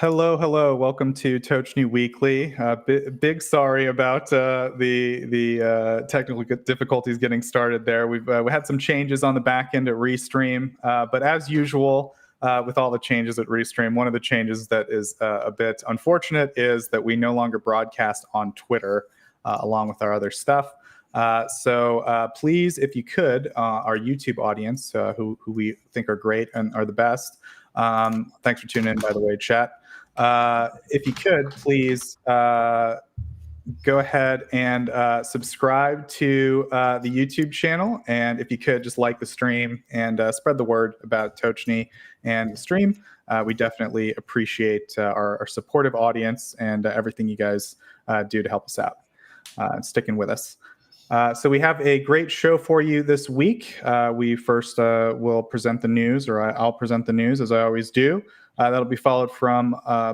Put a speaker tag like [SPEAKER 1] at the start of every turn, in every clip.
[SPEAKER 1] Hello, hello. Welcome to Tochnyi Weekly. Big sorry about the technical difficulties getting started there. We had some changes on the back end at Restream, but as usual, with all the changes at Restream, one of the changes that is a bit unfortunate is that we no longer broadcast on Twitter along with our other stuff. So please, if you could, our YouTube audience, who we think are great and are the best. Thanks for tuning in, by the way, chat. If you could, please go ahead and subscribe to the YouTube channel. And if you could, just like the stream and spread the word about Tochnyi and the stream. We definitely appreciate our supportive audience and everything you guys do to help us out and sticking with us. So we have a great show for you this week. We first will present the news, or I'll present the news as I always do. That'll be followed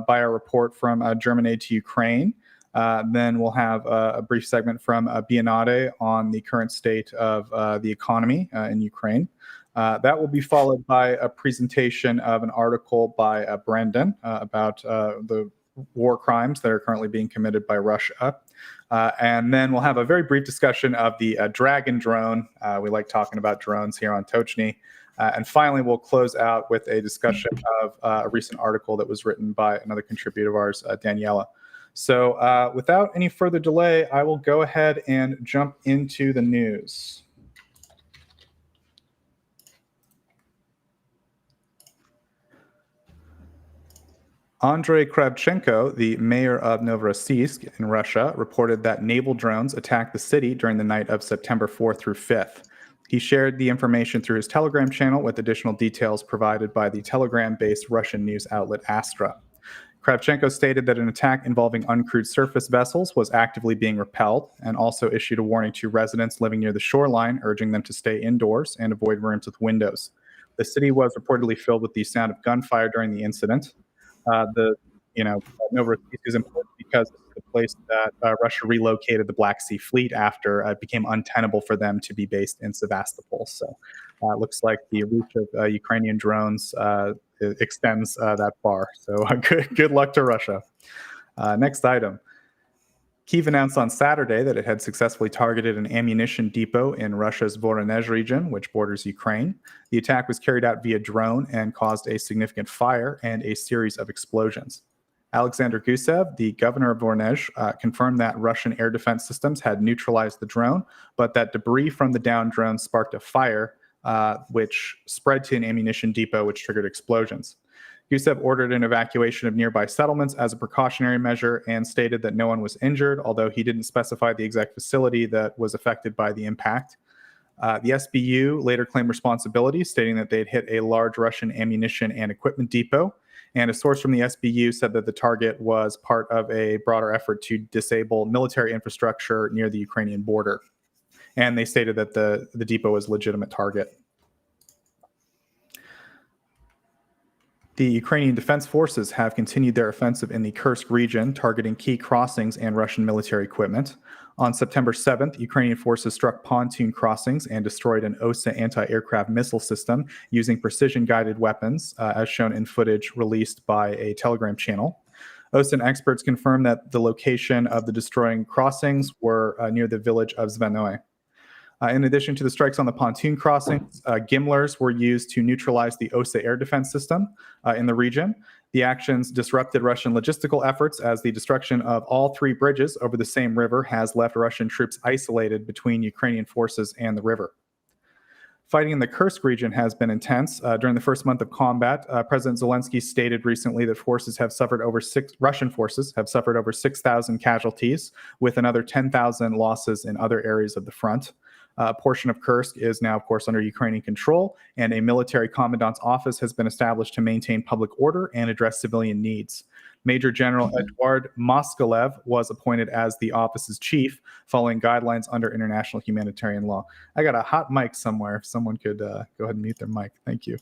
[SPEAKER 1] by a report from German aid to Ukraine. Then we'll have a brief segment from Biennale on the current state of the economy in Ukraine. That will be followed by a presentation of an article by Brendan about the war crimes that are currently being committed by Russia. And then we'll have a very brief discussion of the Dragon drone. We like talking about drones here on Tochnyi. And finally, we'll close out with a discussion of a recent article that was written by another contributor of ours, Daniela. So without any further delay, I will go ahead and jump into the news. Andrei Kravchenko, the mayor of Novorossiysk in Russia, reported that naval drones attacked the city during the night of September 4th through 5th. He shared the information through his Telegram channel with additional details provided by the Telegram-based Russian news outlet Astra. Kravchenko stated that an attack involving uncrewed surface vessels was actively being repelled and also issued a warning to residents living near the shoreline, urging them to stay indoors and avoid rooms with windows. The city was reportedly filled with the sound of gunfire during the incident. Novorossiysk is important because it's the place that Russia relocated the Black Sea Fleet after it became untenable for them to be based in Sevastopol. So it looks like the reach of Ukrainian drones extends that far. So good luck to Russia. Next item. Kyiv announced on Saturday that it had successfully targeted an ammunition depot in Russia's Voronezh region, which borders Ukraine. The attack was carried out via drone and caused a significant fire and a series of explosions. Alexander Gusev, the governor of Voronezh, confirmed that Russian air defense systems had neutralized the drone, but that debris from the downed drone sparked a fire, which spread to an ammunition depot, which triggered explosions. Gusev ordered an evacuation of nearby settlements as a precautionary measure and stated that no one was injured, although he didn't specify the exact facility that was affected by the impact. The SBU later claimed responsibility, stating that they had hit a large Russian ammunition and equipment depot. And a source from the SBU said that the target was part of a broader effort to disable military infrastructure near the Ukrainian border. And they stated that the depot was a legitimate target. The Ukrainian Defense Forces have continued their offensive in the Kursk region, targeting key crossings and Russian military equipment. On September 7th, Ukrainian forces struck pontoon crossings and destroyed an OSA anti-aircraft missile system using precision-guided weapons, as shown in footage released by a Telegram channel. OSA experts confirmed that the location of the destroying crossings were near the village of Zvenoe. In addition to the strikes on the pontoon crossings, Gimlers were used to neutralize the OSA air defense system in the region. The actions disrupted Russian logistical efforts as the destruction of all three bridges over the same river has left Russian troops isolated between Ukrainian forces and the river. Fighting in the Kursk region has been intense. During the first month of combat, President Zelensky stated recently that Russian forces have suffered over 6,000 casualties, with another 10,000 losses in other areas of the front. A portion of Kursk is now, of course, under Ukrainian control, and a military commandant's office has been established to maintain public order and address civilian needs. Major General Eduard Moskalev was appointed as the office's chief, following guidelines under international humanitarian law. I got a hot mic somewhere. If someone could go ahead and mute their mic. Thank you.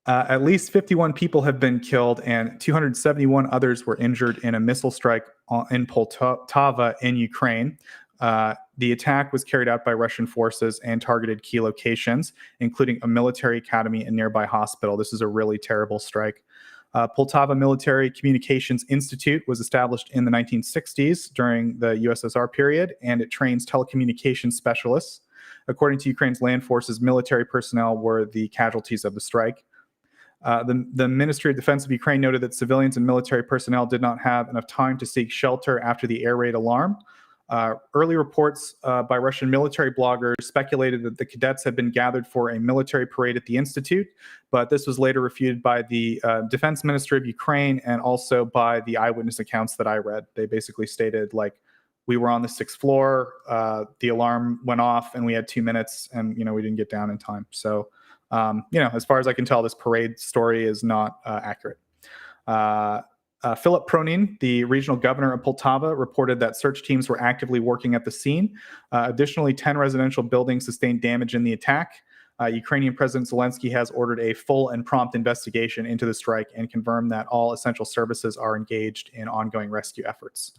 [SPEAKER 1] At least 51 people have been killed and 271 others were injured in a missile strike in Poltava in Ukraine. The attack was carried out by Russian forces and targeted key locations, including a military academy and nearby hospital. This is a really terrible strike. Poltava Military Communications Institute was established in the 1960s during the USSR period, and it trains telecommunications specialists. According to Ukraine's land forces, military personnel were the casualties of the strike. The Ministry of Defense of Ukraine noted that civilians and military personnel did not have enough time to seek shelter after the air raid alarm. Early reports by Russian military bloggers speculated that the cadets had been gathered for a military parade at the Institute, but this was later refuted by the Defense Ministry of Ukraine and also by the eyewitness accounts that I read. They basically stated, like, we were on the 6th floor, the alarm went off, and we had 2 minutes, and we didn't get down in time. So, as far as I can tell, this parade story is not accurate. Philip Pronin, the regional governor of Poltava, reported that search teams were actively working at the scene. Additionally, 10 residential buildings sustained damage in the attack. Ukrainian President Zelensky has ordered a full and prompt investigation into the strike and confirmed that all essential services are engaged in ongoing rescue efforts.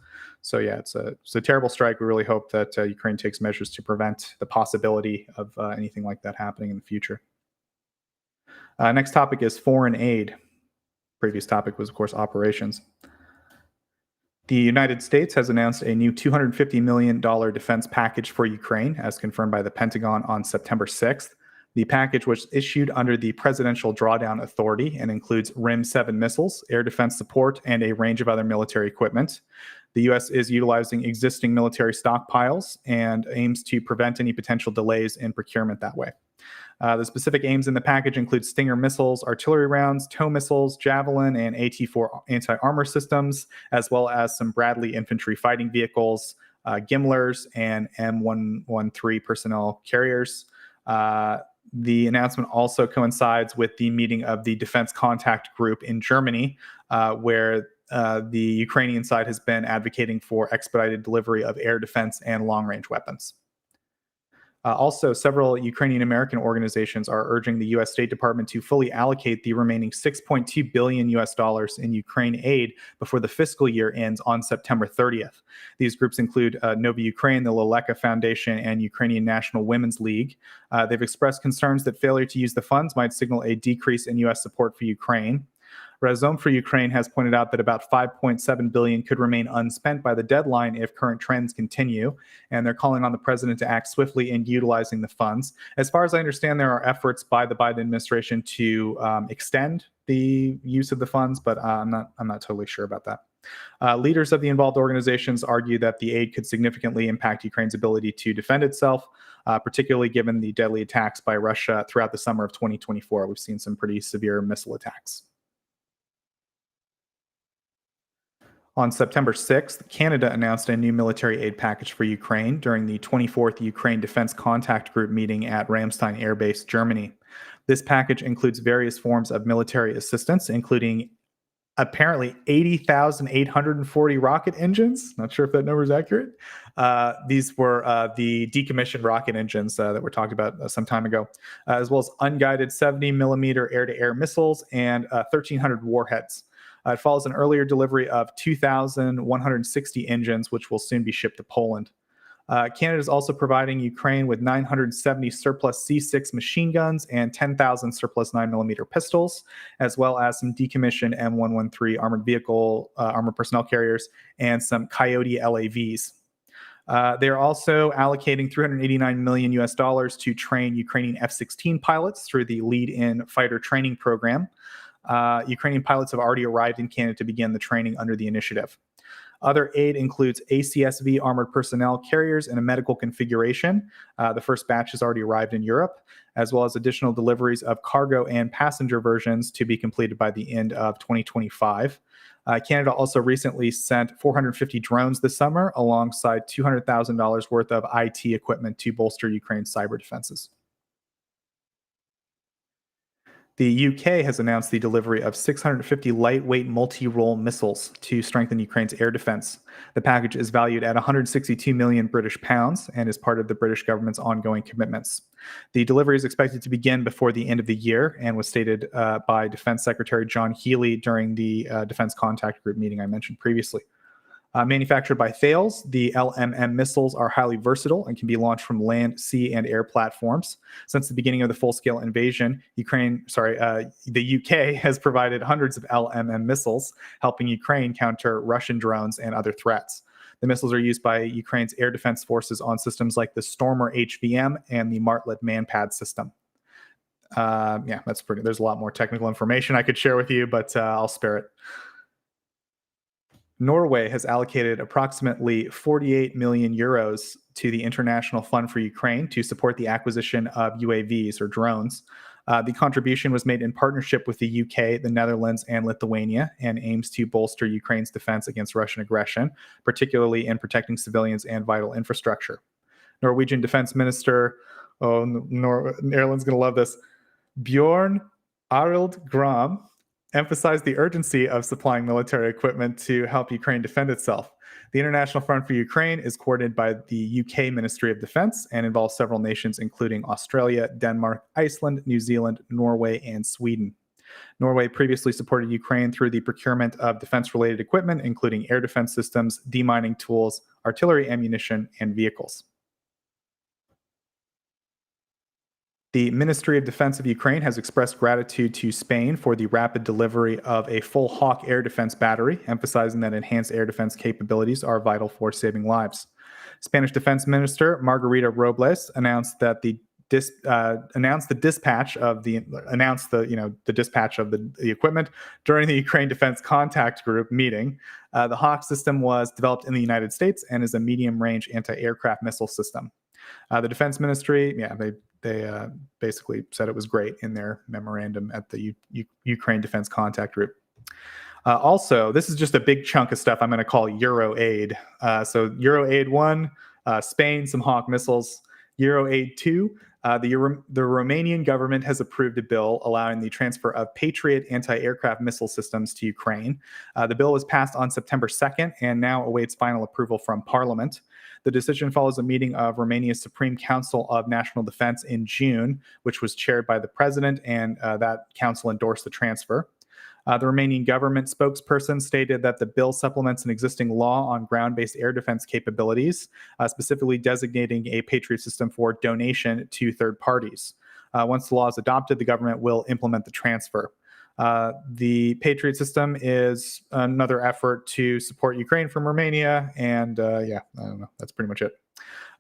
[SPEAKER 1] So yeah, it's a terrible strike. We really hope that Ukraine takes measures to prevent the possibility of anything like that happening in the future. Next topic is foreign aid. Previous topic was, of course, operations. The United States has announced a new $250 million defense package for Ukraine, as confirmed by the Pentagon on September 6th. The package was issued under the Presidential Drawdown Authority and includes RIM-7 missiles, air defense support, and a range of other military equipment. The U.S. is utilizing existing military stockpiles and aims to prevent any potential delays in procurement that way. The specific aims in the package include Stinger missiles, artillery rounds, TOW missiles, Javelin, and AT-4 anti-armor systems, as well as some Bradley infantry fighting vehicles, Gimlers, and M113 personnel carriers. The announcement also coincides with the meeting of the Defense Contact Group in Germany, where the Ukrainian side has been advocating for expedited delivery of air defense and long-range weapons. Also, several Ukrainian American organizations are urging the U.S. State Department to fully allocate the remaining $6.2 billion in Ukraine aid before the fiscal year ends on September 30th. These groups include Nova Ukraine, the Leleka Foundation, and Ukrainian National Women's League. They've expressed concerns that failure to use the funds might signal a decrease in U.S. support for Ukraine. Razom for Ukraine has pointed out that about $5.7 billion could remain unspent by the deadline if current trends continue, and they're calling on the president to act swiftly in utilizing the funds. As far as I understand, there are efforts by the Biden administration to extend the use of the funds, but I'm not totally sure about that. Leaders of the involved organizations argue that the aid could significantly impact Ukraine's ability to defend itself, particularly given the deadly attacks by Russia throughout the summer of 2024. We've seen some pretty severe missile attacks. On September 6th, Canada announced a new military aid package for Ukraine during the 24th Ukraine Defense Contact Group meeting at Ramstein Air Base, Germany. This package includes various forms of military assistance, including apparently 80,840 rocket engines. Not sure if that number is accurate. These were the decommissioned rocket engines that were talked about some time ago, as well as unguided 70-millimeter air-to-air missiles and 1,300 warheads. It follows an earlier delivery of 2,160 engines, which will soon be shipped to Poland. Canada is also providing Ukraine with 970 surplus C6 machine guns and 10,000 surplus 9mm pistols, as well as some decommissioned M113 armored vehicle, armored personnel carriers, and some Coyote LAVs. They are also allocating $389 million to train Ukrainian F-16 pilots through the Lead-In Fighter Training Program. Ukrainian pilots have already arrived in Canada to begin the training under the initiative. Other aid includes ACSV armored personnel carriers in a medical configuration. The first batch has already arrived in Europe, as well as additional deliveries of cargo and passenger versions to be completed by the end of 2025. Canada also recently sent 450 drones this summer, alongside $200,000 worth of IT equipment to bolster Ukraine's cyber defenses. The UK has announced the delivery of 650 lightweight multi-role missiles to strengthen Ukraine's air defense. The package is valued at 162 million British pounds and is part of the British government's ongoing commitments. The delivery is expected to begin before the end of the year and was stated by Defense Secretary John Healey during the Defense Contact Group meeting I mentioned previously. Manufactured by Thales, the LMM missiles are highly versatile and can be launched from land, sea, and air platforms. Since the beginning of the full-scale invasion, the UK has provided hundreds of LMM missiles, helping Ukraine counter Russian drones and other threats. The missiles are used by Ukraine's air defense forces on systems like the Stormer HVM and the Martlet Manpad system. Yeah, that's pretty. There's a lot more technical information I could share with you, but I'll spare it. Norway has allocated approximately 48 million euros to the International Fund for Ukraine to support the acquisition of UAVs or drones. The contribution was made in partnership with the UK, the Netherlands, and Lithuania, and aims to bolster Ukraine's defense against Russian aggression, particularly in protecting civilians and vital infrastructure. Norwegian Defense Minister, Erlend's going to love this, Bjorn Arild Gram, emphasized the urgency of supplying military equipment to help Ukraine defend itself. The International Front for Ukraine is coordinated by the UK Ministry of Defense and involves several nations, including Australia, Denmark, Iceland, New Zealand, Norway, and Sweden. Norway previously supported Ukraine through the procurement of defense-related equipment, including air defense systems, demining tools, artillery ammunition, and vehicles. The Ministry of Defense of Ukraine has expressed gratitude to Spain for the rapid delivery of a full Hawk air defense battery, emphasizing that enhanced air defense capabilities are vital for saving lives. Spanish Defense Minister Margarita Robles announced that the dispatch of the equipment during the Ukraine Defense Contact Group meeting. The Hawk system was developed in the United States and is a medium-range anti-aircraft missile system. The Defense Ministry, they basically said it was great in their memorandum at the Ukraine Defense Contact Group. Also, this is just a big chunk of stuff I'm going to call Euro aid. So Euro aid 1, Spain, some Hawk missiles. Euro aid 2, the Romanian government has approved a bill allowing the transfer of Patriot anti-aircraft missile systems to Ukraine. The bill was passed on September 2nd and now awaits final approval from Parliament. The decision follows a meeting of Romania's Supreme Council of National Defense in June, which was chaired by the president, and that council endorsed the transfer. The Romanian government spokesperson stated that the bill supplements an existing law on ground-based air defense capabilities, specifically designating a Patriot system for donation to third parties. Once the law is adopted, the government will implement the transfer. The Patriot system is another effort to support Ukraine from Romania, and I don't know. That's pretty much it.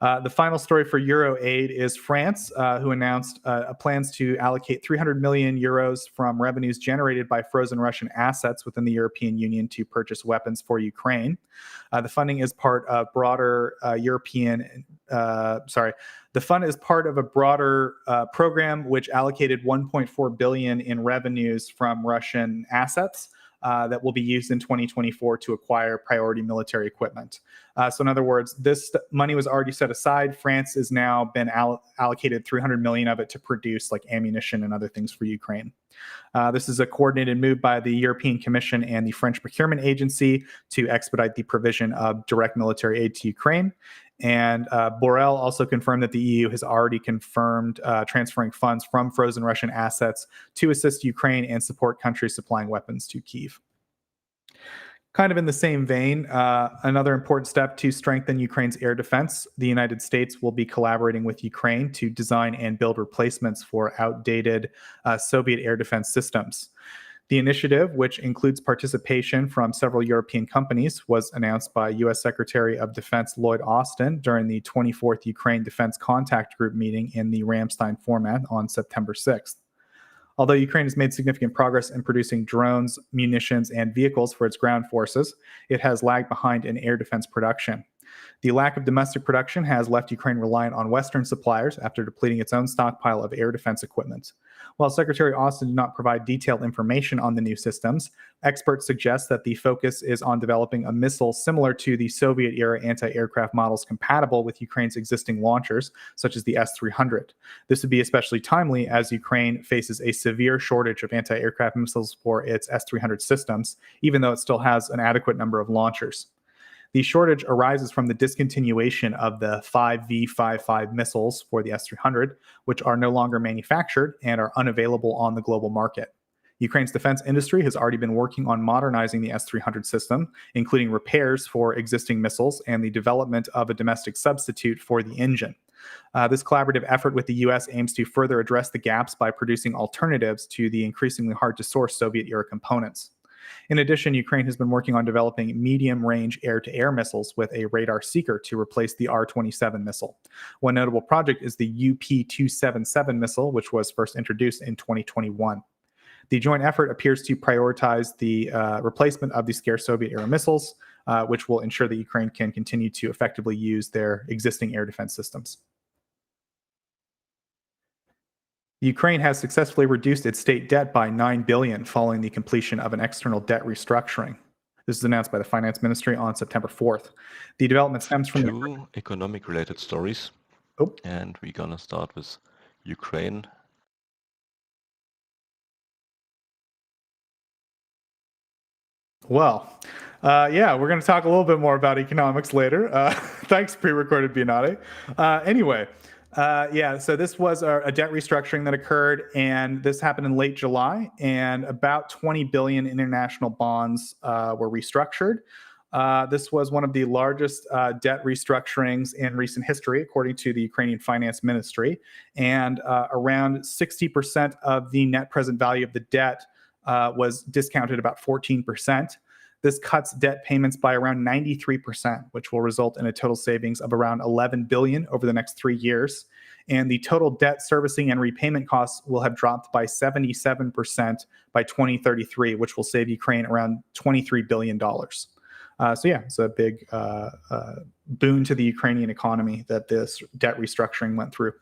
[SPEAKER 1] The final story for Euro aid is France, who announced plans to allocate 300 million euros from revenues generated by frozen Russian assets within the European Union to purchase weapons for Ukraine. The funding is part of broader The fund is part of a broader program which allocated 1.4 billion in revenues from Russian assets that will be used in 2024 to acquire priority military equipment. So in other words, this money was already set aside. France has now been allocated 300 million of it to produce like ammunition and other things for Ukraine. This is a coordinated move by the European Commission and the French Procurement Agency to expedite the provision of direct military aid to Ukraine. And Borrell also confirmed that the EU has already confirmed transferring funds from frozen Russian assets to assist Ukraine and support countries supplying weapons to Kyiv. Kind of in the same vein, another important step to strengthen Ukraine's air defense, the United States will be collaborating with Ukraine to design and build replacements for outdated Soviet air defense systems. The initiative, which includes participation from several European companies, was announced by U.S. Secretary of Defense Lloyd Austin during the 24th Ukraine Defense Contact Group meeting in the Ramstein format on September 6th. Although Ukraine has made significant progress in producing drones, munitions, and vehicles for its ground forces, it has lagged behind in air defense production. The lack of domestic production has left Ukraine reliant on Western suppliers after depleting its own stockpile of air defense equipment. While Secretary Austin did not provide detailed information on the new systems, experts suggest that the focus is on developing a missile similar to the Soviet-era anti-aircraft models compatible with Ukraine's existing launchers, such as the S-300. This would be especially timely as Ukraine faces a severe shortage of anti-aircraft missiles for its S-300 systems, even though it still has an adequate number of launchers. The shortage arises from the discontinuation of the 5V55 missiles for the S-300, which are no longer manufactured and are unavailable on the global market. Ukraine's defense industry has already been working on modernizing the S-300 system, including repairs for existing missiles and the development of a domestic substitute for the engine. This collaborative effort with the U.S. aims to further address the gaps by producing alternatives to the increasingly hard-to-source Soviet-era components. In addition, Ukraine has been working on developing medium-range air-to-air missiles with a radar seeker to replace the R-27 missile. One notable project is the UP-277 missile, which was first introduced in 2021. The joint effort appears to prioritize the replacement of the scarce Soviet-era missiles, which will ensure that Ukraine can continue to effectively use their existing air defense systems. Ukraine has successfully reduced its state debt by $9 billion following the completion of an external debt restructuring. This is announced by the Finance Ministry on September 4th. The development stems from
[SPEAKER 2] two economic-related stories, and we're gonna start with Ukraine.
[SPEAKER 1] Well, yeah, we're going to talk a little bit more about economics later. Thanks, pre-recorded Binati. So this was a debt restructuring that occurred, and this happened in late July, and about 20 billion international bonds were restructured. This was one of the largest debt restructurings in recent history, according to the Ukrainian Finance Ministry, and around 60% of the net present value of the debt was discounted about 14%. This cuts debt payments by around 93%, which will result in a total savings of around 11 billion over the next 3 years. And the total debt servicing and repayment costs will have dropped by 77% by 2033, which will save Ukraine around $23 billion. It's a big boon to the Ukrainian economy that this debt restructuring went through.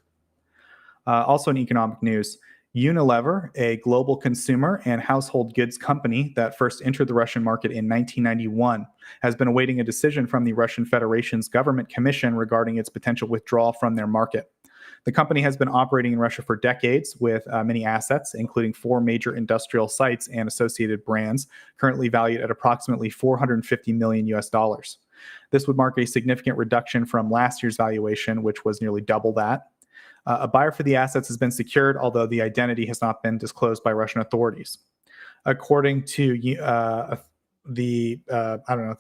[SPEAKER 1] Also in economic news, Unilever, a global consumer and household goods company that first entered the Russian market in 1991, has been awaiting a decision from the Russian Federation's government commission regarding its potential withdrawal from their market. The company has been operating in Russia for decades with many assets, including 4 major industrial sites and associated brands, currently valued at approximately $450 million US. This would mark a significant reduction from last year's valuation, which was nearly double that. A buyer for the assets has been secured, although the identity has not been disclosed by Russian authorities. According to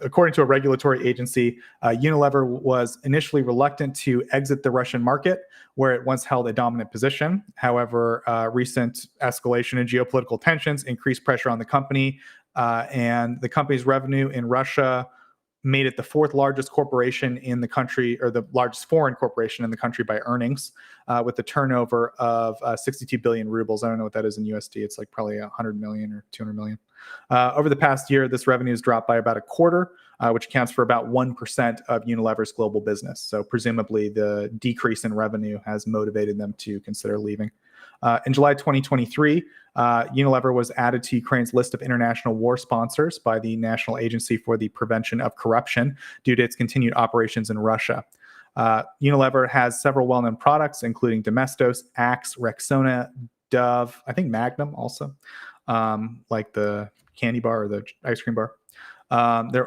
[SPEAKER 1] according to a regulatory agency, Unilever was initially reluctant to exit the Russian market, where it once held a dominant position. However, recent escalation in geopolitical tensions increased pressure on the company, and the company's revenue in Russia made it the 4th largest corporation in the country, or the largest foreign corporation in the country by earnings, with a turnover of 62 billion rubles. I don't know what that is in USD. It's like probably 100 million or 200 million. Over the past year, this revenue has dropped by about a quarter, which accounts for about 1% of Unilever's global business. So presumably the decrease in revenue has motivated them to consider leaving. In July 2023, Unilever was added to Ukraine's list of international war sponsors by the National Agency for the Prevention of Corruption due to its continued operations in Russia. Unilever has several well-known products, including Domestos, Axe, Rexona, Dove, I think Magnum also, like the candy bar or the ice cream bar.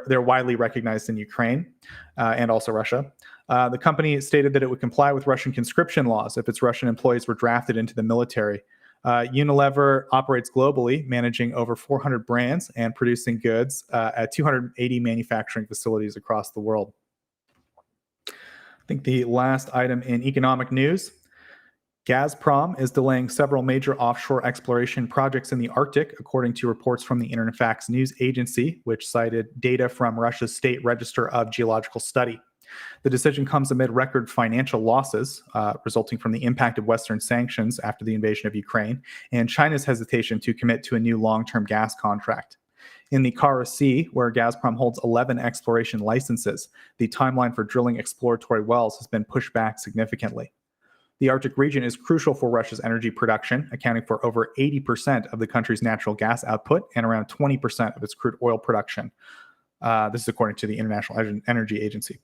[SPEAKER 1] They're widely recognized in Ukraine and also Russia. The company stated that it would comply with Russian conscription laws if its Russian employees were drafted into the military. Unilever operates globally, managing over 400 brands and producing goods at 280 manufacturing facilities across the world. I think the last item in economic news, Gazprom is delaying several major offshore exploration projects in the Arctic, according to reports from the Interfax news agency, which cited data from Russia's State Register of Geological Study. The decision comes amid record financial losses resulting from the impact of Western sanctions after the invasion of Ukraine and China's hesitation to commit to a new long-term gas contract. In the Kara Sea, where Gazprom holds 11 exploration licenses, the timeline for drilling exploratory wells has been pushed back significantly. The Arctic region is crucial for Russia's energy production, accounting for over 80% of the country's natural gas output and around 20% of its crude oil production. This is according to the International Energy Agency.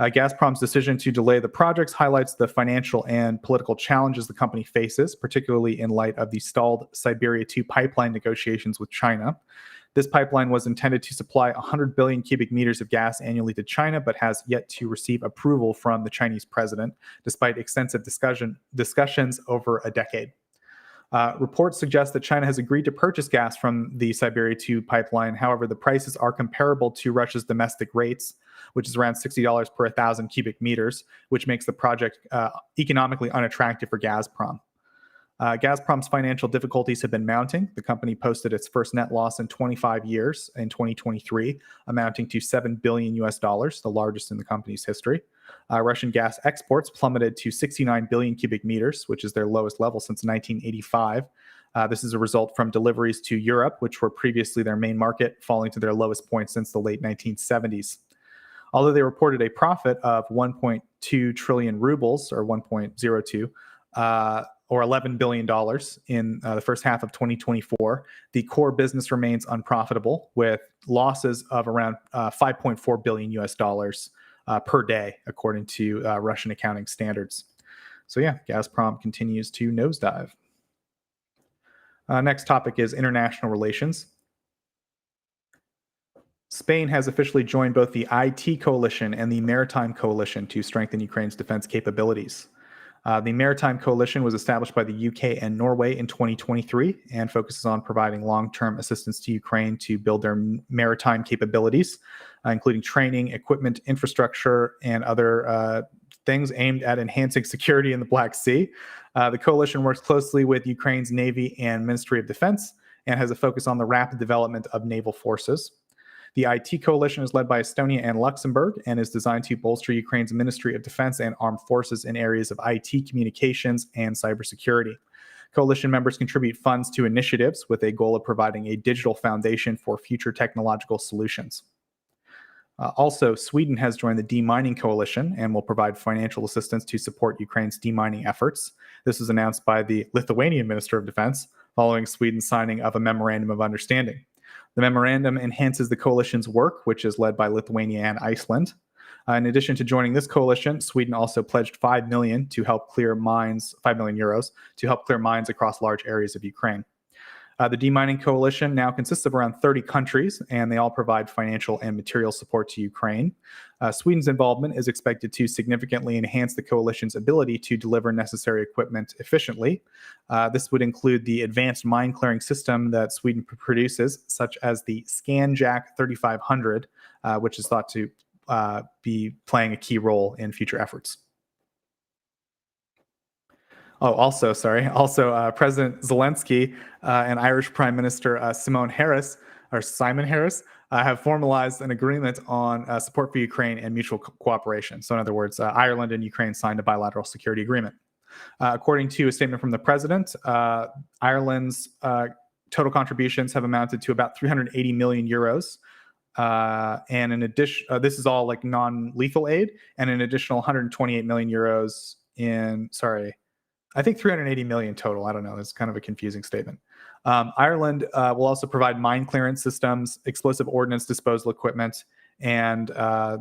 [SPEAKER 1] Gazprom's decision to delay the projects highlights the financial and political challenges the company faces, particularly in light of the stalled Siberia 2 pipeline negotiations with China. This pipeline was intended to supply 100 billion cubic meters of gas annually to China, but has yet to receive approval from the Chinese president, despite extensive discussions over a decade. Reports suggest that China has agreed to purchase gas from the Siberia 2 pipeline. However, the prices are comparable to Russia's domestic rates, which is around $60 per 1,000 cubic meters, which makes the project economically unattractive for Gazprom. Gazprom's financial difficulties have been mounting. The company posted its first net loss in 25 years in 2023, amounting to $7 billion, the largest in the company's history. Russian gas exports plummeted to 69 billion cubic meters, which is their lowest level since 1985. This is a result from deliveries to Europe, which were previously their main market, falling to their lowest point since the late 1970s. Although they reported a profit of 1.2 trillion rubles, or 1.02, or $11 billion in the first half of 2024, the core business remains unprofitable, with losses of around $5.4 billion per day, according to Russian accounting standards. So yeah, Gazprom continues to nosedive. Next topic is international relations. Spain has officially joined both the IT coalition and the maritime coalition to strengthen Ukraine's defense capabilities. The Maritime Coalition was established by the UK and Norway in 2023 and focuses on providing long-term assistance to Ukraine to build their maritime capabilities, including training, equipment, infrastructure, and other things aimed at enhancing security in the Black Sea. The coalition works closely with Ukraine's Navy and Ministry of Defense and has a focus on the rapid development of naval forces. The IT coalition is led by Estonia and Luxembourg and is designed to bolster Ukraine's Ministry of Defense and Armed Forces in areas of IT, communications, and cybersecurity. Coalition members contribute funds to initiatives with a goal of providing a digital foundation for future technological solutions. Also, Sweden has joined the demining coalition and will provide financial assistance to support Ukraine's demining efforts. This was announced by the Lithuanian Minister of Defense following Sweden's signing of a memorandum of understanding. The memorandum enhances the coalition's work, which is led by Lithuania and Iceland. In addition to joining this coalition, Sweden also pledged 5 million to help clear mines, 5 million euros to help clear mines across large areas of Ukraine. The demining coalition now consists of around 30 countries, and they all provide financial and material support to Ukraine. Sweden's involvement is expected to significantly enhance the coalition's ability to deliver necessary equipment efficiently. This would include the advanced mine clearing system that Sweden produces, such as the Scanjack 3500, which is thought to be playing a key role in future efforts. Also, President Zelensky and Irish Prime Minister Simon Harris have formalized an agreement on support for Ukraine and mutual cooperation. So in other words, Ireland and Ukraine signed a bilateral security agreement. According to a statement from the president, Ireland's total contributions have amounted to about 380 million euros. And in addition, this is all like non-lethal aid, and an additional 128 million euros I think 380 million total. I don't know. It's kind of a confusing statement. Ireland will also provide mine clearance systems, explosive ordnance disposal equipment, and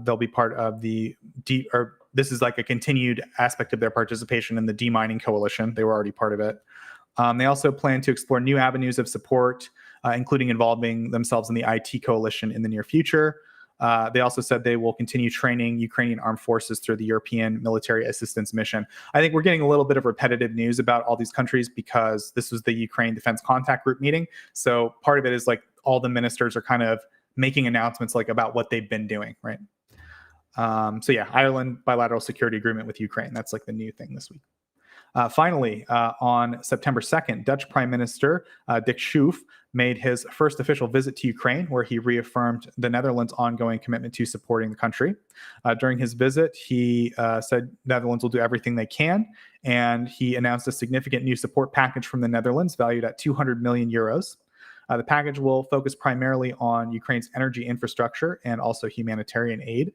[SPEAKER 1] they'll be part of this is like a continued aspect of their participation in the demining coalition. They were already part of it. They also plan to explore new avenues of support, including involving themselves in the IT coalition in the near future. They also said they will continue training Ukrainian armed forces through the European Military Assistance Mission. I think we're getting a little bit of repetitive news about all these countries because this was the Ukraine Defense Contact Group meeting. So part of it is like all the ministers are kind of making announcements like about what they've been doing, right? So yeah, Ireland bilateral security agreement with Ukraine. That's like the new thing this week. Finally, on September 2nd, Dutch Prime Minister Dick Schoof made his first official visit to Ukraine, where he reaffirmed the Netherlands' ongoing commitment to supporting the country. During his visit, he said Netherlands will do everything they can, and he announced a significant new support package from the Netherlands valued at 200 million euros. The package will focus primarily on Ukraine's energy infrastructure and also humanitarian aid.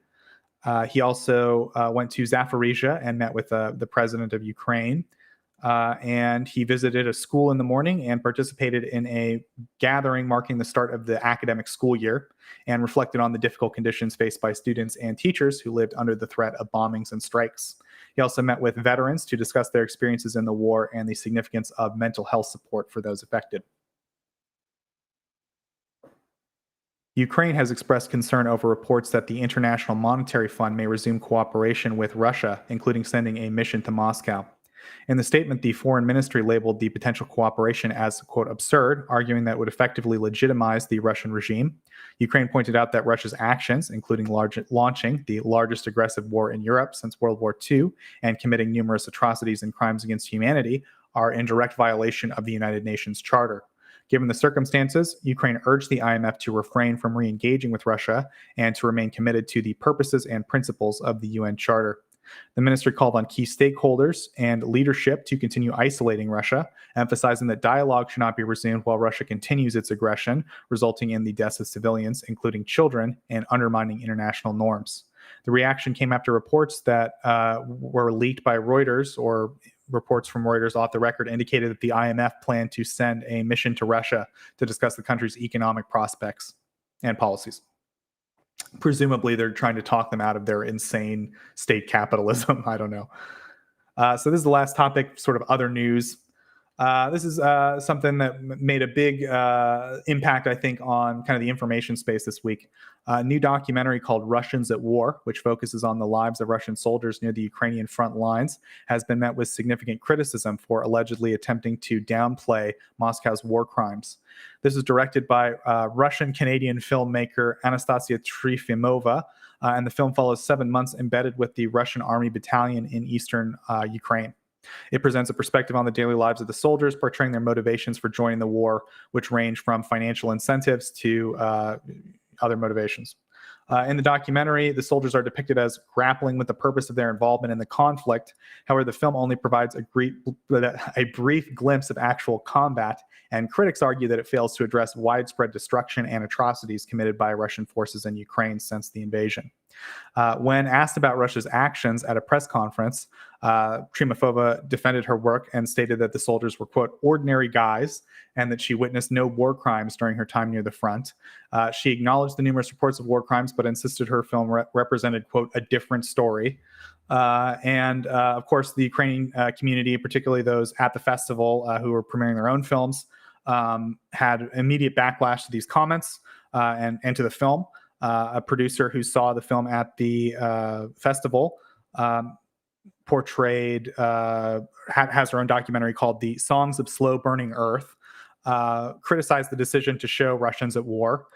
[SPEAKER 1] He also went to Zaporizhia and met with the president of Ukraine. And he visited a school in the morning and participated in a gathering marking the start of the academic school year and reflected on the difficult conditions faced by students and teachers who lived under the threat of bombings and strikes. He also met with veterans to discuss their experiences in the war and the significance of mental health support for those affected. Ukraine has expressed concern over reports that the International Monetary Fund may resume cooperation with Russia, including sending a mission to Moscow. In the statement, the foreign ministry labeled the potential cooperation as, quote, absurd, arguing that it would effectively legitimize the Russian regime. Ukraine pointed out that Russia's actions, including launching the largest aggressive war in Europe since World War II and committing numerous atrocities and crimes against humanity, are in direct violation of the United Nations Charter. Given the circumstances, Ukraine urged the IMF to refrain from re-engaging with Russia and to remain committed to the purposes and principles of the UN Charter. The ministry called on key stakeholders and leadership to continue isolating Russia, emphasizing that dialogue should not be resumed while Russia continues its aggression, resulting in the deaths of civilians, including children, and undermining international norms. The reaction came after reports that were leaked by Reuters, or reports from Reuters off the record, indicated that the IMF planned to send a mission to Russia to discuss the country's economic prospects and policies. Presumably, they're trying to talk them out of their insane state capitalism. I don't know. So this is the last topic, sort of other news. This is something that made a big impact, I think, on kind of the information space this week. A new documentary called Russians at War, which focuses on the lives of Russian soldiers near the Ukrainian front lines, has been met with significant criticism for allegedly attempting to downplay Moscow's war crimes. This is directed by Russian-Canadian filmmaker Anastasia Trifimova, and the film follows 7 months embedded with the Russian Army Battalion in eastern Ukraine. It presents a perspective on the daily lives of the soldiers, portraying their motivations for joining the war, which range from financial incentives to other motivations. In the documentary, the soldiers are depicted as grappling with the purpose of their involvement in the conflict. However, the film only provides a brief glimpse of actual combat, and critics argue that it fails to address widespread destruction and atrocities committed by Russian forces in Ukraine since the invasion. When asked about Russia's actions at a press conference, Trifimova defended her work and stated that the soldiers were, quote, ordinary guys, and that she witnessed no war crimes during her time near the front. She acknowledged the numerous reports of war crimes, but insisted her film represented, quote, a different story. Of course, the Ukrainian community, particularly those at the festival who were premiering their own films, had immediate backlash to these comments and to the film. A producer who saw the film at the festival portrayed, has her own documentary called The Songs of Slow Burning Earth, criticized the decision to show Russians at war.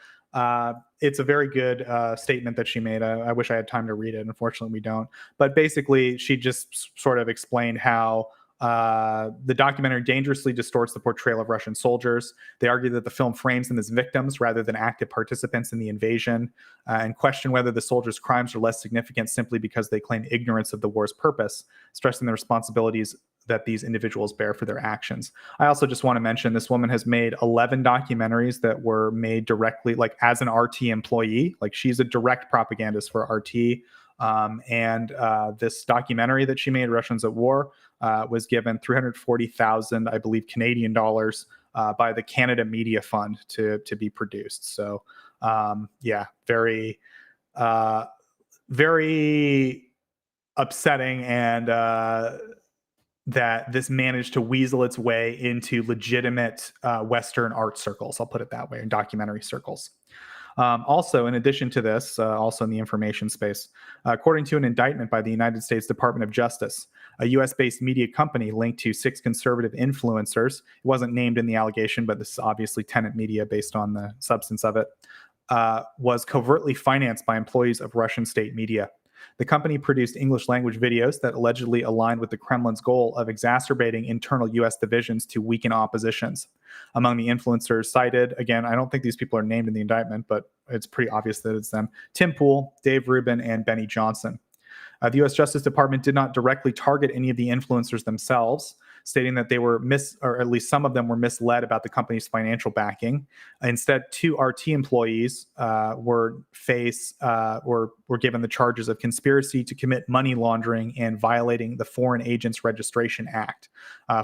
[SPEAKER 1] It's a very good statement that she made. I wish I had time to read it. Unfortunately, we don't. But basically, she just sort of explained how the documentary dangerously distorts the portrayal of Russian soldiers. They argue that the film frames them as victims rather than active participants in the invasion, and question whether the soldiers' crimes are less significant simply because they claim ignorance of the war's purpose, stressing the responsibilities that these individuals bear for their actions. I also just want to mention this woman has made 11 documentaries that were made directly, like as an RT employee. Like she's a direct propagandist for RT. This documentary that she made, Russians at War, was given 340,000, I believe, Canadian dollars by the Canada Media Fund to be produced. So, very, very upsetting, and that this managed to weasel its way into legitimate Western art circles. I'll put it that way, in documentary circles. Also, in addition to this, also in the information space, according to an indictment by the United States Department of Justice, a U.S.-based media company linked to 6 conservative influencers, it wasn't named in the allegation, but this is obviously tenant media based on the substance of it, was covertly financed by employees of Russian state media. The company produced English language videos that allegedly aligned with the Kremlin's goal of exacerbating internal U.S. divisions to weaken oppositions. Among the influencers cited, again, I don't think these people are named in the indictment, but it's pretty obvious that it's them: Tim Pool, Dave Rubin, and Benny Johnson. The U.S. Justice Department did not directly target any of the influencers themselves, stating that they were or at least some of them were misled about the company's financial backing. Instead, 2 RT employees were given the charges of conspiracy to commit money laundering and violating the Foreign Agents Registration Act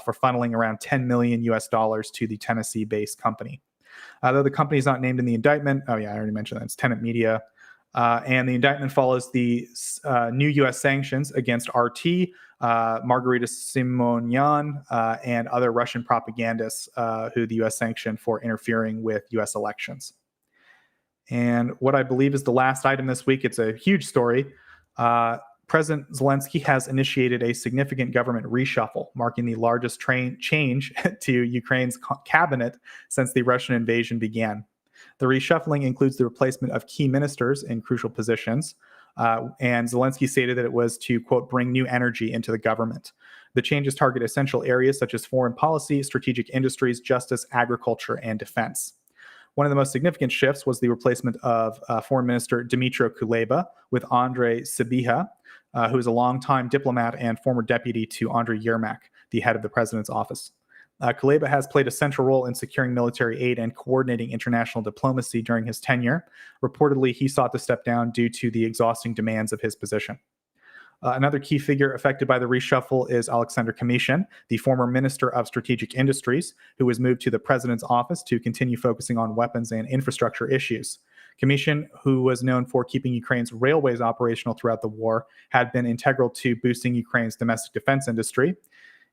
[SPEAKER 1] for funneling around $10 million to the Tennessee-based company. Though the company is not named in the indictment, I already mentioned that, it's Tenant Media. And the indictment follows the new U.S. sanctions against RT, Margarita Simonyan, and other Russian propagandists who the U.S. sanctioned for interfering with U.S. elections. And what I believe is the last item this week, it's a huge story. President Zelensky has initiated a significant government reshuffle, marking the largest change to Ukraine's cabinet since the Russian invasion began. The reshuffling includes the replacement of key ministers in crucial positions, and Zelensky stated that it was to, quote, bring new energy into the government. The changes target essential areas such as foreign policy, strategic industries, justice, agriculture, and defense. One of the most significant shifts was the replacement of Foreign Minister Dmytro Kuleba with Andrei Sybiha, who is a longtime diplomat and former deputy to Andriy Yermak, the head of the president's office. Kuleba has played a central role in securing military aid and coordinating international diplomacy during his tenure. Reportedly, he sought to step down due to the exhausting demands of his position. Another key figure affected by the reshuffle is Alexander Kamyshin, the former Minister of Strategic Industries, who was moved to the president's office to continue focusing on weapons and infrastructure issues. Kamyshin, who was known for keeping Ukraine's railways operational throughout the war, had been integral to boosting Ukraine's domestic defense industry.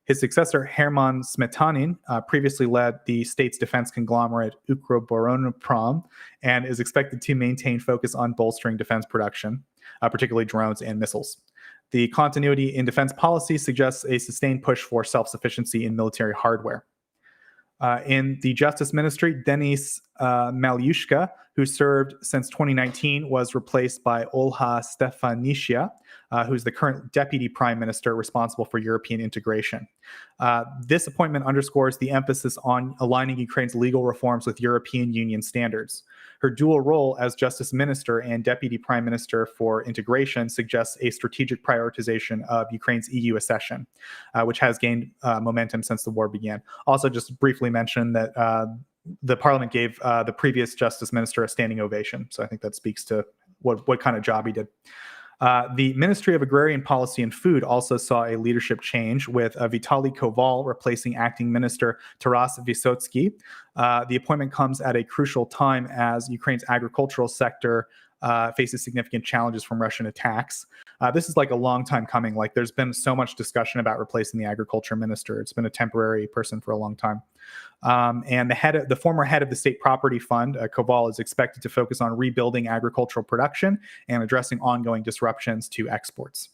[SPEAKER 1] His successor, Herman Smetanin, previously led the state's defense conglomerate Ukroboronprom and is expected to maintain focus on bolstering defense production, particularly drones and missiles. The continuity in defense policy suggests a sustained push for self-sufficiency in military hardware. In the Justice Ministry, Denis Malyushka, who served since 2019, was replaced by Olha Stefanishyna, who's the current Deputy Prime Minister responsible for European integration. This appointment underscores the emphasis on aligning Ukraine's legal reforms with European Union standards. Her dual role as Justice Minister and Deputy Prime Minister for Integration suggests a strategic prioritization of Ukraine's EU accession, which has gained momentum since the war began. Also, just briefly mention that the Parliament gave the previous Justice Minister a standing ovation. So I think that speaks to what kind of job he did. The Ministry of Agrarian Policy and Food also saw a leadership change with Vitaly Koval replacing acting minister Taras Vysotsky. The appointment comes at a crucial time as Ukraine's agricultural sector faces significant challenges from Russian attacks. This is like a long time coming. Like there's been so much discussion about replacing the agriculture minister. It's been a temporary person for a long time. And the former head of the State Property Fund, Koval, is expected to focus on rebuilding agricultural production and addressing ongoing disruptions to exports.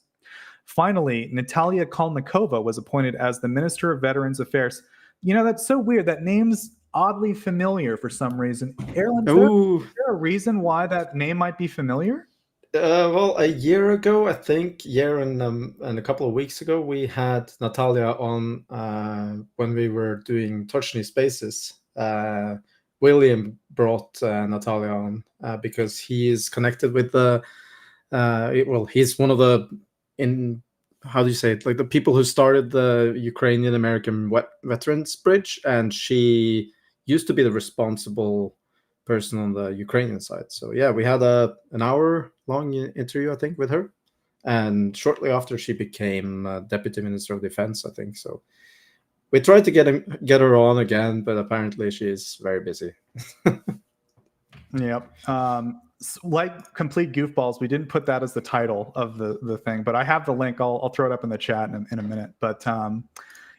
[SPEAKER 1] Finally, Natalia Kalmykova was appointed as the Minister of Veterans Affairs. You know, that's so weird. That name's oddly familiar for some reason. Erlend, is there a reason why that name might be familiar?
[SPEAKER 3] Well, a year ago, I think, and a couple of weeks ago, we had Natalia on when we were doing Tochnyi Spaces. William brought Natalia on because he is connected with the, he's one of the, how do you say it, like the people who started the Ukrainian American Veterans Bridge, and she used to be the responsible person on the Ukrainian side. So yeah, we had an hour-long interview, I think, with her, and shortly after she became Deputy Minister of Defense, I think. So we tried to get her on again, but apparently she is very busy.
[SPEAKER 1] Yep. Like complete goofballs, we didn't put that as the title of the thing, but I have the link. I'll throw it up in the chat in a minute. But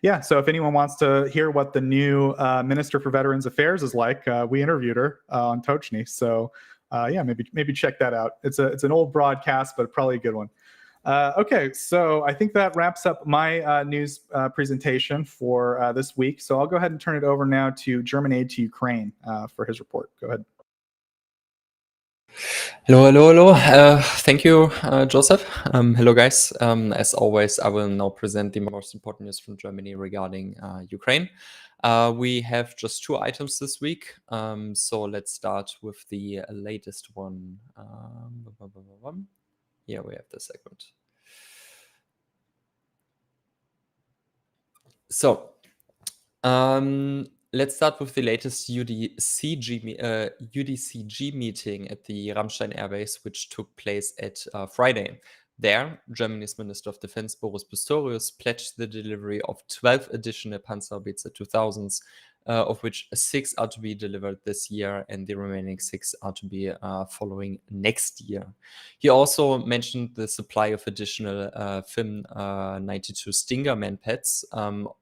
[SPEAKER 1] yeah, so if anyone wants to hear what the new Minister for Veterans Affairs is like, we interviewed her on Tochnyi. So yeah, maybe check that out. It's an old broadcast, but probably a good one. Okay, so I think that wraps up my news presentation for this week. So I'll go ahead and turn it over now to German Aid to Ukraine for his report. Go ahead.
[SPEAKER 4] Hello. Thank you, Joseph. Hello, guys. As always, I will now present the most important news from Germany regarding Ukraine. We have just 2 items this week. So let's start with the latest one. Here we have the segment. So let's start with the latest UDCG meeting at the Ramstein Air Base, which took place at Friday. There, Germany's Minister of Defense Boris Pistorius pledged the delivery of 12 additional Panzerhaubitze 2000s of which 6 are to be delivered this year, and the remaining 6 are to be following next year. He also mentioned the supply of additional FIM 92 Stinger manpads.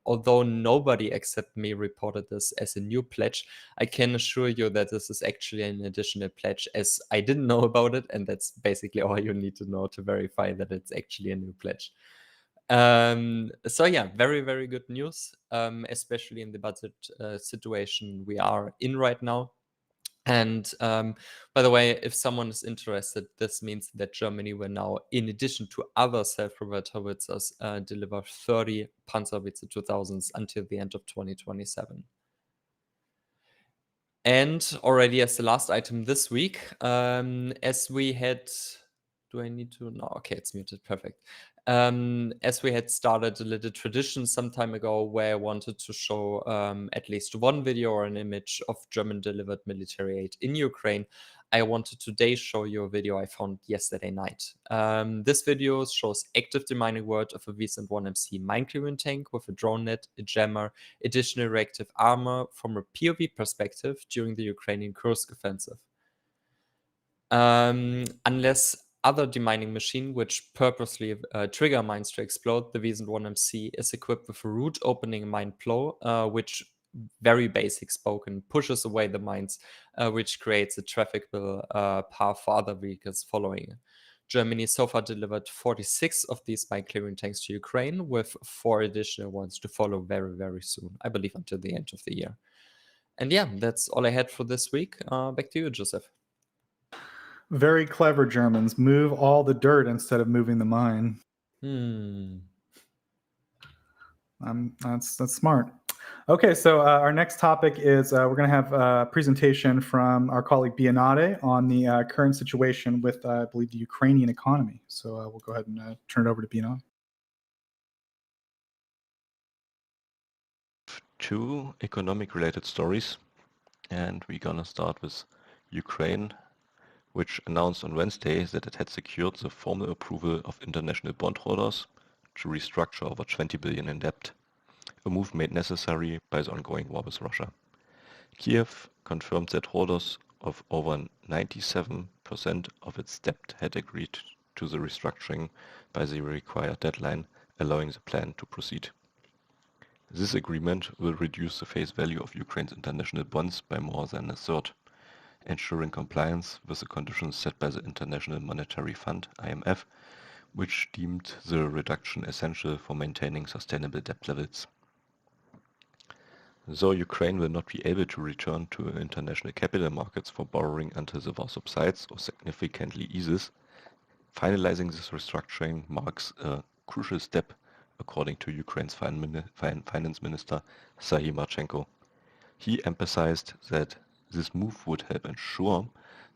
[SPEAKER 4] Although nobody except me reported this as a new pledge, I can assure you that this is actually an additional pledge, as I didn't know about it, and that's basically all you need to know to verify that it's actually a new pledge. So yeah, very, very good news, especially in the budget situation we are in right now. And by the way, if someone is interested, this means that Germany will now, in addition to other self-propelled howitzers, deliver 30 Panzerhaubitze 2000s until the end of 2027. And already as the last item this week, as we had... Do I need to? No, okay, it's muted. Perfect. As we had started a little tradition some time ago where I wanted to show at least one video or an image of German delivered military aid in Ukraine, I wanted today show you a video I found yesterday night. This video shows active demining work of a V1MC mine clearing tank with a drone net, a jammer, additional reactive armor from a POV perspective during the Ukrainian Kursk offensive. Unless other demining machine, which purposely trigger mines to explode, the V1MC is equipped with a root opening mine plow, which, very basic spoken, pushes away the mines, which creates a trafficable path for other vehicles following. Germany so far delivered 46 of these mine clearing tanks to Ukraine, with 4 additional ones to follow very, very soon, I believe until the end of the year. And yeah, that's all I had for this week. Back to you, Joseph.
[SPEAKER 1] Very clever Germans. Move all the dirt instead of moving the mine. That's smart. Okay, so our next topic is we're going to have a presentation from our colleague Bianade on the current situation with, I believe, the Ukrainian economy. So we'll go ahead and turn it over to Bianade.
[SPEAKER 2] 2 economic-related stories, and we're gonna start with Ukraine, which announced on Wednesday that it had secured the formal approval of international bondholders to restructure over 20 billion in debt, a move made necessary by the ongoing war with Russia. Kyiv confirmed that holders of over 97% of its debt had agreed to the restructuring by the required deadline, allowing the plan to proceed. This agreement will reduce the face value of Ukraine's international bonds by more than a third, ensuring compliance with the conditions set by the International Monetary Fund, IMF, which deemed the reduction essential for maintaining sustainable debt levels. Though Ukraine will not be able to return to international capital markets for borrowing until the war subsides or significantly eases, finalizing this restructuring marks a crucial step, according to Ukraine's finance minister Serhiy Marchenko. He emphasized that this move would help ensure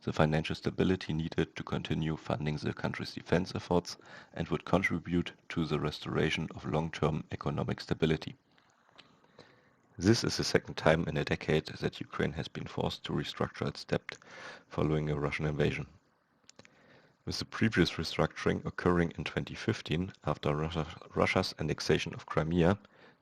[SPEAKER 2] the financial stability needed to continue funding the country's defense efforts and would contribute to the restoration of long-term economic stability. This is the second time in a decade that Ukraine has been forced to restructure its debt following a Russian invasion. With the previous restructuring occurring in 2015 after Russia's annexation of Crimea,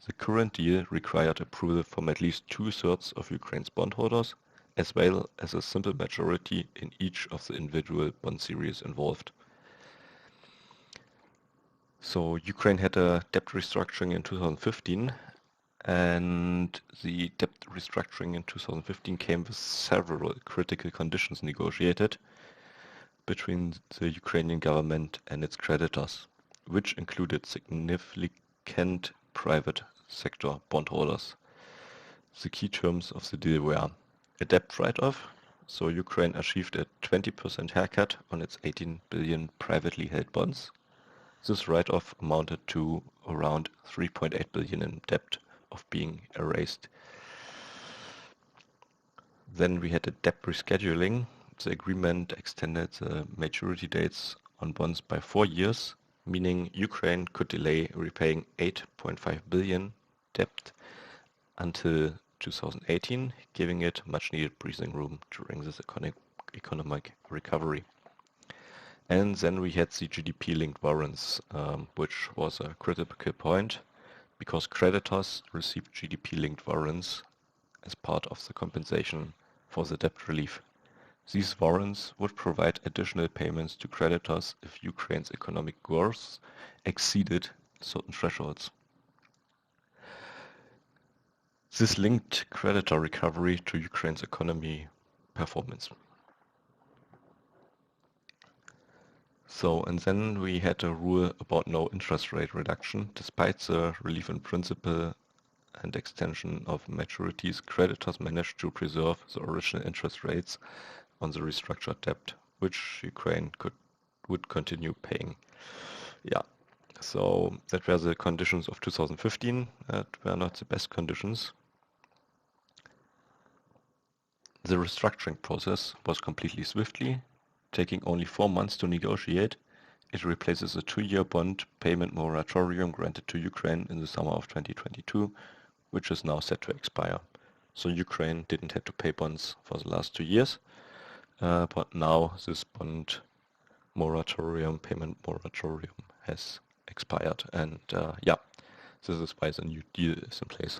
[SPEAKER 2] the current deal required approval from at least 2/3 of Ukraine's bondholders, as well as a simple majority in each of the individual bond series involved. So Ukraine had a debt restructuring in 2015, and the debt restructuring in 2015 came with several critical conditions negotiated between the Ukrainian government and its creditors, which included significant private sector bondholders. The key terms of the deal were a debt write-off, so Ukraine achieved a 20% haircut on its 18 billion privately held bonds. This write-off amounted to around 3.8 billion in debt of being erased. Then we had a debt rescheduling. The agreement extended the maturity dates on bonds by 4 years, meaning Ukraine could delay repaying 8.5 billion debt until 2018, giving it much needed breathing room during this economic recovery. And then we had the GDP-linked warrants, which was a critical point because creditors received GDP-linked warrants as part of the compensation for the debt relief. These warrants would provide additional payments to creditors if Ukraine's economic growth exceeded certain thresholds. This linked creditor recovery to Ukraine's economy performance. And then we had a rule about no interest rate reduction. Despite the relief in principle and extension of maturities, creditors managed to preserve the original interest rates on the restructured debt, which Ukraine would continue paying. Yeah, so that were the conditions of 2015. That were not the best conditions. The restructuring process was completely swiftly, taking only 4 months to negotiate. It replaces a 2-year bond payment moratorium granted to Ukraine in the summer of 2022, which is now set to expire. So Ukraine didn't have to pay bonds for the last 2 years, but now this payment moratorium has expired, and this is why the new deal is in place.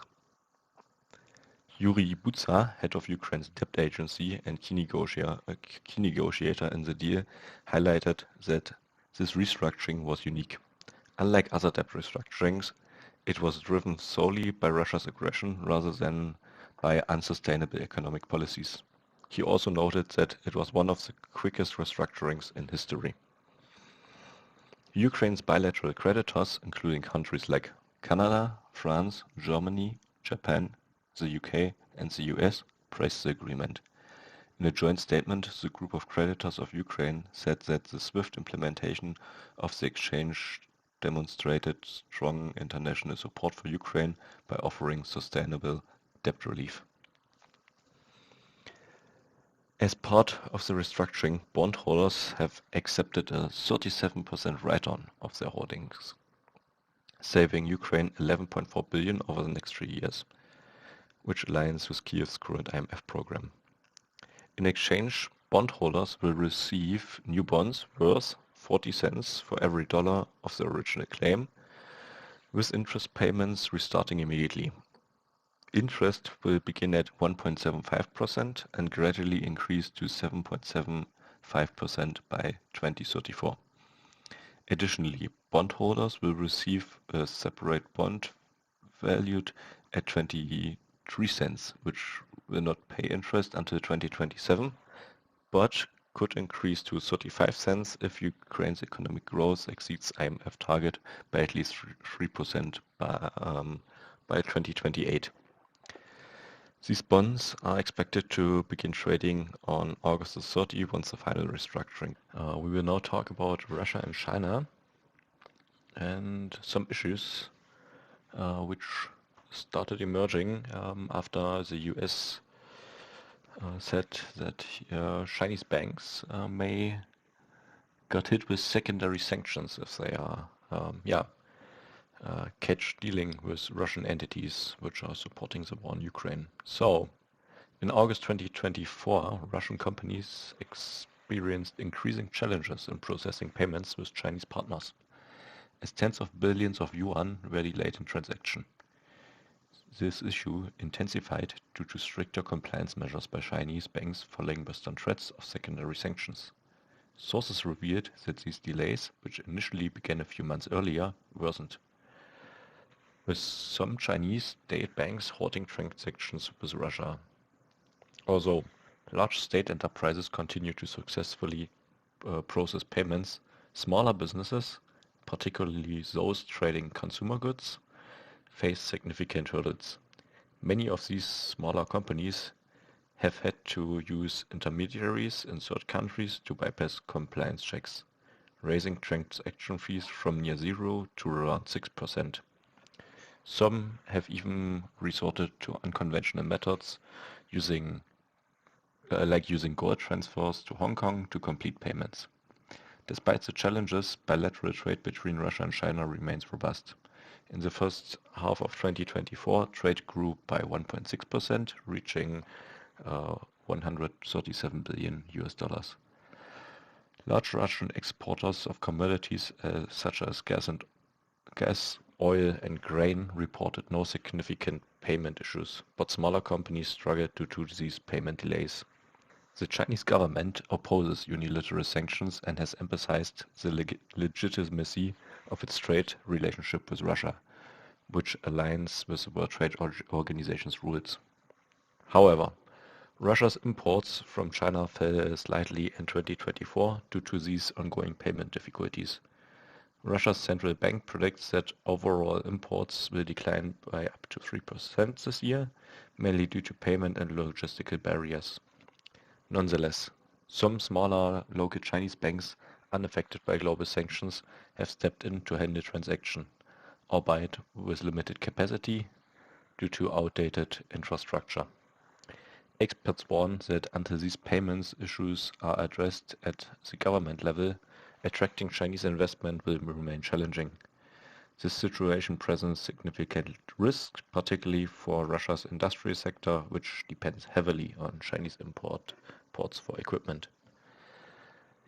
[SPEAKER 2] Yuri Butsa, head of Ukraine's debt agency and key negotiator in the deal, highlighted that this restructuring was unique. Unlike other debt restructurings, it was driven solely by Russia's aggression rather than by unsustainable economic policies. He also noted that it was one of the quickest restructurings in history. Ukraine's bilateral creditors, including countries like Canada, France, Germany, Japan, the UK and the US, praised the agreement. In a joint statement, the group of creditors of Ukraine said that the swift implementation of the exchange demonstrated strong international support for Ukraine by offering sustainable debt relief. As part of the restructuring, bondholders have accepted a 37% write-on of their holdings, saving Ukraine 11.4 billion over the next 3 years, which aligns with Kyiv's current IMF program. In exchange, bondholders will receive new bonds worth 40 cents for every dollar of the original claim, with interest payments restarting immediately. Interest will begin at 1.75% and gradually increase to 7.75% by 2034. Additionally, bondholders will receive a separate bond valued at 23 cents, which will not pay interest until 2027, but could increase to 35 cents if Ukraine's economic growth exceeds IMF target by at least 3% by 2028. These bonds are expected to begin trading on August 30 once the final restructuring. We will now talk about Russia and China and some issues which started emerging after the US said that Chinese banks may get hit with secondary sanctions if they are catch dealing with Russian entities which are supporting the war in Ukraine. So, in August 2024, Russian companies experienced increasing challenges in processing payments with Chinese partners, as tens of billions of yuan were delayed in transaction. This issue intensified due to stricter compliance measures by Chinese banks following Western threats of secondary sanctions. Sources revealed that these delays, which initially began a few months earlier, worsened, with some Chinese state banks halting transactions with Russia. Although large state enterprises continue to successfully process payments, smaller businesses, particularly those trading consumer goods, face significant hurdles. Many of these smaller companies have had to use intermediaries in third countries to bypass compliance checks, raising transaction fees from near zero to around 6%. Some have even resorted to unconventional methods, like using gold transfers to Hong Kong to complete payments. Despite the challenges, bilateral trade between Russia and China remains robust. In the first half of 2024, trade grew by 1.6%, reaching $137 billion. Large Russian exporters of commodities such as gas, oil and grain reported no significant payment issues, but smaller companies struggle due to these payment delays. The Chinese government opposes unilateral sanctions and has emphasized the legitimacy of its trade relationship with Russia, which aligns with the World Trade Organization's rules. However, Russia's imports from China fell slightly in 2024 due to these ongoing payment difficulties. Russia's central bank predicts that overall imports will decline by up to 3% this year, mainly due to payment and logistical barriers. Nonetheless, some smaller local Chinese banks unaffected by global sanctions have stepped in to handle transactions, albeit with limited capacity due to outdated infrastructure. Experts warn that until these payments issues are addressed at the government level, attracting Chinese investment will remain challenging. This situation presents significant risk, particularly for Russia's industrial sector, which depends heavily on Chinese imports for equipment.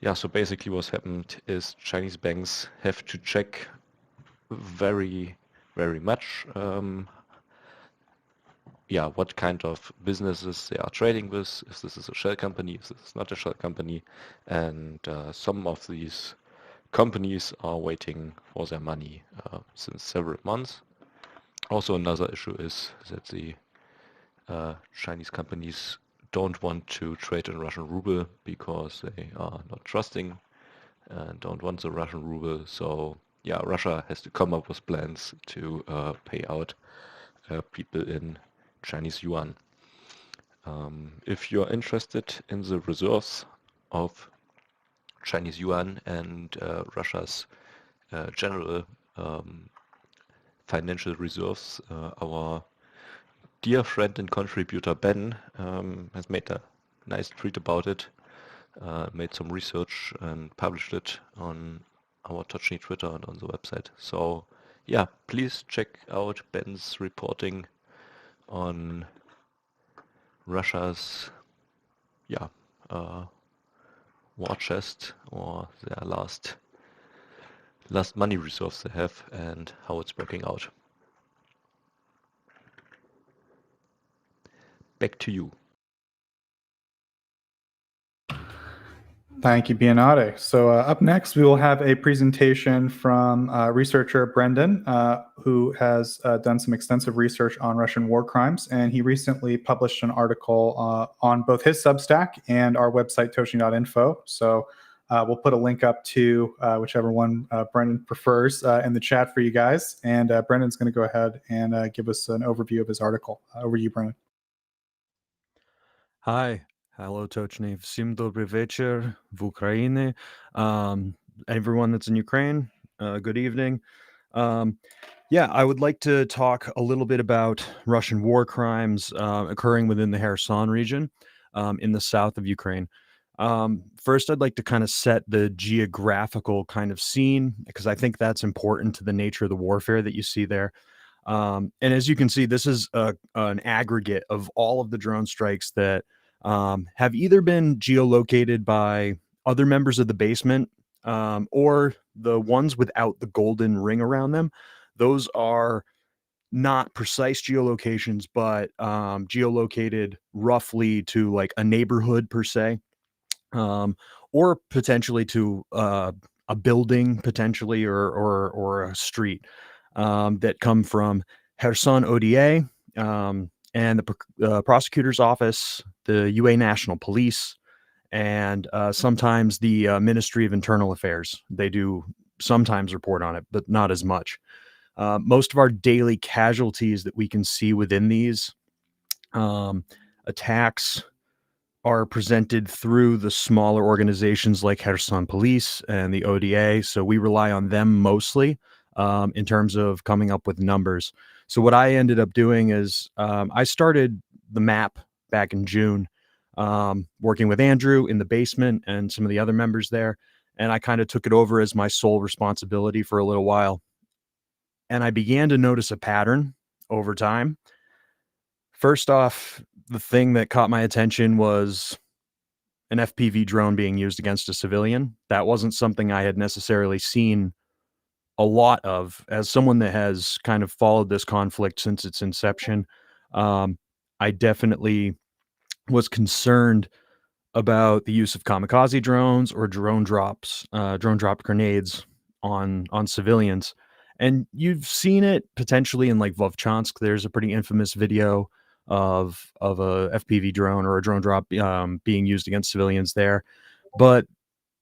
[SPEAKER 2] Yeah, so basically what's happened is Chinese banks have to check very, very much what kind of businesses they are trading with, if this is a shell company, if this is not a shell company, and some of these companies are waiting for their money since several months. Also, another issue is that the Chinese companies don't want to trade in Russian ruble because they are not trusting and don't want the Russian ruble. So yeah, Russia has to come up with plans to pay out people in Chinese yuan. If you're interested in the reserves of Chinese yuan and Russia's general financial reserves, our dear friend and contributor Ben has made a nice tweet about it, made some research and published it on our Tochnyi Twitter and on the website. So yeah, please check out Ben's reporting on Russia's war chest, or their last money reserves they have, and how it's working out. Back to you.
[SPEAKER 1] Thank you, Bianade. So up next, we will have a presentation from researcher Brendan, who has done some extensive research on Russian war crimes, and he recently published an article on both his Substack and our website, Tochnyi.info. So we'll put a link up to whichever one Brendan prefers in the chat for you guys. And Brendan's going to go ahead and give us an overview of his article. Over to you, Brendan.
[SPEAKER 5] Hi. Hello, Tochnyi. Всім добрий вечір в Ukraine. Everyone that's in Ukraine, good evening. I would like to talk a little bit about Russian war crimes occurring within the Kherson region in the south of Ukraine. First, I'd like to kind of set the geographical kind of scene, because I think that's important to the nature of the warfare that you see there. And as you can see, this is an aggregate of all of the drone strikes that have either been geolocated by other members of the basement or the ones without the golden ring around them. Those are not precise geolocations, but geolocated roughly to like a neighborhood per se, or potentially to a building, potentially, or a street that come from Kherson ODA, and the prosecutor's office, the UA National Police, and sometimes the Ministry of Internal Affairs. They do sometimes report on it, but not as much. Most of our daily casualties that we can see within these attacks are presented through the smaller organizations like Kherson Police and the ODA. So we rely on them mostly in terms of coming up with numbers. So what I ended up doing is I started the map back in June, working with Andrew in the basement and some of the other members there. And I kind of took it over as my sole responsibility for a little while. And I began to notice a pattern over time. First off, the thing that caught my attention was an FPV drone being used against a civilian. That wasn't something I had necessarily seen a lot of. As someone that has kind of followed this conflict since its inception, I definitely was concerned about the use of kamikaze drones or drone drop grenades on civilians. And you've seen it potentially in like Vovchansk. There's a pretty infamous video of a FPV drone or a drone drop being used against civilians there. But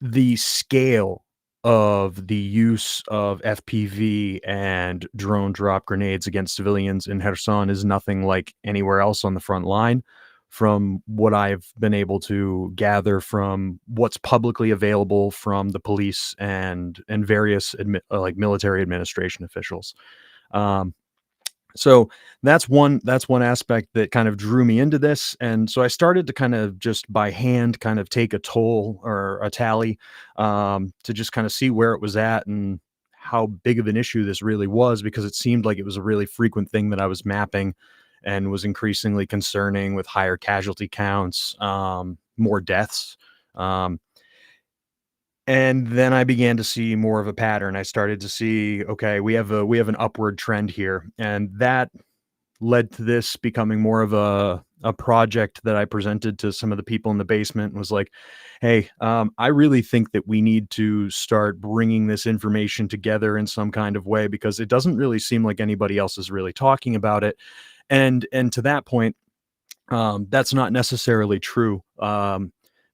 [SPEAKER 5] the scale of the use of FPV and drone drop grenades against civilians in Kherson is nothing like anywhere else on the front line. From what I've been able to gather from what's publicly available from the police and various like military administration officials. So that's one aspect that kind of drew me into this. And so I started to kind of just by hand kind of take a toll or a tally to just kind of see where it was at and how big of an issue this really was, because it seemed like it was a really frequent thing that I was mapping and was increasingly concerning, with higher casualty counts, more deaths. And then I began to see more of a pattern. I started to see, okay, we have an upward trend here, and that led to this becoming more of a project that I presented to some of the people in the basement and was like, hey, I really think that we need to start bringing this information together in some kind of way, because it doesn't really seem like anybody else is really talking about it. And to that point, that's not necessarily true.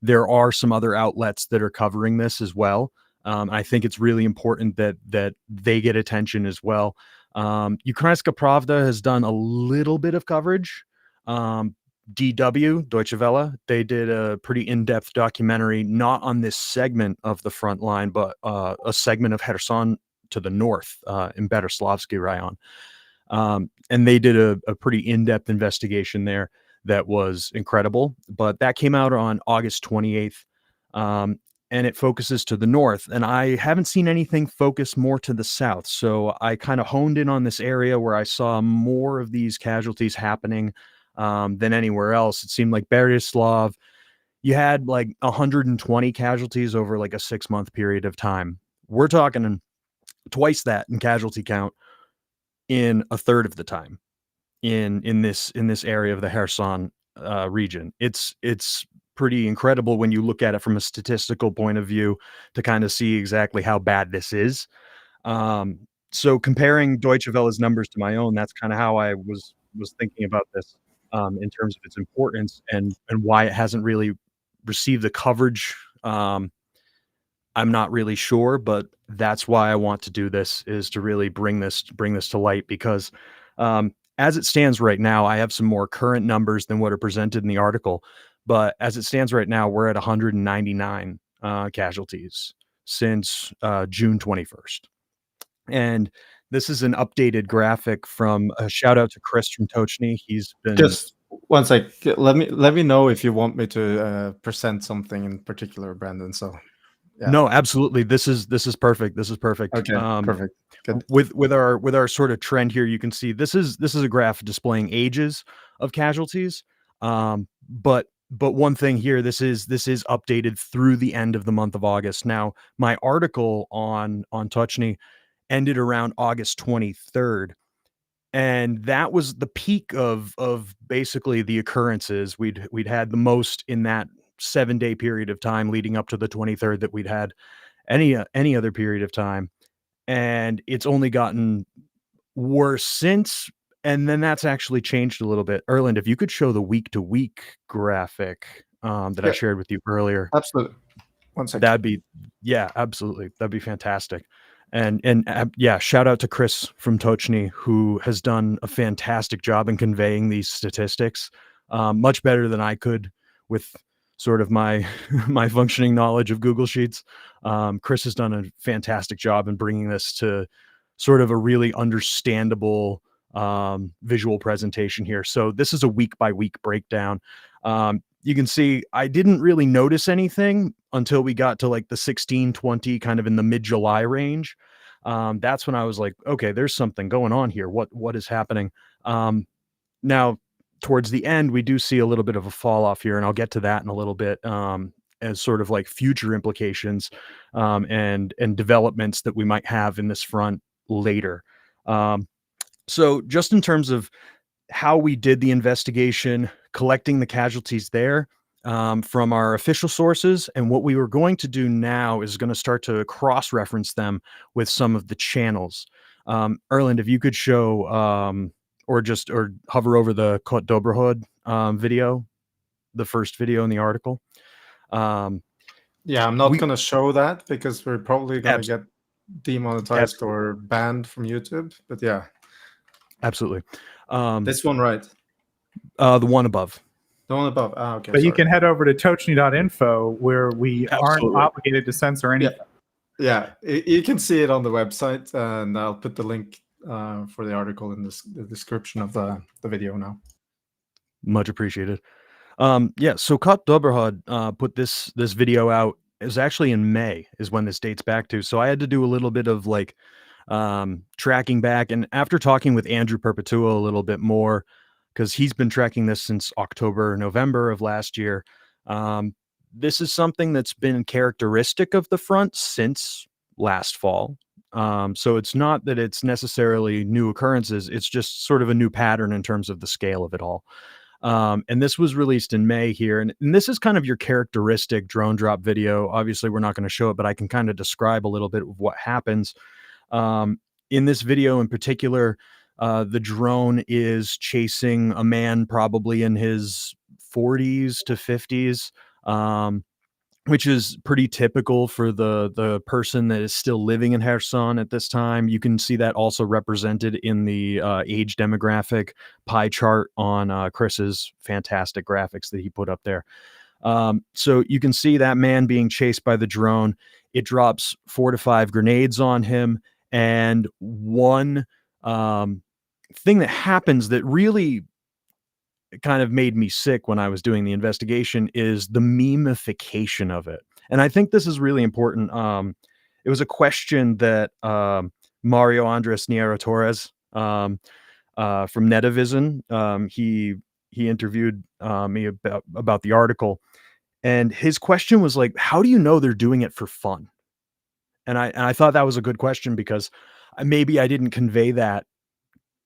[SPEAKER 5] There are some other outlets that are covering this as well. I think it's really important that they get attention as well. Ukrainska Pravda has done a little bit of coverage. DW, Deutsche Welle, they did a pretty in-depth documentary, not on this segment of the front line, but a segment of Kherson to the north, in Beroslavsky Rayon. And they did a pretty in-depth investigation there that was incredible. But that came out on August 28th, and it focuses to the north. And I haven't seen anything focus more to the south. So I kind of honed in on this area where I saw more of these casualties happening than anywhere else. It seemed like Beryaslav, you had like 120 casualties over like a 6-month period of time. We're talking twice that in casualty count in a third of the time in this area of the Kherson region. It's pretty incredible when you look at it from a statistical point of view to kind of see exactly how bad this is. So comparing Deutsche Welle's numbers to my own, that's kind of how I was thinking about this in terms of its importance and why it hasn't really received the coverage. I'm not really sure, but that's why I want to do this, is to really bring this to light, because as it stands right now, I have some more current numbers than what are presented in the article. But as it stands right now, we're at 199 casualties since June 21st. And this is an updated graphic from a shout out to Chris from Tochnyi. He's been
[SPEAKER 3] Just one sec. Let me know if you want me to present something in particular, Brandon. So yeah.
[SPEAKER 5] No, absolutely. This is perfect. This is perfect.
[SPEAKER 3] Okay, perfect. Good.
[SPEAKER 5] With our sort of trend here, you can see this is a graph displaying ages of casualties. But one thing here, this is updated through the end of the month of August. Now, my article on Tochnyi ended around August 23rd. And that was the peak of basically the occurrences. We'd had the most in that 7-day period of time leading up to the 23rd that we'd had any other period of time. And it's only gotten worse since. And then that's actually changed a little bit. Erlend, if you could show the week to week graphic that I shared with you earlier.
[SPEAKER 3] Absolutely. One second.
[SPEAKER 5] Absolutely. That'd be fantastic. And yeah, shout out to Chris from Tochnyi, who has done a fantastic job in conveying these statistics, much better than I could with sort of my functioning knowledge of Google Sheets. Chris has done a fantastic job in bringing this to sort of a really understandable visual presentation here. So this is a week by week breakdown. You can see I didn't really notice anything until we got to like the 16-20, kind of in the mid-July range. That's when I was like, okay, there's something going on here. What is happening? Now, towards the end, we do see a little bit of a fall off here, and I'll get to that in a little bit as sort of like future implications and developments that we might have in this front later. So just in terms of how we did the investigation, collecting the casualties there from our official sources. And what we were going to do now is going to start to cross-reference them with some of the channels. Erlend, if you could show or hover over the Kot Dobrahod video, the first video in the article.
[SPEAKER 3] Yeah, I'm not going to show that because we're probably going to get demonetized or banned from YouTube. But yeah.
[SPEAKER 5] Absolutely.
[SPEAKER 3] This one, right?
[SPEAKER 5] The one above.
[SPEAKER 3] The one above. Ah, okay.
[SPEAKER 1] But you can head over to Tochnyi.info where we aren't obligated to censor anything.
[SPEAKER 3] Yeah, you can see it on the website, and I'll put the link for the article in the description of the video now.
[SPEAKER 5] Much appreciated. Yeah, so Kot Dobrahod put this video out. It was actually in May is when this dates back to. So I had to do a little bit of like tracking back. And after talking with Andrew Perpetua a little bit more, because he's been tracking this since October, November of last year, this is something that's been characteristic of the front since last fall. So it's not that it's necessarily new occurrences. It's just sort of a new pattern in terms of the scale of it all. And this was released in May here. And this is kind of your characteristic drone drop video. Obviously, we're not going to show it, but I can kind of describe a little bit of what happens. In this video in particular, the drone is chasing a man probably in his 40s to 50s, which is pretty typical for the person that is still living in Kherson at this time. You can see that also represented in the age demographic pie chart on Chris's fantastic graphics that he put up there. So you can see that man being chased by the drone. It drops 4 to 5 grenades on him. And one thing that happens that really kind of made me sick when I was doing the investigation is the memification of it. And I think this is really important. It was a question that Mario Andres Niero Torres from Netivision, he interviewed me about the article. And his question was like, how do you know they're doing it for fun? And I thought that was a good question because maybe I didn't convey that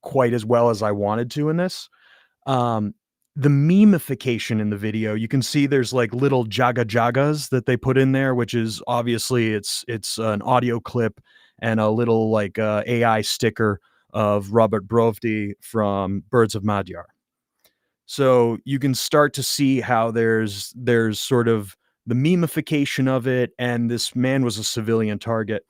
[SPEAKER 5] quite as well as I wanted to in this. The memification in the video, you can see there's like little jagas that they put in there, which is obviously it's an audio clip and a little like AI sticker of Robert Brovdi from Birds of Magyar. So you can start to see how there's sort of the memification of it, and this man was a civilian target.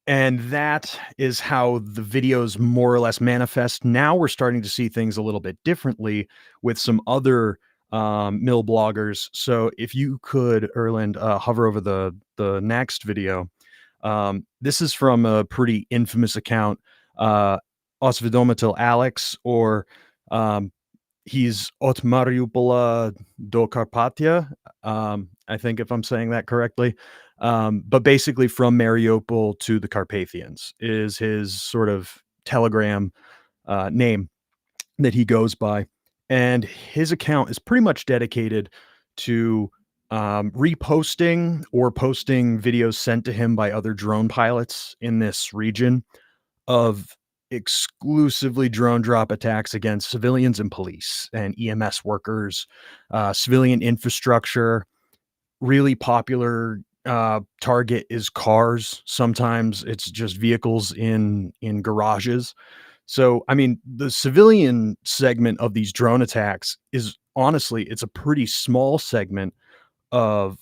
[SPEAKER 5] And that is how the videos more or less manifest. Now we're starting to see things a little bit differently with some other mill bloggers. So if you could, Erlend, hover over the next video. This is from a pretty infamous account, Osvedomitel Alex, or he's Od Mariupola do Karpatia, I think, if I'm saying that correctly. But basically from Mariupol to the Carpathians is his sort of Telegram name that he goes by. And his account is pretty much dedicated to reposting or posting videos sent to him by other drone pilots in this region of exclusively drone drop attacks against civilians and police and EMS workers, civilian infrastructure. Really popular target is cars. Sometimes it's just vehicles in garages. So, I mean, the civilian segment of these drone attacks is honestly, it's a pretty small segment of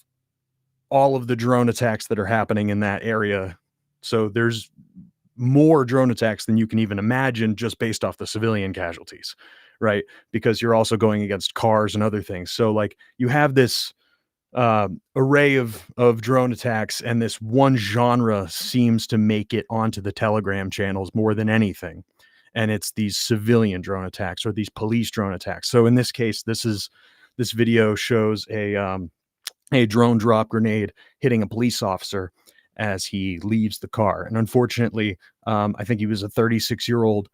[SPEAKER 5] all of the drone attacks that are happening in that area. So there's more drone attacks than you can even imagine just based off the civilian casualties, right? Because you're also going against cars and other things. So like you have this array of drone attacks, and this one genre seems to make it onto the Telegram channels more than anything. And it's these civilian drone attacks or these police drone attacks. So in this case, this video shows a drone drop grenade hitting a police officer as he leaves the car. And unfortunately, I think he was a 36-year-old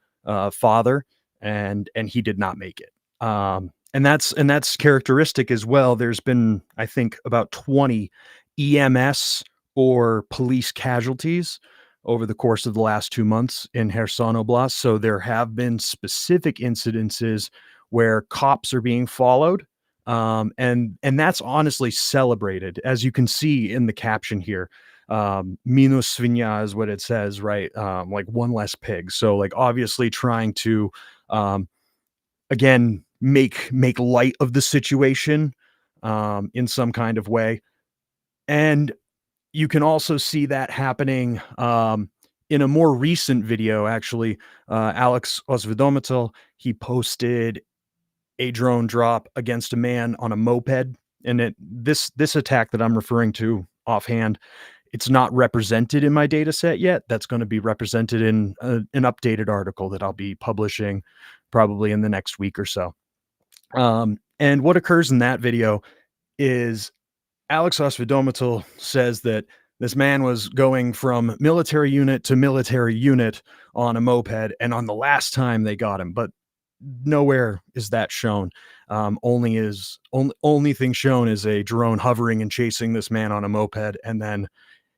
[SPEAKER 5] father, and he did not make it. And that's characteristic as well. There's been, I think, about 20 EMS or police casualties over the course of the last 2 months in Kherson Oblast. So there have been specific incidences where cops are being followed. And that's honestly celebrated, as you can see in the caption here. Minus svinya is what it says, right? Like one less pig. So like obviously trying to, again, make light of the situation in some kind of way. And you can also see that happening in a more recent video, actually. Alex Osvedomitel, he posted a drone drop against a man on a moped. And this attack that I'm referring to offhand, it's not represented in my data set yet. That's going to be represented in an updated article that I'll be publishing probably in the next week or so. And what occurs in that video is Alex Osvedomitel says that this man was going from military unit to military unit on a moped, and on the last time they got him, but nowhere is that shown. Only thing shown is a drone hovering and chasing this man on a moped and then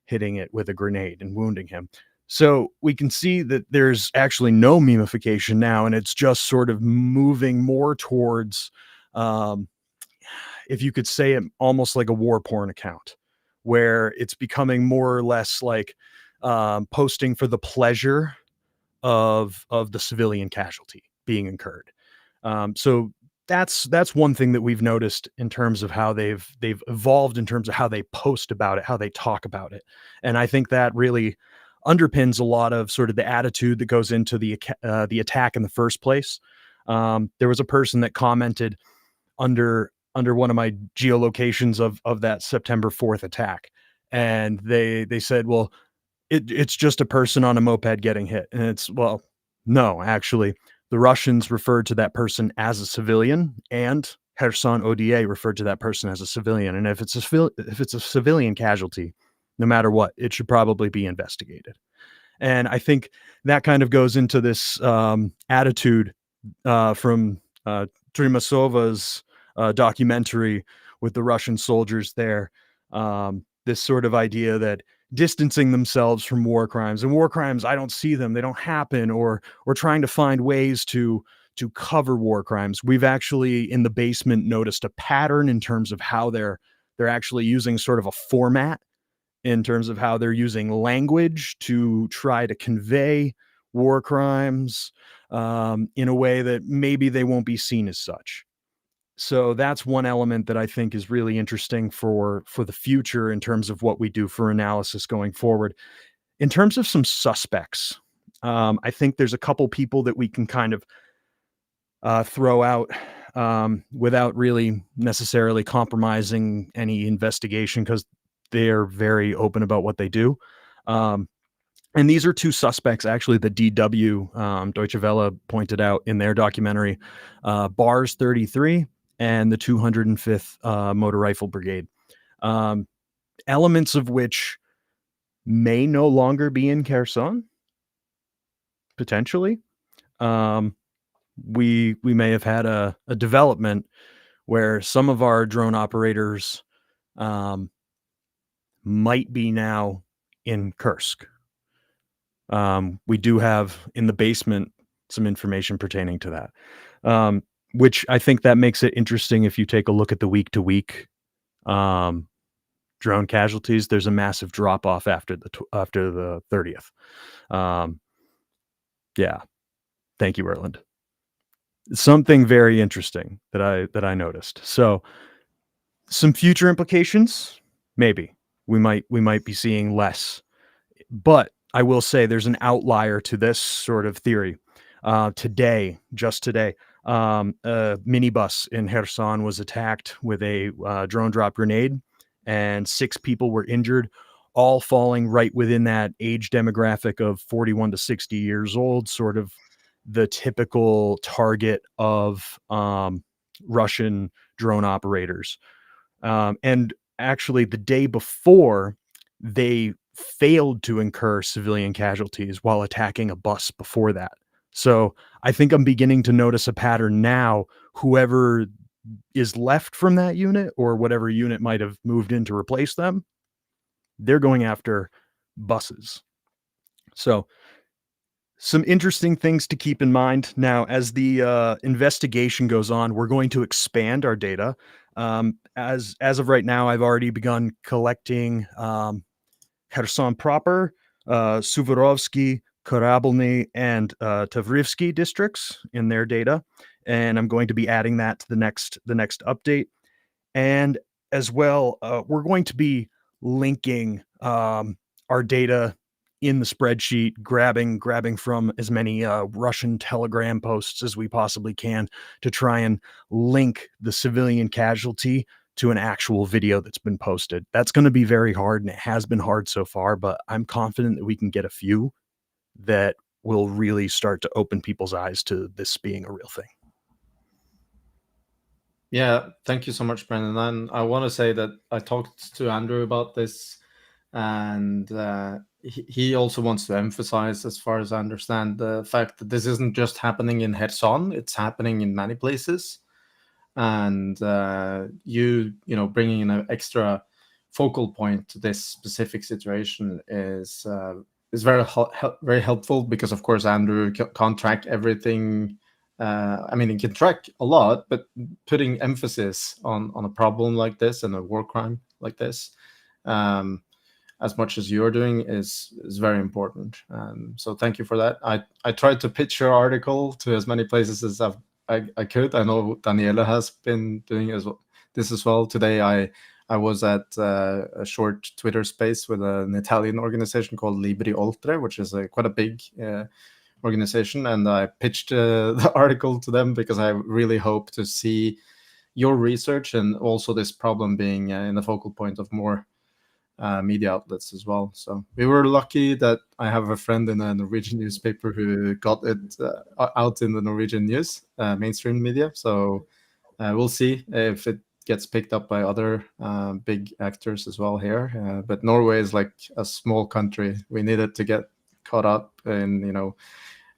[SPEAKER 5] hitting it with a grenade and wounding him. So we can see that there's actually no memification now, and it's just sort of moving more towards, if you could say it, almost like a war porn account, where it's becoming more or less like posting for the pleasure of the civilian casualty being incurred. So that's one thing that we've noticed in terms of how they've evolved in terms of how they post about it, how they talk about it. And I think that really underpins a lot of sort of the attitude that goes into the attack in the first place. There was a person that commented under one of my geolocations of that September 4th attack, and they said, well, it's just a person on a moped getting hit. And it's, well, no, actually, the Russians referred to that person as a civilian, and Kherson ODA referred to that person as a civilian. And if it's a civilian casualty, no matter what, it should probably be investigated. And I think that kind of goes into this attitude from Trimasova's documentary with the Russian soldiers there. This sort of idea that distancing themselves from war crimes, and war crimes, I don't see them, they don't happen, or trying to find ways to cover war crimes. We've actually in the basement noticed a pattern in terms of how they're actually using sort of a format in terms of how they're using language to try to convey war crimes in a way that maybe they won't be seen as such. So that's one element that I think is really interesting for the future in terms of what we do for analysis going forward. In terms of some suspects, I think there's a couple people that we can kind of throw out without really necessarily compromising any investigation, because they're very open about what they do. And these are two suspects, actually, the DW, Deutsche Welle, pointed out in their documentary, Bars 33 and the 205th Motor Rifle Brigade, elements of which may no longer be in Kherson, potentially. We may have had a development where some of our drone operators might be now in Kursk. We do have in the basement some information pertaining to that, which I think that makes it interesting. If you take a look at the week-to-week drone casualties, there's a massive drop-off after the 30th. Yeah, thank you, Erlend. Something very interesting that I noticed. So, some future implications, maybe we might be seeing less, but I will say there's an outlier to this sort of theory. Just today, a minibus in Kherson was attacked with a drone drop grenade, and 6 people were injured, all falling right within that age demographic of 41 to 60 years old, sort of the typical target of Russian drone operators. And actually, the day before, they failed to incur civilian casualties while attacking a bus before that. So I think I'm beginning to notice a pattern now. Whoever is left from that unit, or whatever unit might have moved in to replace them, they're going after buses. So some interesting things to keep in mind. Now, as the investigation goes on, we're going to expand our data. As of right now, I've already begun collecting Kherson proper, Suvorovsky, Korabelny, and Tavrivsky districts in their data, and I'm going to be adding that to the next update. And as well, we're going to be linking our data in the spreadsheet, grabbing from as many Russian Telegram posts as we possibly can to try and link the civilian casualty to an actual video that's been posted. That's going to be very hard, and it has been hard so far, but I'm confident that we can get a few that will really start to open people's eyes to this being a real thing.
[SPEAKER 3] Yeah, thank you so much, Brendan. And I want to say that I talked to Andrew about this, and he also wants to emphasize, as far as I understand, the fact that this isn't just happening in Kherson; it's happening in many places. And you know, bringing in an extra focal point to this specific situation is very very helpful, because of course Andrew can't track everything. I mean, he can track a lot, but putting emphasis on a problem like this and a war crime like this, as much as you're doing, is very important. So thank you for that. I tried to pitch your article to as many places as I could. I know Daniela has been doing this as well. Today I was at a short Twitter space with an Italian organization called Libri Oltre, which is quite a big organization, and I pitched the article to them because I really hope to see your research and also this problem being in the focal point of more media outlets as well. So we were lucky that I have a friend in a Norwegian newspaper who got it out in the Norwegian news, mainstream media. So we'll see if it gets picked up by other big actors as well here. But Norway is like a small country. We needed to get caught up in, you know,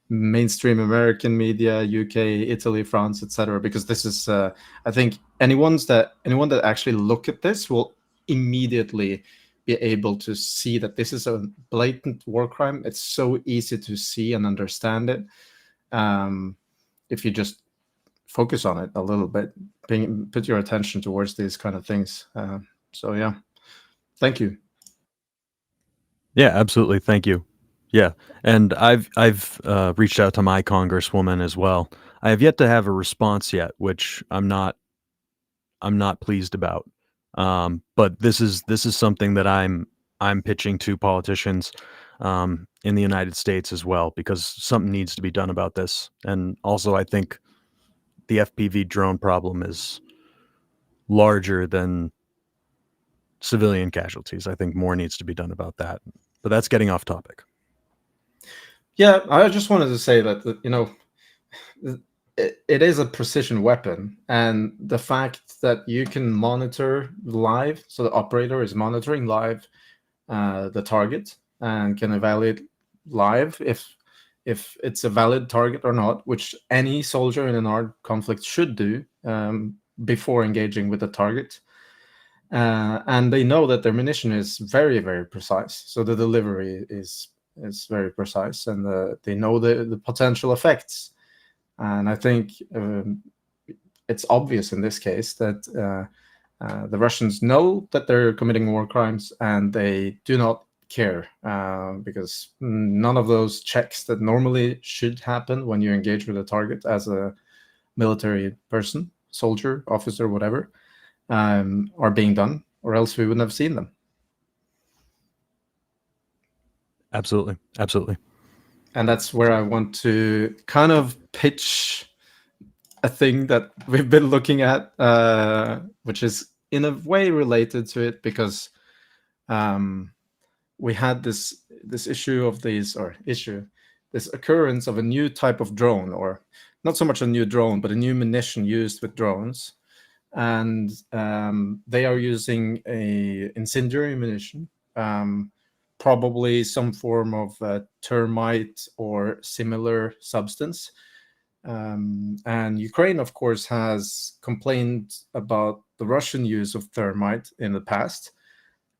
[SPEAKER 3] mainstream American media, UK, Italy, France, etc. Because this is, I think, anyone that actually look at this will immediately be able to see that this is a blatant war crime. It's so easy to see and understand it if you just focus on it a little bit, put your attention towards these kind of things. So yeah, thank you.
[SPEAKER 5] Yeah, absolutely. Thank you. Yeah, and I've reached out to my congresswoman as well. I have yet to have a response yet, which I'm not pleased about. But this is something that I'm pitching to politicians in the United States as well, because something needs to be done about this. And also, I think the FPV drone problem is larger than civilian casualties. I think more needs to be done about that. But that's getting off topic.
[SPEAKER 3] Yeah, I just wanted to say that, you know, it is a precision weapon, and the fact that you can monitor live, so the operator is monitoring live the target and can evaluate live if it's a valid target or not, which any soldier in an armed conflict should do before engaging with the target. And they know that their munition is very, very precise, so the delivery is very precise, and they know the potential effects. And I think it's obvious in this case that the Russians know that they're committing war crimes, and they do not care because none of those checks that normally should happen when you engage with a target as a military person, soldier, officer, whatever, are being done, or else we wouldn't have seen them.
[SPEAKER 5] Absolutely. Absolutely.
[SPEAKER 3] And that's where I want to kind of pitch a thing that we've been looking at, which is in a way related to it, because we had this occurrence of a new type of drone, or not so much a new drone, but a new munition used with drones. And they are using a incendiary munition, probably some form of termite or similar substance. And Ukraine, of course, has complained about the Russian use of thermite in the past.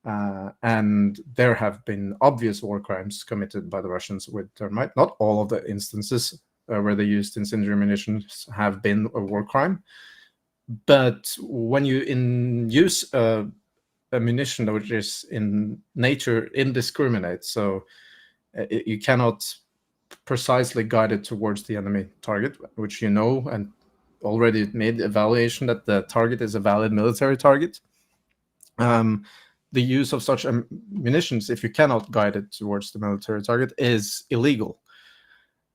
[SPEAKER 3] And there have been obvious war crimes committed by the Russians with thermite. Not all of the instances where they used incendiary munitions have been a war crime. But when you use a munition which is in nature indiscriminate, so you cannot precisely guide it towards the enemy target, which you know and already made the evaluation that the target is a valid military target. The use of such munitions, if you cannot guide it towards the military target, is illegal.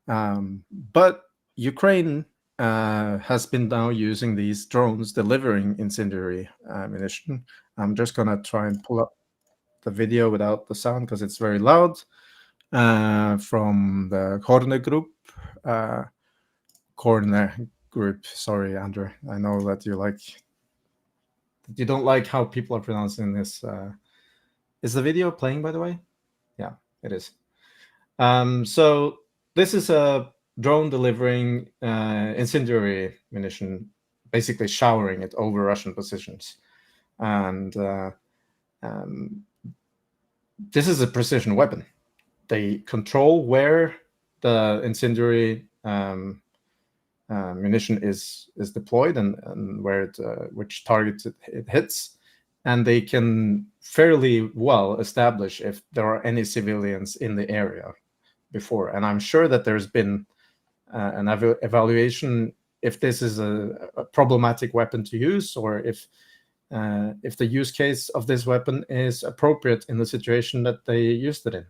[SPEAKER 3] But Ukraine has been now using these drones delivering incendiary ammunition. I'm just going to try and pull up the video without the sound because it's very loud, from the Korne group. Korne group. Sorry, Andrew. I know that you don't like how people are pronouncing this. Is the video playing, by the way? Yeah, it is. So this is a drone delivering incendiary munition, basically showering it over Russian positions. And this is a precision weapon. They control where the incendiary munition is deployed and where which targets it hits, and they can fairly well establish if there are any civilians in the area before. And I'm sure that there's been an evaluation if this is a problematic weapon to use, or if the use case of this weapon is appropriate in the situation that they used it in.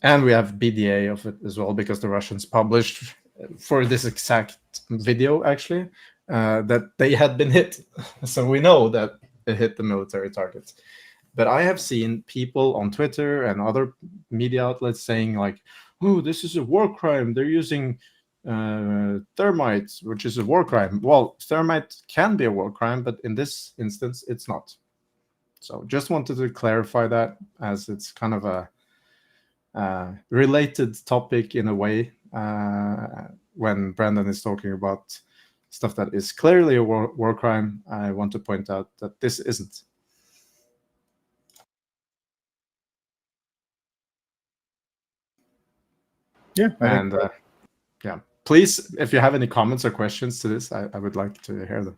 [SPEAKER 3] And we have BDA of it as well, because the Russians published for this exact video, actually, that they had been hit. So we know that it hit the military targets. But I have seen people on Twitter and other media outlets saying like, oh, this is a war crime. They're using thermite, which is a war crime. Well, thermite can be a war crime, but in this instance, it's not. So just wanted to clarify that, as it's kind of a related topic in a way, when Brandon is talking about stuff that is clearly a war crime. I want to point out that this isn't.
[SPEAKER 1] Yeah,
[SPEAKER 3] And yeah, please, if you have any comments or questions to this, I would like to hear them.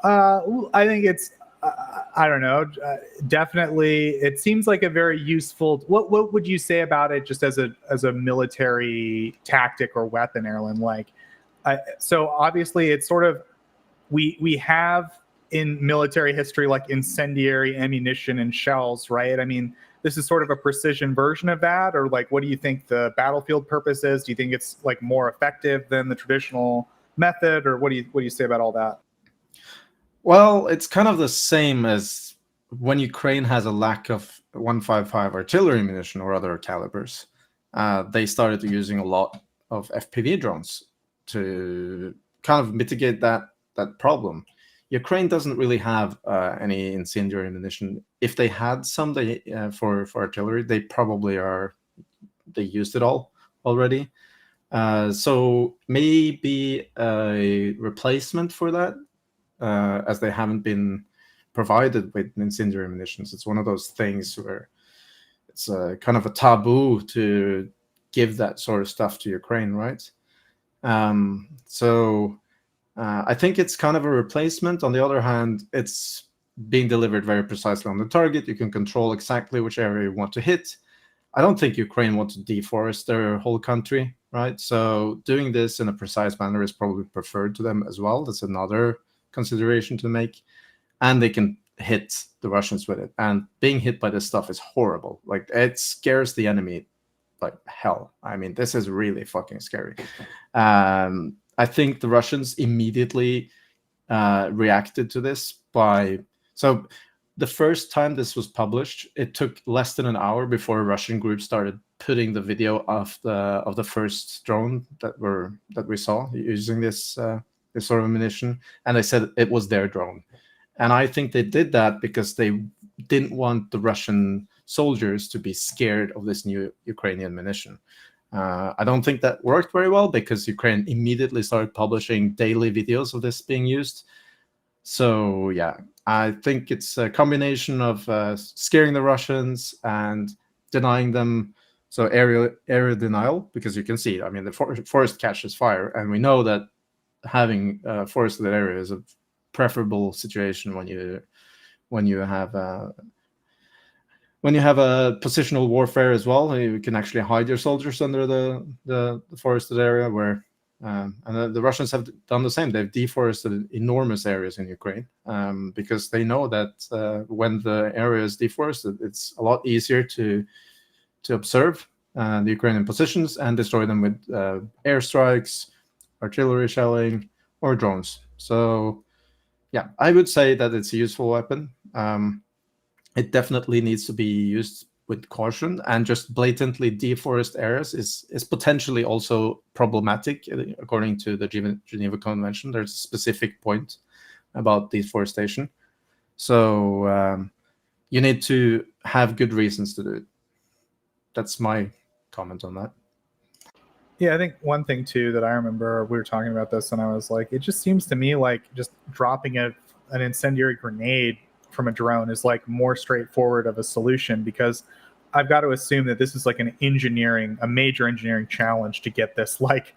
[SPEAKER 1] I think it's, I don't know, definitely it seems like a very useful, what would you say about it just as a military tactic or weapon, Erlend? Like, so obviously it's sort of, we have in military history like incendiary ammunition and shells, right? I mean, this is sort of a precision version of that, or like, what do you think the battlefield purpose is? Do you think it's like more effective than the traditional method, or what do you say about all that?
[SPEAKER 3] Well, it's kind of the same as when Ukraine has a lack of 155 artillery ammunition or other calibers. They started using a lot of FPV drones to kind of mitigate that problem. Ukraine doesn't really have any incendiary ammunition. If they had some, for artillery, they probably they used it all already. So maybe a replacement for that, as they haven't been provided with incendiary munitions. It's one of those things where it's kind of a taboo to give that sort of stuff to Ukraine, right? So I think it's kind of a replacement. On the other hand, it's being delivered very precisely on the target. You can control exactly which area you want to hit. I don't think Ukraine wants to deforest their whole country, right? So doing this in a precise manner is probably preferred to them as well. That's another consideration to make. And they can hit the Russians with it. And being hit by this stuff is horrible. Like, it scares the enemy like hell. I mean, this is really fucking scary. I think the Russians immediately reacted to this so the first time this was published, it took less than an hour before a Russian group started putting the video of the first drone that we saw using this sort of ammunition, and they said it was their drone. And I think they did that because they didn't want the Russian soldiers to be scared of this new Ukrainian munition. I don't think that worked very well, because Ukraine immediately started publishing daily videos of this being used. So yeah, I think it's a combination of scaring the Russians and denying them. So area denial, because you can see, I mean, the forest catches fire, and we know that having forested area is a preferable situation when you have a positional warfare as well. You can actually hide your soldiers under the forested area, where and the Russians have done the same. They've deforested enormous areas in Ukraine because they know that when the area is deforested, it's a lot easier to observe the Ukrainian positions and destroy them with airstrikes, artillery shelling, or drones. So yeah, I would say that it's a useful weapon. It definitely needs to be used with caution, and just blatantly deforest areas is potentially also problematic. According to the Geneva Convention, there's a specific point about deforestation. So you need to have good reasons to do it. That's my comment on that.
[SPEAKER 1] Yeah, I think one thing too that I remember, we were talking about this, and I was like, it just seems to me like just dropping an incendiary grenade from a drone is like more straightforward of a solution, because I've got to assume that this is like a major engineering challenge to get this like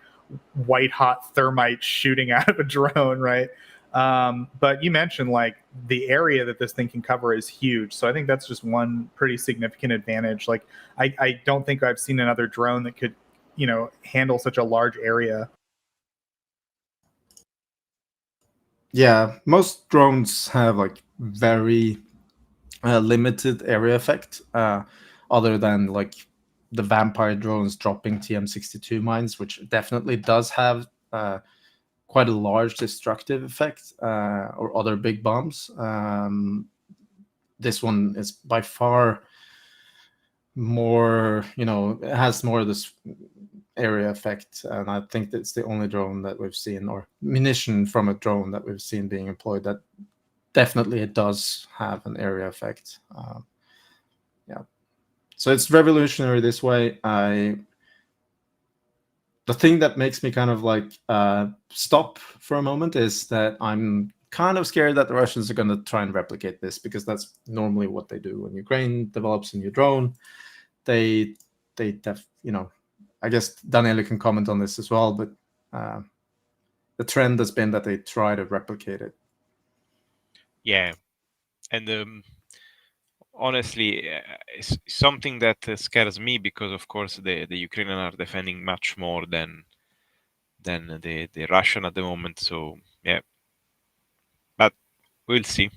[SPEAKER 1] white hot thermite shooting out of a drone, right? But you mentioned like the area that this thing can cover is huge, so I think that's just one pretty significant advantage. Like I don't think I've seen another drone that could, handle such a large area.
[SPEAKER 3] Yeah, most drones have like very limited area effect, other than like the vampire drones dropping TM62 mines, which definitely does have quite a large destructive effect, or other big bombs. This one is by far more, it has more of this area effect, and I think that's the only drone that we've seen, or munition from a drone that we've seen being employed, that definitely it does have an area effect. Yeah, so it's revolutionary this way. The thing that makes me kind of like stop for a moment is that I'm kind of scared that the Russians are going to try and replicate this, because that's normally what they do when Ukraine develops a new drone. I guess Daniela can comment on this as well, but the trend has been that they try to replicate it.
[SPEAKER 6] Yeah, and honestly, it's something that scares me, because of course the Ukrainians are defending much more than the Russian at the moment. So yeah, but we'll see.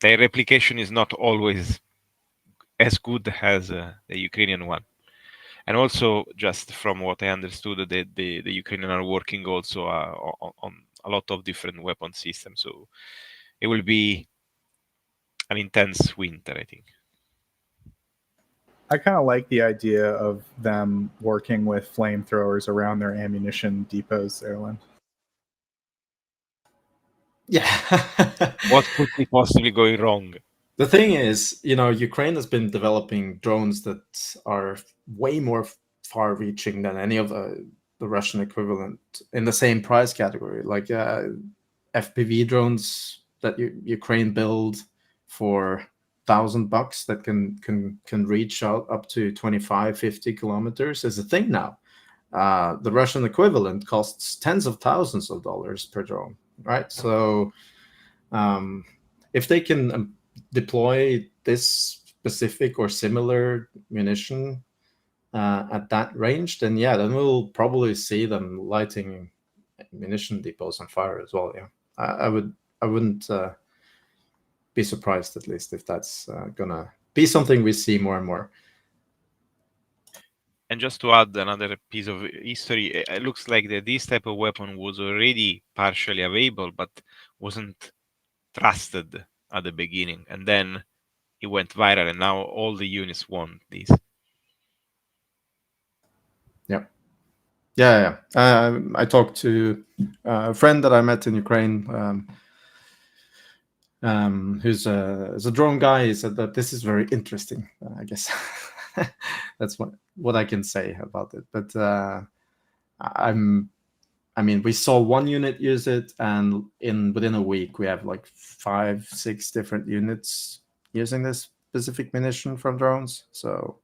[SPEAKER 6] The replication is not always as good as the Ukrainian one. And also, just from what I understood, the Ukrainians are working also on a lot of different weapon systems. So it will be an intense winter, I think.
[SPEAKER 1] I kind of like the idea of them working with flamethrowers around their ammunition depots, Erlend.
[SPEAKER 3] Yeah.
[SPEAKER 6] What could be possibly going wrong?
[SPEAKER 3] The thing is, Ukraine has been developing drones that are way more far-reaching than any of the Russian equivalent in the same price category. Like FPV drones that Ukraine build for $1,000 that can reach out up to 25-50 kilometers is a thing now. The Russian equivalent costs tens of thousands of dollars per drone, right? So if they can deploy this specific or similar munition at that range, then we'll probably see them lighting munition depots on fire as well. Yeah, I wouldn't be surprised, at least, if that's gonna be something we see more and more.
[SPEAKER 6] And just to add another piece of history, it looks like that this type of weapon was already partially available, but wasn't trusted at the beginning, and then it went viral, and now all the units want this.
[SPEAKER 3] Yeah. I talked to a friend that I met in Ukraine, who's a drone guy. He said that this is very interesting. I guess that's what I can say about it. But I'm I mean, we saw one unit use it, and within a week we have like 5-6 different units using this specific munition from drones. So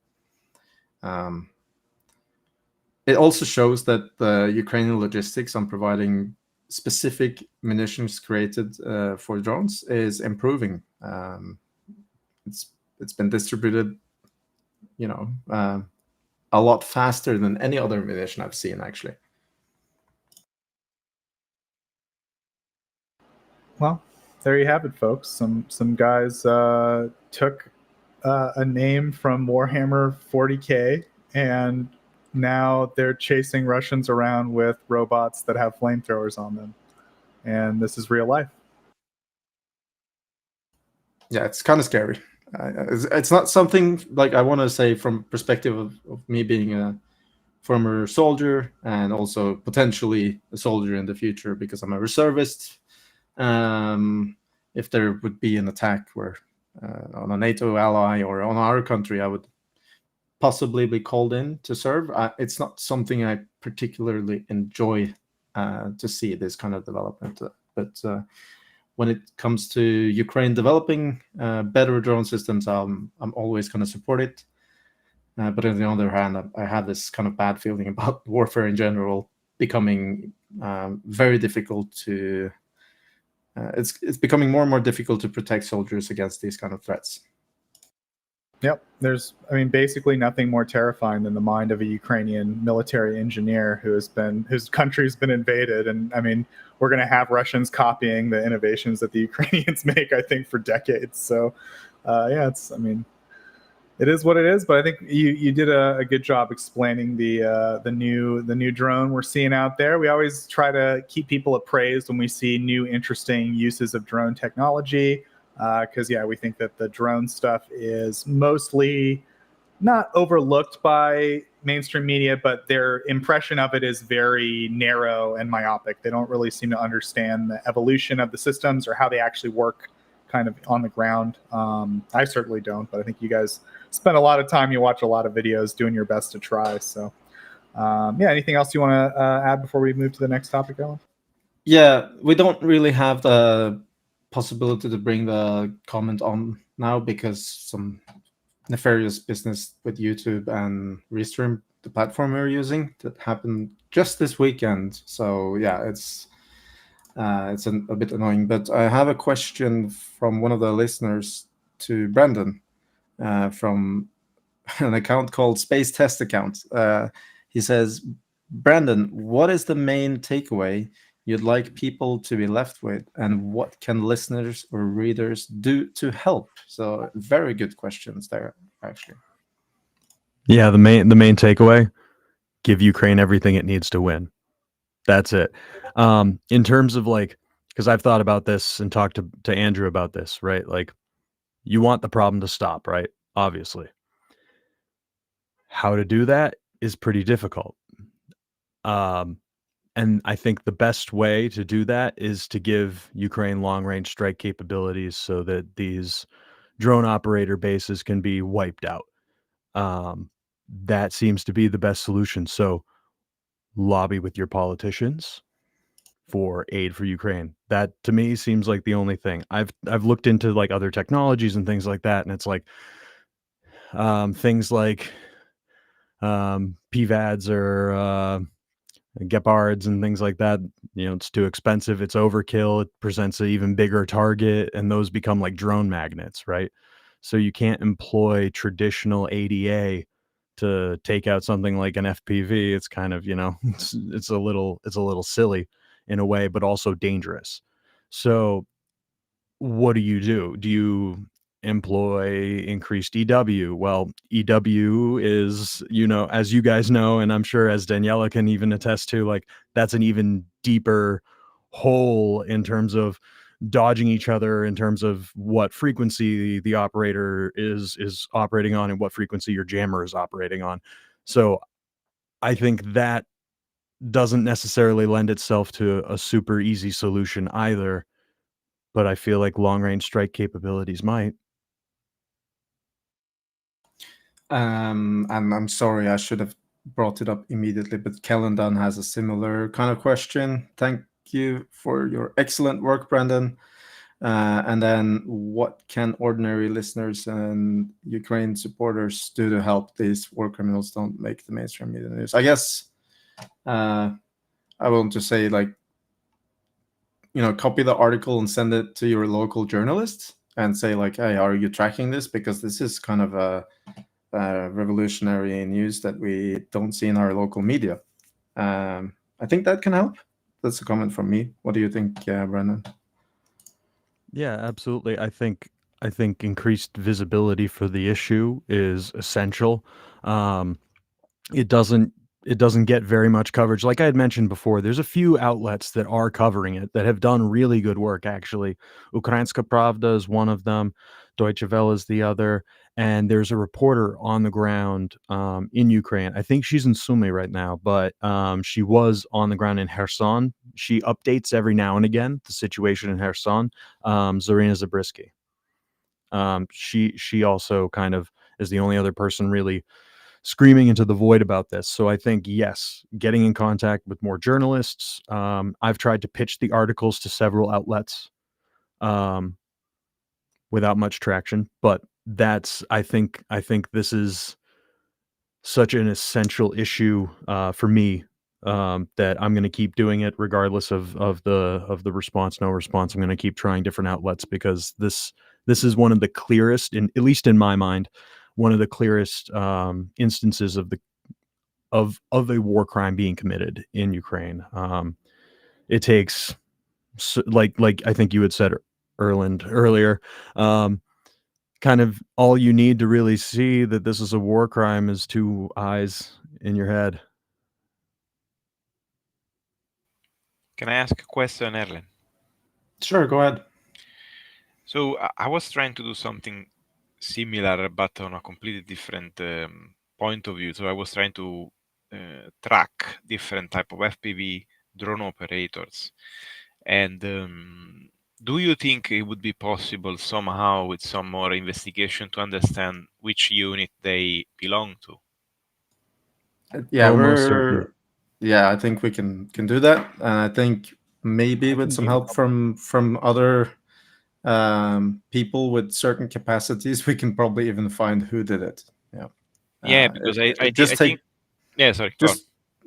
[SPEAKER 3] it also shows that the Ukrainian logistics on providing specific munitions created for drones is improving. It's been distributed, a lot faster than any other munition I've seen, actually.
[SPEAKER 1] Well, there you have it, folks. Some guys took a name from Warhammer 40K, and now they're chasing Russians around with robots that have flamethrowers on them. And this is real life.
[SPEAKER 3] Yeah, it's kind of scary. It's not something like I want to say from perspective of me being a former soldier and also potentially a soldier in the future, because I'm a reservist. If there would be an attack where on a NATO ally or on our country, I would possibly be called in to serve. It's not something I particularly enjoy to see, this kind of development. But when it comes to Ukraine developing better drone systems, I'm always going to support it. But on the other hand, I have this kind of bad feeling about warfare in general becoming very difficult to. It's becoming more and more difficult to protect soldiers against these kind of threats.
[SPEAKER 1] Yep. There's, basically nothing more terrifying than the mind of a Ukrainian military engineer whose country's been invaded. And we're going to have Russians copying the innovations that the Ukrainians make, I think, for decades. So, it is what it is. But I think you did a good job explaining the new drone we're seeing out there. We always try to keep people appraised when we see new interesting uses of drone technology. Because we think that the drone stuff is mostly not overlooked by mainstream media, but their impression of it is very narrow and myopic. They don't really seem to understand the evolution of the systems or how they actually work kind of on the ground. I certainly don't, but I think you guys spend a lot of time, you watch a lot of videos doing your best to try. So anything else you want to add before we move to the next topic, Erlend?
[SPEAKER 3] Yeah, we don't really have the possibility to bring the comment on now because some nefarious business with YouTube and Restream, the platform we're using, that happened just this weekend. So yeah, it's a bit annoying. But I have a question from one of the listeners to Brandon from an account called Space Test Account. He says, Brandon, what is the main takeaway you'd like people to be left with, and what can listeners or readers do to help? So very good questions there, actually.
[SPEAKER 5] Yeah, the main takeaway: give Ukraine everything it needs to win. That's it. In terms of because I've thought about this and talked to Andrew about this, right? Like, you want the problem to stop, right? Obviously. How to do that is pretty difficult. And I think the best way to do that is to give Ukraine long-range strike capabilities so that these drone operator bases can be wiped out. That seems to be the best solution. So lobby with your politicians for aid for Ukraine. That to me seems like the only thing. I've looked into other technologies and things like that, and it's things like PVADs or Gepards and things like that. It's too expensive, it's overkill, it presents an even bigger target, and those become like drone magnets, right? So you can't employ traditional ADA to take out something like an FPV. It's kind of, it's a little silly in a way, but also dangerous. So what do? Do you employ increased EW? Well, EW is, as you guys know, and I'm sure as Daniela can even attest to, that's an even deeper hole in terms of dodging each other, in terms of what frequency the operator is operating on and what frequency your jammer is operating on. So I think that doesn't necessarily lend itself to a super easy solution either, but I feel like long-range strike capabilities might.
[SPEAKER 3] And I'm sorry, I should have brought it up immediately, but Kellendan has a similar kind of question. Thank you for your excellent work, Brendan. And then, what can ordinary listeners and Ukraine supporters do to help these war criminals don't make the mainstream media news? I guess I want to say, like, copy the article and send it to your local journalist and say, like, hey, are you tracking this? Because this is kind of a revolutionary news that we don't see in our local media. I think that can help. That's a comment from me. What do you think, Brendan?
[SPEAKER 5] Yeah, absolutely. I think increased visibility for the issue is essential. It doesn't get very much coverage. Like I had mentioned before, there's a few outlets that are covering it that have done really good work, actually. Ukrainska Pravda is one of them, Deutsche Welle is the other, and there's a reporter on the ground in Ukraine. I think she's in Sumy right now, but she was on the ground in Kherson. She updates every now and again the situation in Kherson, Zarina Zabriskie. She also kind of is the only other person really screaming into the void about this. So I think, yes, getting in contact with more journalists. I've tried to pitch the articles to several outlets without much traction, but I think this is such an essential issue for me that I'm going to keep doing it regardless of the response, no response. I'm going to keep trying different outlets because this is one of the clearest, at least in my mind, one of the clearest instances of a war crime being committed in Ukraine. It takes, like I think you had said, Erlend, earlier, kind of all you need to really see that this is a war crime is 2 eyes in your head.
[SPEAKER 6] Can I ask a question, Erlend?
[SPEAKER 3] Sure, go ahead.
[SPEAKER 6] So I was trying to do something similar, but on a completely different point of view. So I was trying to track different type of FPV drone operators. And do you think it would be possible somehow with some more investigation to understand which unit they belong to?
[SPEAKER 3] Yeah,
[SPEAKER 5] Most certainly.
[SPEAKER 3] I think we can do that, and I think maybe with some help from other people with certain capacities, we can probably even find who did it.
[SPEAKER 6] Yeah, because I
[SPEAKER 3] just
[SPEAKER 6] think yeah, sorry, go on.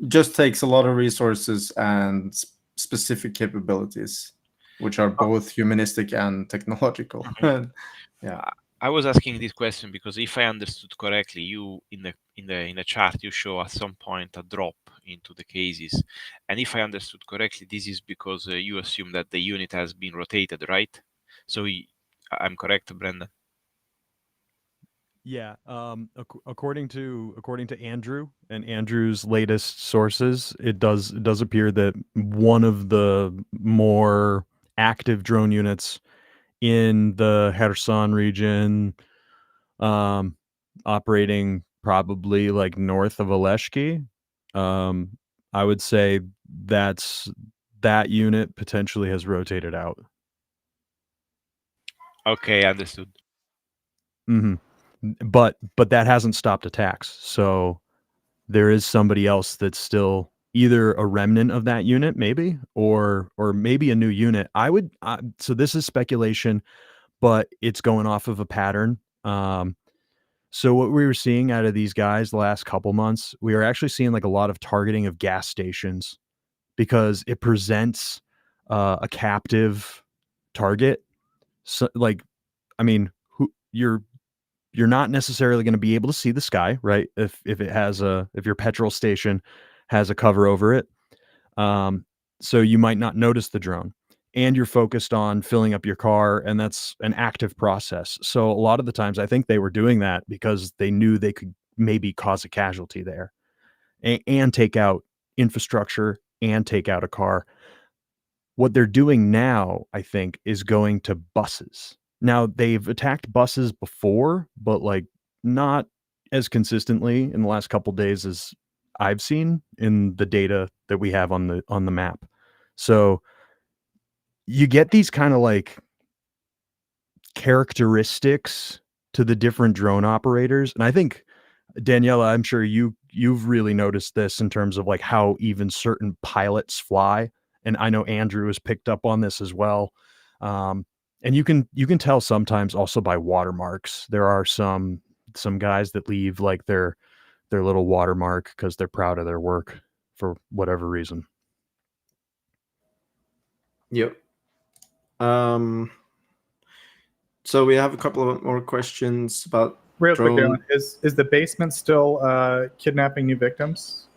[SPEAKER 3] just takes a lot of resources and specific capabilities, which are both humanistic and technological. Yeah,
[SPEAKER 6] I was asking this question because if I understood correctly, you in the chart you show at some point a drop into the cases, and if I understood correctly, this is because you assume that the unit has been rotated, right? So I'm correct, Brendan?
[SPEAKER 5] Yeah. According to Andrew and Andrew's latest sources, it does appear that one of the more active drone units in the Kherson region, operating probably like north of Oleshki, I would say that unit potentially has rotated out.
[SPEAKER 6] Okay, understood.
[SPEAKER 5] Mm-hmm. But that hasn't stopped attacks. So there is somebody else that's still either a remnant of that unit, maybe, or maybe a new unit. So this is speculation, but it's going off of a pattern. So what we were seeing out of these guys the last couple months, we are actually seeing like a lot of targeting of gas stations because it presents a captive target. So, like, I mean, you're not necessarily going to be able to see the sky, right? If your petrol station has a cover over it, so you might not notice the drone, and you're focused on filling up your car, and that's an active process. So a lot of the times, I think they were doing that because they knew they could maybe cause a casualty there, and take out infrastructure and take out a car. What they're doing now, I think, is going to buses. Now, they've attacked buses before, but like not as consistently in the last couple days as I've seen in the data that we have on the map. So you get these kind of like characteristics to the different drone operators, and I think, Daniela, I'm sure you you've really noticed this in terms of like how even certain pilots fly, and I know Andrew has picked up on this as well. And you can tell sometimes also by watermarks. There are some guys that leave like their little watermark because they're proud of their work for whatever reason.
[SPEAKER 3] Yep. So we have a couple of more questions about
[SPEAKER 1] Real quick,
[SPEAKER 3] drone.
[SPEAKER 1] Erlend, is the basement still kidnapping new victims?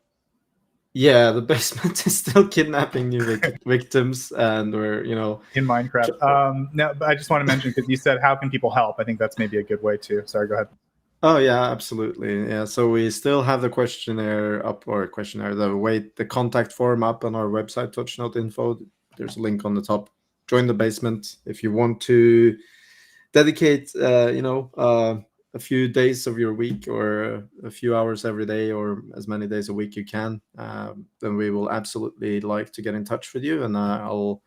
[SPEAKER 3] Yeah, the basement is still kidnapping new victims, and we're
[SPEAKER 1] in Minecraft. No, but I just want to mention, because you said how can people help? I think that's maybe a good way too. Sorry, go ahead.
[SPEAKER 3] Oh yeah, absolutely. Yeah, so we still have the questionnaire up, or the contact form up on our website, Touchnote.info. There's a link on the top. Join the basement if you want to dedicate, a few days of your week, or a few hours every day, or as many days a week you can. Then we will absolutely like to get in touch with you, and I'll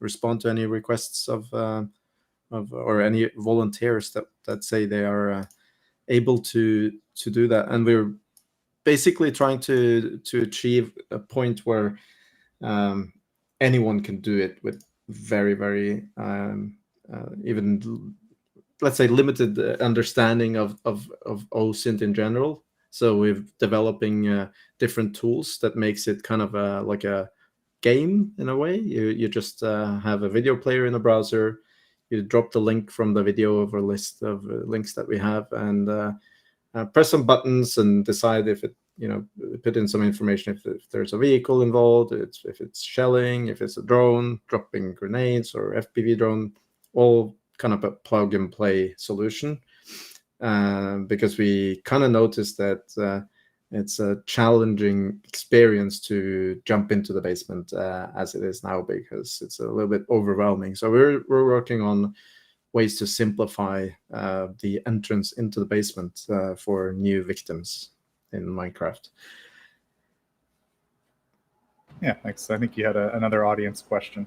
[SPEAKER 3] respond to any requests of or any volunteers that say they are able to do that. And we're basically trying to achieve a point where anyone can do it with very, very even, let's say, limited understanding of OSINT in general. So we're developing different tools that makes it kind of like a game in a way. You just have a video player in a browser. You drop the link from the video over a list of links that we have, and press some buttons and decide if it, put in some information if there's a vehicle involved, if it's shelling, if it's a drone dropping grenades, or FPV drone, all kind of a plug and play solution. Because we kind of noticed that it's a challenging experience to jump into the basement as it is now, because it's a little bit overwhelming. So we're working on ways to simplify the entrance into the basement for new victims in Minecraft.
[SPEAKER 1] Yeah, thanks. I think you had another audience question.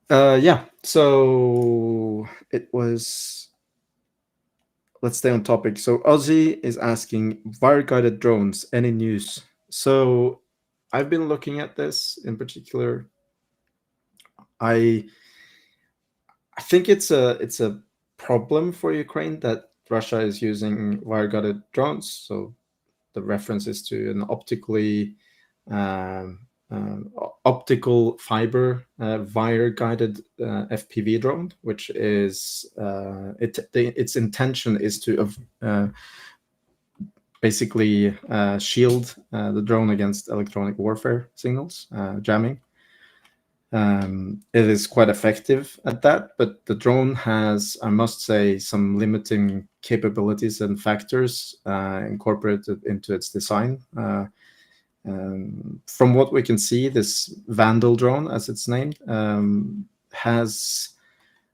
[SPEAKER 3] Yeah, so it was, let's stay on topic. So Ozzy is asking, wire-guided drones, any news? So I've been looking at this in particular. I think it's a problem for Ukraine that Russia is using wire-guided drones. So the reference is to an optical fiber wire-guided FPV drone, which is its intention is to basically shield the drone against electronic warfare signals, jamming. It is quite effective at that, but the drone has, I must say, some limiting capabilities and factors incorporated into its design. From what we can see, this Vandal drone, as it's named, has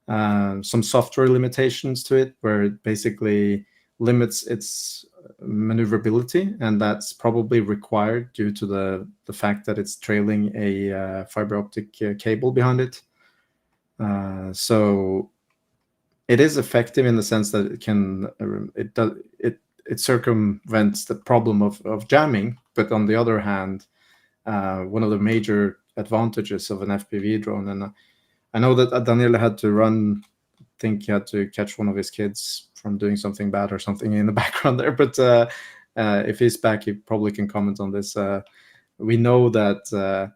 [SPEAKER 3] some software limitations to it, where it basically limits its maneuverability, and that's probably required due to the fact that it's trailing a fiber optic cable behind it. So it is effective in the sense that it circumvents the problem of jamming, but on the other hand, one of the major advantages of an FPV drone, and I know that Daniele had to run, I think he had to catch one of his kids from doing something bad or something in the background there, but if he's back, he probably can comment on this. We know that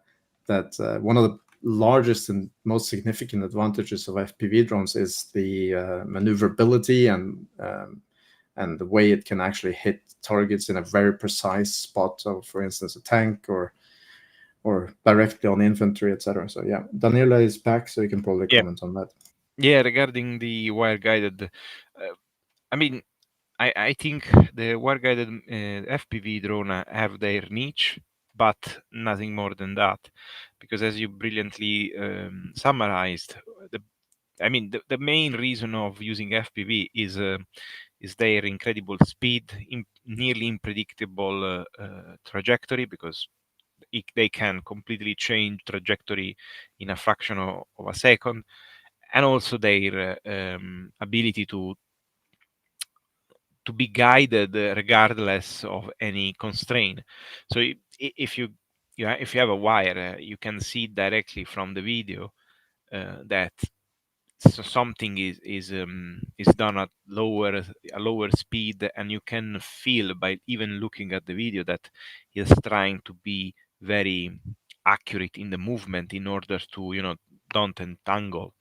[SPEAKER 3] one of the largest and most significant advantages of FPV drones is the maneuverability and the way it can actually hit targets in a very precise spot. So, for instance, a tank or directly on infantry, etc. So yeah, Daniela is back, so you can probably comment on that.
[SPEAKER 6] Yeah, regarding the wire-guided, I mean, I think the wire-guided FPV drone have their niche, but nothing more than that. Because as you brilliantly summarized, the main reason of using FPV is their incredible speed, nearly unpredictable trajectory, because they can completely change trajectory in a fraction of a second, and also their ability to to be guided regardless of any constraint. So if you have a wire, you can see directly from the video that something is done at a lower speed, and you can feel by even looking at the video that he's trying to be very accurate in the movement in order to don't entangle.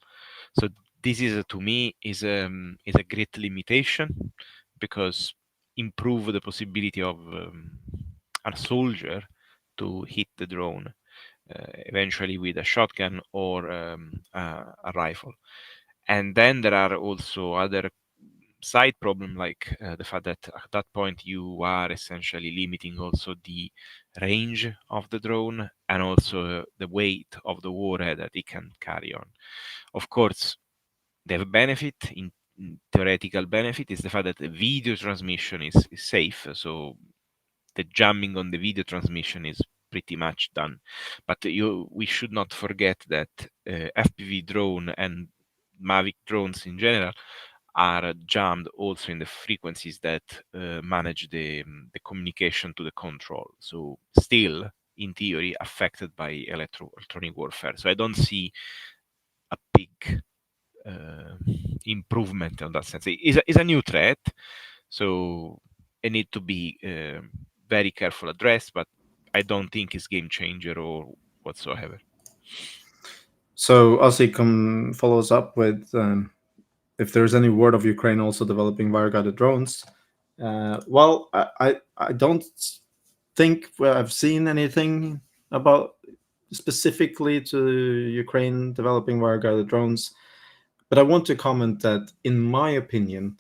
[SPEAKER 6] So this is to me is a great limitation, because improve the possibility of a soldier to hit the drone eventually with a shotgun or a rifle. And then there are also other side problem, like the fact that at that point you are essentially limiting also the range of the drone and also the weight of the warhead that it can carry on. Of course, the benefit in theoretical benefit is the fact that the video transmission is safe. So the jamming on the video transmission is pretty much done. But we should not forget that FPV drone and Mavic drones in general are jammed also in the frequencies that manage the communication to the control. So still, in theory, affected by electronic warfare. So I don't see a big improvement on that sense. It's a new threat, so it need to be very careful addressed, but I don't think it's game changer or whatsoever.
[SPEAKER 3] So Ozzy follows up with if there's any word of Ukraine also developing wire-guided drones. Well, I don't think I've seen anything about specifically to Ukraine developing wire-guided drones, but I want to comment that, in my opinion,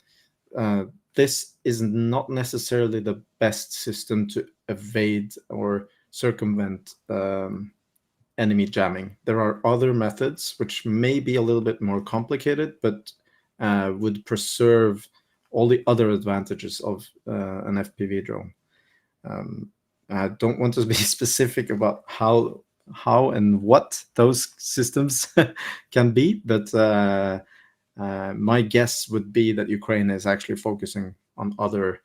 [SPEAKER 3] this is not necessarily the best system to evade or circumvent enemy jamming. There are other methods which may be a little bit more complicated, but would preserve all the other advantages of an FPV drone. I don't want to be specific about how and what those systems can be, but my guess would be that Ukraine is actually focusing on other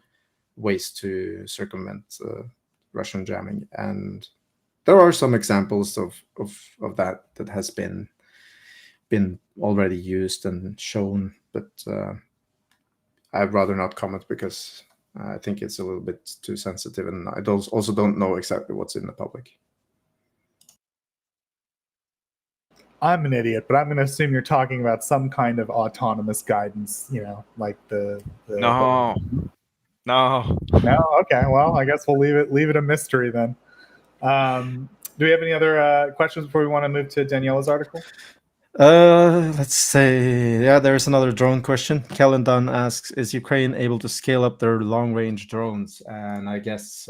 [SPEAKER 3] ways to circumvent Russian jamming, and there are some examples of that has been already used and shown, but I'd rather not comment because I think it's a little bit too sensitive, and I also don't know exactly what's in the public.
[SPEAKER 1] I'm an idiot, but I'm going to assume you're talking about some kind of autonomous guidance, like the
[SPEAKER 6] No.
[SPEAKER 1] No? Okay, well, I guess we'll leave it a mystery then. Do we have any other questions before we want to move to Daniela's article?
[SPEAKER 3] Let's say, there's another drone question. Kellen Dunn asks, is Ukraine able to scale up their long-range drones? And I guess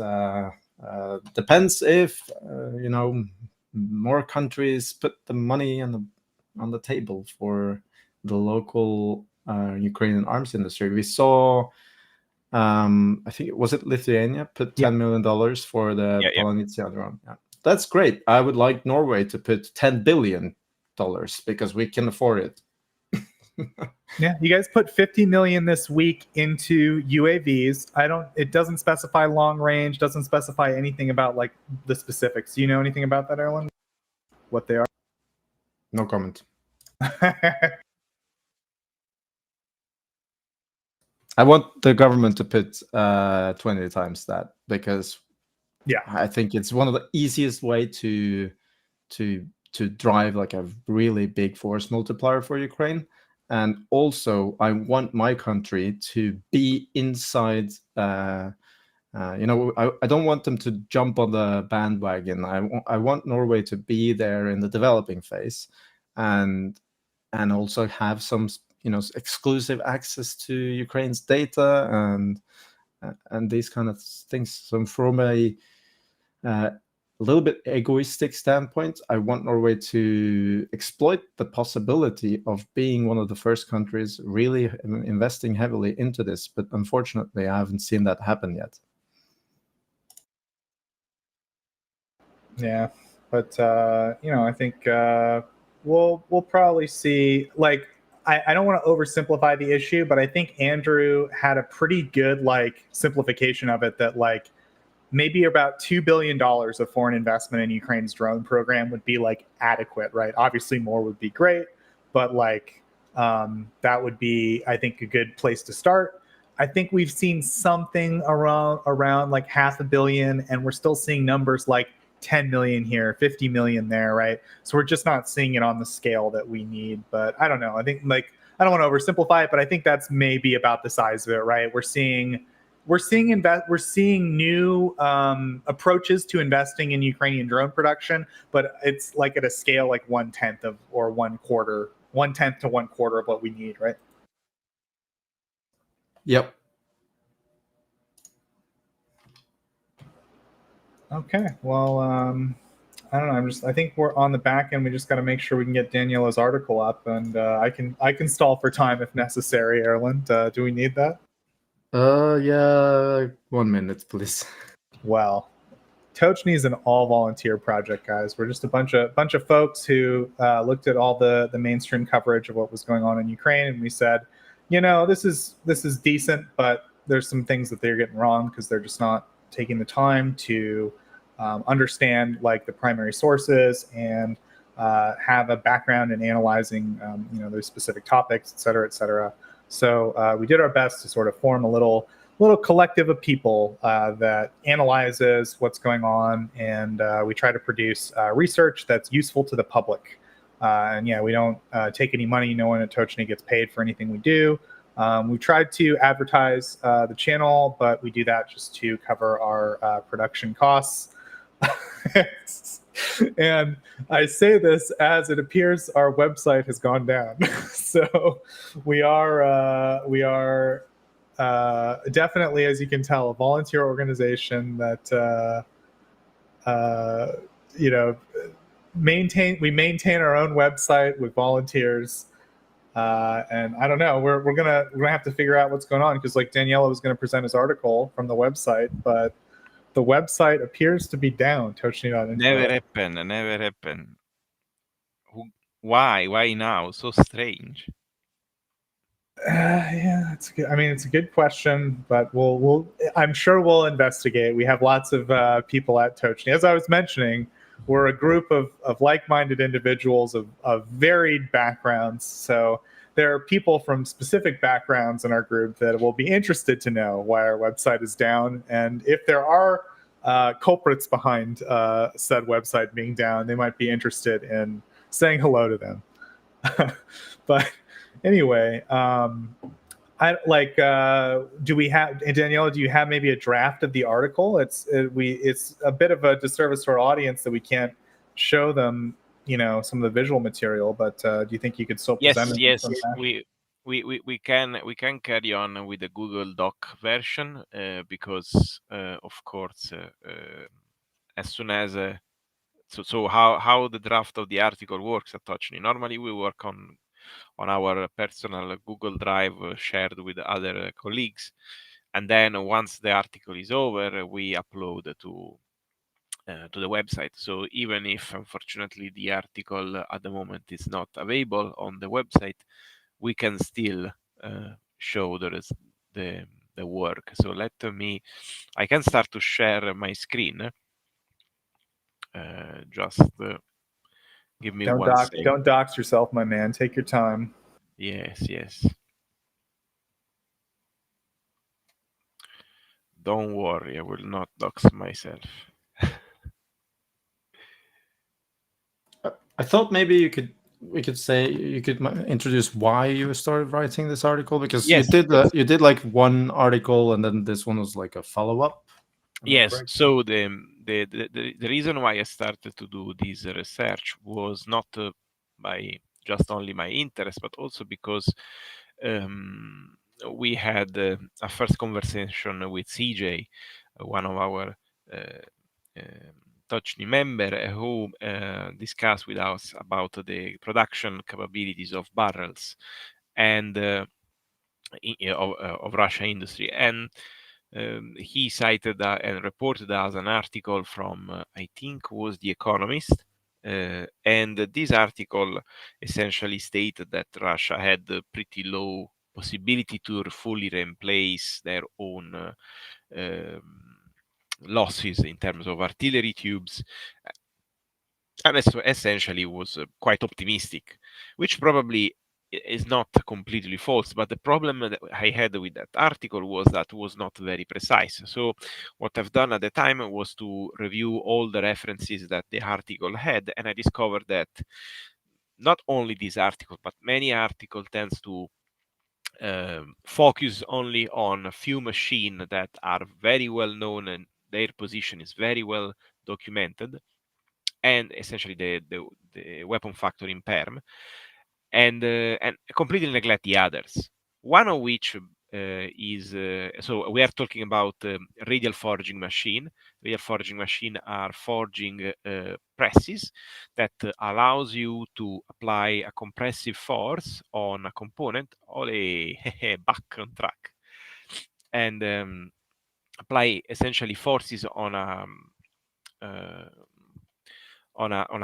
[SPEAKER 3] depends if more countries put the money on the table for the local Ukrainian arms industry. We saw, I think was it Lithuania put $10 million for the Polonezia drone. Yeah. That's great. I would like Norway to put $10 billion because we can afford it.
[SPEAKER 1] Yeah, you guys put 50 million this week into UAVs. It doesn't specify long range, doesn't specify anything about like the specifics. Do you know anything about that, Erlend? What they are?
[SPEAKER 3] No comment. I want the government to put 20 times that, because I think it's one of the easiest way to drive like a really big force multiplier for Ukraine. And also, I want my country to be inside. I don't want them to jump on the bandwagon. I want Norway to be there in the developing phase, and also have some exclusive access to Ukraine's data and these kind of things. So from a little bit egoistic standpoint, I want Norway to exploit the possibility of being one of the first countries really investing heavily into this. But unfortunately, I haven't seen that happen yet.
[SPEAKER 1] Yeah, but I think we'll probably see. Like, I don't want to oversimplify the issue, but I think Andrew had a pretty good like simplification of it, that like maybe about $2 billion of foreign investment in Ukraine's drone program would be like adequate, right? Obviously more would be great, but like that would be, I think, a good place to start. I think we've seen something around like $500 million, and we're still seeing numbers like 10 million here, 50 million there, right? So we're just not seeing it on the scale that we need. But I don't know. I think like, I don't want to oversimplify it, but I think that's maybe about the size of it, right? We're seeing new approaches to investing in Ukrainian drone production, but it's like at a scale like 1/10 to 1/4 of what we need, right?
[SPEAKER 3] Yep.
[SPEAKER 1] Okay. Well, I don't know. I think we're on the back end. We just got to make sure we can get Daniela's article up, and I can stall for time if necessary. Erlend, do we need that?
[SPEAKER 3] Yeah. 1 minute, please.
[SPEAKER 1] Well, Tochnyi is an all-volunteer project, guys. We're just a bunch of folks who looked at all the mainstream coverage of what was going on in Ukraine, and we said, this is decent, but there's some things that they're getting wrong because they're just not taking the time to understand like the primary sources and have a background in analyzing those specific topics, et cetera, et cetera. So we did our best to sort of form a little collective of people that analyzes what's going on, and we try to produce research that's useful to the public. And yeah, we don't take any money. No one at Tochnyi gets paid for anything we do. We've tried to advertise the channel, but we do that just to cover our production costs. And I say this as it appears our website has gone down. So we are definitely, as you can tell, a volunteer organization that we maintain our own website with volunteers. And I don't know, we're gonna have to figure out what's going on, because like Daniela was going to present his article from the website, but the website appears to be down. Tochnyi.info.
[SPEAKER 6] Never happen. Why now? So strange.
[SPEAKER 1] Yeah, it's good. I mean, it's a good question, but I'm sure we'll investigate. We have lots of people at Tochnyi. As I was mentioning, we're a group of like-minded individuals of varied backgrounds. So there are people from specific backgrounds in our group that will be interested to know why our website is down. And if there are culprits behind said website being down, they might be interested in saying hello to them. But anyway, do we have, Daniela, do you have maybe a draft of the article? It's a bit of a disservice to our audience that we can't show them, some of the visual material, but do you think you could still present it?
[SPEAKER 6] Yes, we can carry on with the Google Doc version, because of course as soon as so how the draft of the article works at Tochnyi. Normally we work on our personal Google Drive shared with other colleagues, and then once the article is over, we upload to the website. So even if unfortunately the article at the moment is not available on the website, we can still show the work. So I can start to share my screen. Just give me one second.
[SPEAKER 1] Don't dox yourself, my man. Take your time.
[SPEAKER 6] Yes. Don't worry, I will not dox myself.
[SPEAKER 3] I thought maybe we could introduce why you started writing this article, because
[SPEAKER 6] Yes.
[SPEAKER 3] you did like one article and then this one was like a follow-up.
[SPEAKER 6] Yes. So the reason why I started to do this research was not by just only my interest, but also because we had a first conversation with CJ, one of our Tochnyi member, who discussed with us about the production capabilities of barrels and of Russia industry, and he cited and reported us an article from I think was The Economist, And this article essentially stated that Russia had a pretty low possibility to fully replace their own losses in terms of artillery tubes, and essentially was quite optimistic, which probably is not completely false. But the problem that I had with that article was that it was not very precise. So what I've done at the time was to review all the references that the article had, and I discovered that not only this article, but many articles tends to focus only on a few machines that are very well known and their position is very well documented, and essentially the weapon factory in Perm, and completely neglect the others. One of which is so we are talking about radial forging machine. Radial forging machine are forging presses that allows you to apply a compressive force on a component, back on track, and apply essentially forces on a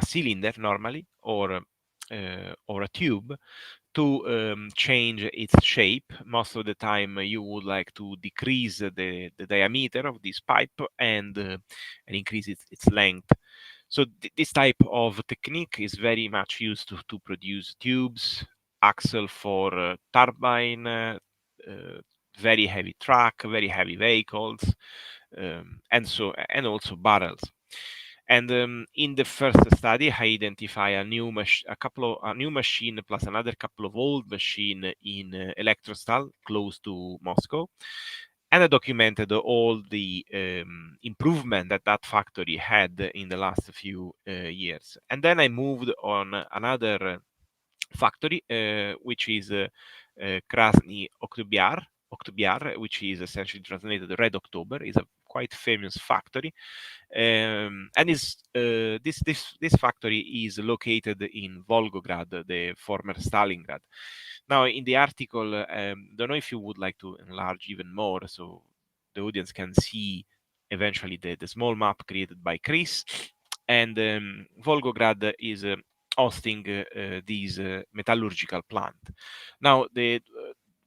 [SPEAKER 6] cylinder normally, or a tube, to change its shape. Most of the time you would like to decrease the diameter of this pipe and increase its length. So this type of technique is very much used to produce tubes, axle for turbine, very heavy truck, very heavy vehicles, and also barrels. And in the first study, I identify a new machine plus another couple of old machine in Electrostal, close to Moscow, and I documented all the improvement that factory had in the last few years. And then I moved on another factory, which is Krasny Oktyabr, which is essentially translated Red October, is a quite famous factory, and this factory is located in Volgograd, the former Stalingrad. Now, in the article, don't know if you would like to enlarge even more so the audience can see eventually the small map created by Chris, and Volgograd is hosting this metallurgical plant. Now,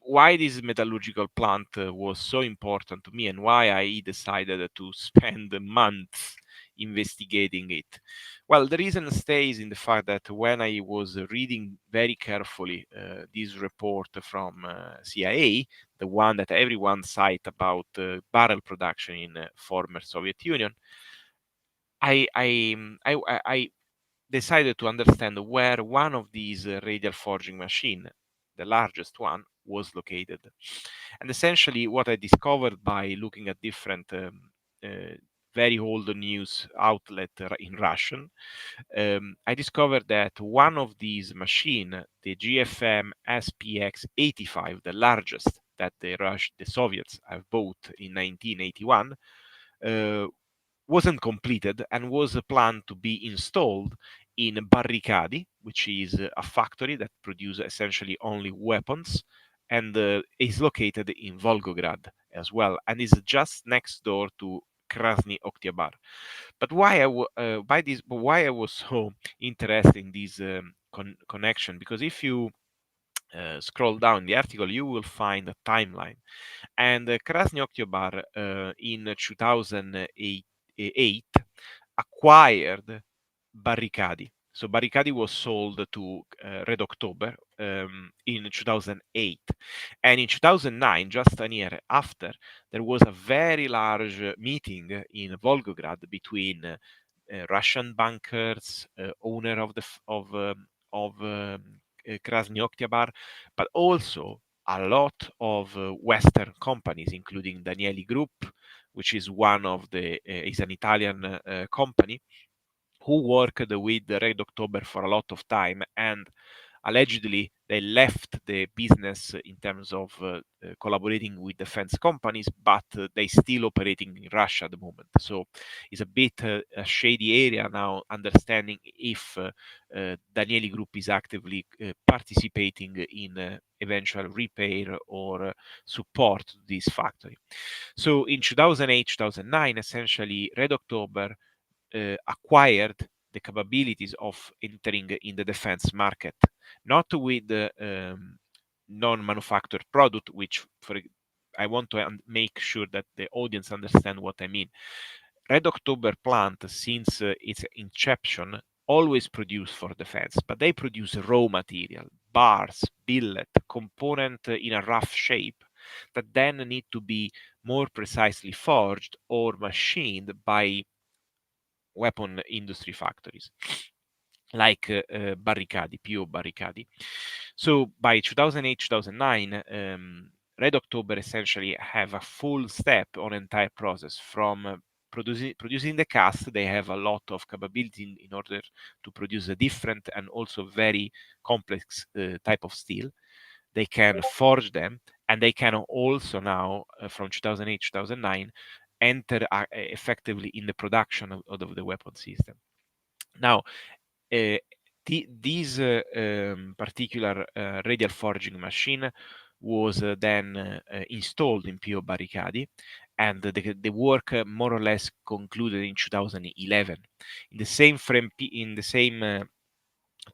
[SPEAKER 6] why this metallurgical plant was so important to me and why I decided to spend months investigating it. Well, the reason stays in the fact that when I was reading very carefully this report from CIA, the one that everyone cite about barrel production in former Soviet Union, I decided to understand where one of these radial forging machine, the largest one, was located. And essentially what I discovered by looking at different very old news outlet in Russian, I discovered that one of these machine, the GFM SPX 85, the largest that the Soviets have bought in 1981, wasn't completed and was planned to be installed in Barricadi, which is a factory that produces essentially only weapons, and is located in Volgograd as well, and is just next door to Krasny Oktyabr. But why I was so interested in this connection? Because if you scroll down the article, you will find a timeline, and Krasny Oktyabr in 2008 acquired Barricadi. So Barricadi was sold to Red October in 2008. And in 2009, just a year after, there was a very large meeting in Volgograd between Russian bankers, owner of Krasny Oktyabr, but also a lot of Western companies, including Danieli Group, which is is an Italian company, who worked with Red October for a lot of time, and allegedly they left the business in terms of collaborating with defense companies, but they still operating in Russia at the moment. So it's a bit a shady area now, understanding if Danieli Group is actively participating in eventual repair or support to this factory. So in 2008, 2009, essentially Red October acquired the capabilities of entering in the defense market, not with non-manufactured product, which I want to make sure that the audience understand what I mean. Red October plant, since its inception, always produce for defense, but they produce raw material, bars, billet, component in a rough shape that then need to be more precisely forged or machined by weapon industry factories like barricadi, PO barricadi. So by 2008, 2009, Red October essentially have a full step on entire process from producing the cast. They have a lot of capability in order to produce a different and also very complex type of steel. They can forge them, and they can also now, from 2008, 2009, enter effectively in the production of the weapon system. Now, this particular radial forging machine was then installed in PO Barricadi, and the work more or less concluded in 2011. In the same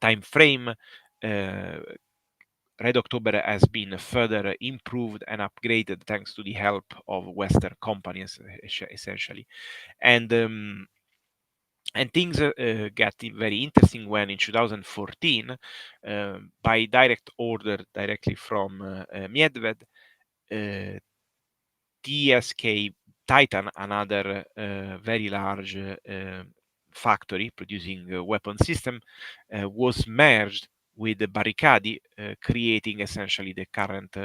[SPEAKER 6] time frame, Red October has been further improved and upgraded thanks to the help of Western companies, essentially. And things got very interesting when in 2014, by direct order directly from Medved, TSK Titan, another very large factory producing a weapon system, was merged with the Barricadi, creating essentially the current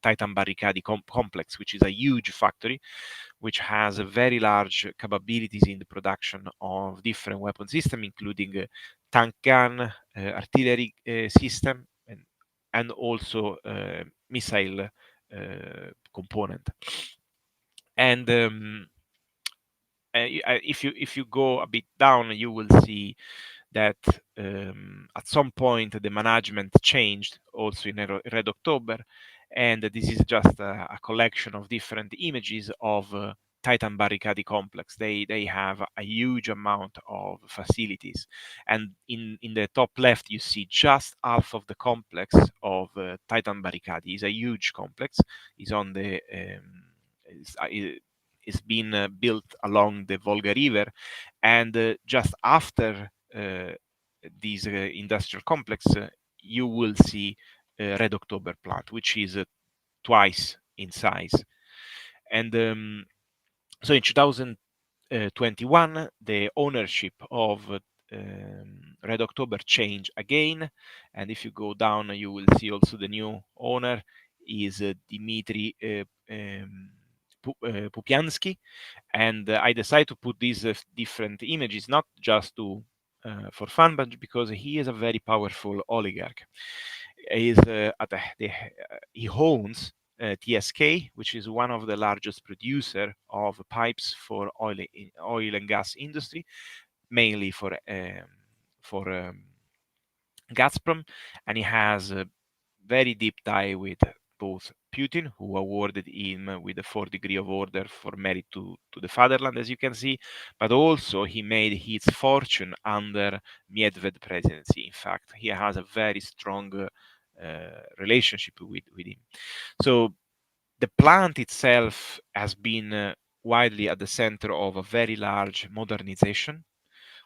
[SPEAKER 6] Titan Barricadi complex, which is a huge factory, which has very large capabilities in the production of different weapon systems, including tank gun, artillery system, and also missile component. And if you go a bit down, you will see that at some point the management changed also in Red October, and this is just a collection of different images of Titan Barricadi complex. They have a huge amount of facilities, and in the top left you see just half of the complex of Titan Barricadi. Is a huge complex. Is on the it's been built along the Volga River, and just after this industrial complex, you will see Red October plant, which is twice in size. And so in 2021, the ownership of Red October changed again. And if you go down, you will see also the new owner is Dmitry Pupiansky. And I decided to put these different images, not just to for fun, but because he is a very powerful oligarch. He owns TSK, which is one of the largest producer of pipes for oil and gas industry, mainly for Gazprom, and he has a very deep tie with both Putin, who awarded him with the 4th degree of order for merit to the fatherland, as you can see, but also he made his fortune under Medved presidency. In fact, he has a very strong relationship with him. So the plant itself has been widely at the center of a very large modernization,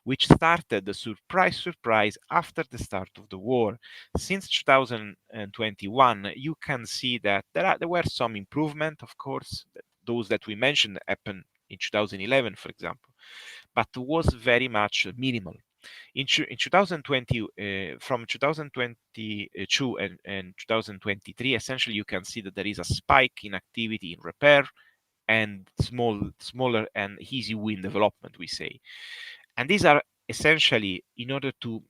[SPEAKER 6] which started, surprise, after the start of the war. Since 2021, you can see that there were some improvement, of course. Those that we mentioned happened in 2011, for example, but was very much minimal. In 2020, from 2022 and 2023, essentially you can see that there is a spike in activity in repair and smaller and easy win development, we say. And these are essentially in order to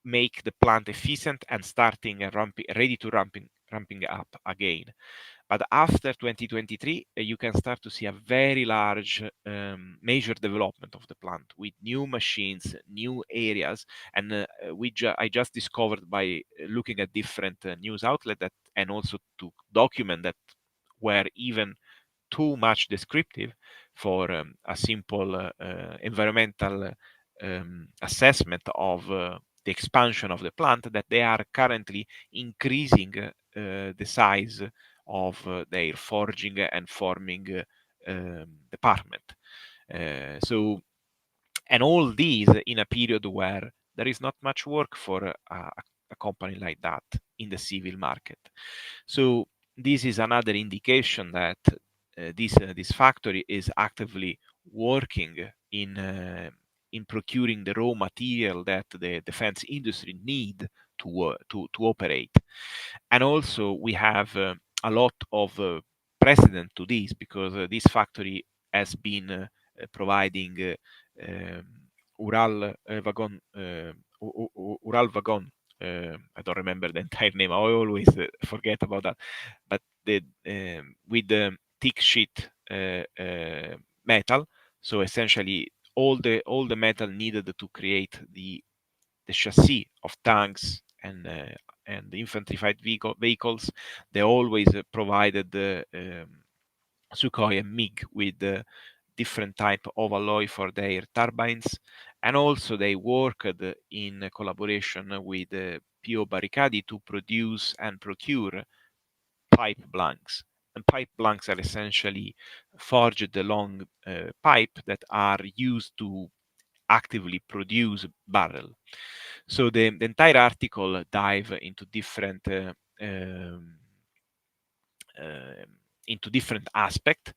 [SPEAKER 6] make the plant efficient and starting ready to ramping up again. But after 2023, you can start to see a very large major development of the plant with new machines, new areas, and I just discovered by looking at different news outlets and also to document that were even too much descriptive for a simple environmental assessment of the expansion of the plant that they are currently increasing the size of their forging and forming department. And all these in a period where there is not much work for a company like that in the civil market. So this is another indication that this factory is actively working in procuring the raw material that the defense industry need to operate. And also we have a lot of precedent to this, because this factory has been providing Ural Wagon, Ural Wagon. I don't remember the entire name. I always forget about that. But with the thick sheet metal, so essentially all the metal needed to create the chassis of tanks and the infantry fight vehicles, they always provided the Sukhoi and MiG with different type of alloy for their turbines, and also they worked in collaboration with PO Barricadi to produce and procure pipe blanks. And pipe blanks are essentially forged long pipe that are used to actively produce barrel. So the entire article dive into different aspects,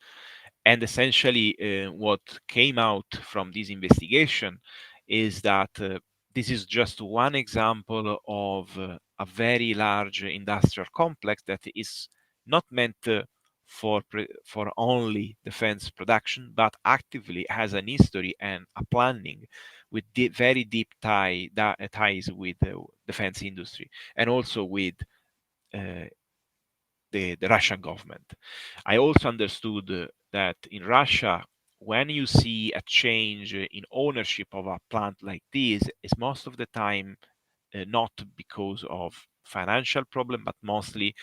[SPEAKER 6] and essentially what came out from this investigation is that this is just one example of a very large industrial complex that is not meant for only defense production, but actively has an history and a planning with very deep ties with the defense industry, and also with the Russian government. I also understood that in Russia, when you see a change in ownership of a plant like this, is most of the time not because of financial problem, but mostly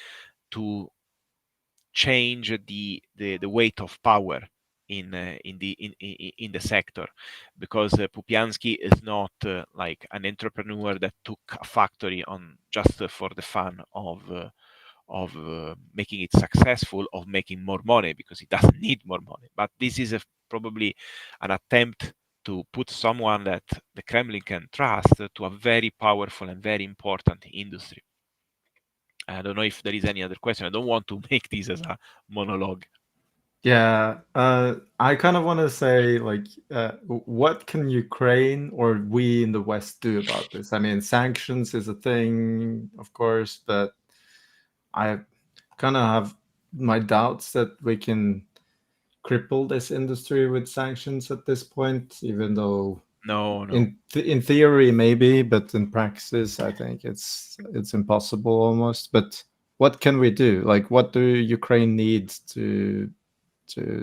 [SPEAKER 6] to change the weight of power in the sector, because Pupiansky is not like an entrepreneur that took a factory on just for the fun of making it successful, of making more money, because he doesn't need more money. But this is probably an attempt to put someone that the Kremlin can trust to a very powerful and very important industry. I don't know if there is any other question. I don't want to make this as a monologue.
[SPEAKER 3] Yeah, I kind of want to say, like, what can Ukraine or we in the West do about this? I mean, sanctions is a thing, of course, but I kind of have my doubts that we can cripple this industry with sanctions at this point, even though
[SPEAKER 6] No.
[SPEAKER 3] in theory maybe, but in practice I think it's impossible almost. But what can we do? Like, what do Ukraine need to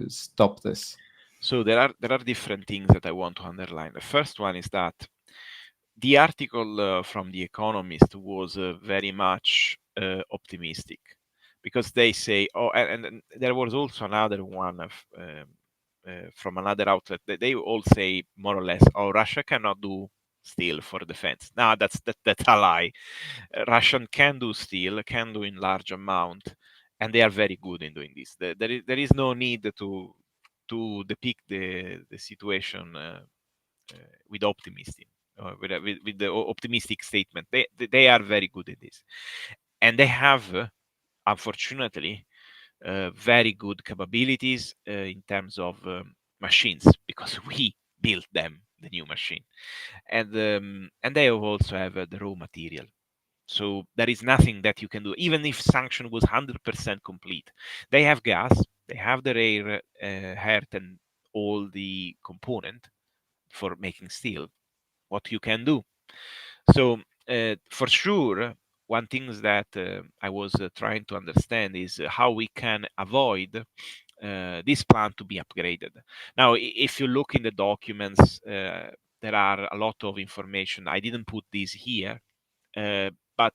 [SPEAKER 3] stop this?
[SPEAKER 6] So there are different things that I want to underline. The first one is that the article from The Economist was very much optimistic, because they say, and there was also another one from another outlet that they all say more or less, Russia cannot do steel for defense. Now that's a lie. Russian can do steel, can do in large amount, and they are very good in doing this. There is no need to depict the situation with optimism, with the optimistic statement. They are very good at this, and they have, unfortunately, very good capabilities in terms of machines, because we built them, the new machine, and they also have the raw material. So there is nothing that you can do, even if sanction was 100% complete. They have gas, they have the rare earth and all the component for making steel. What you can do? So for sure, one thing that I was trying to understand is how we can avoid this plant to be upgraded. Now, if you look in the documents, there are a lot of information. I didn't put this here, but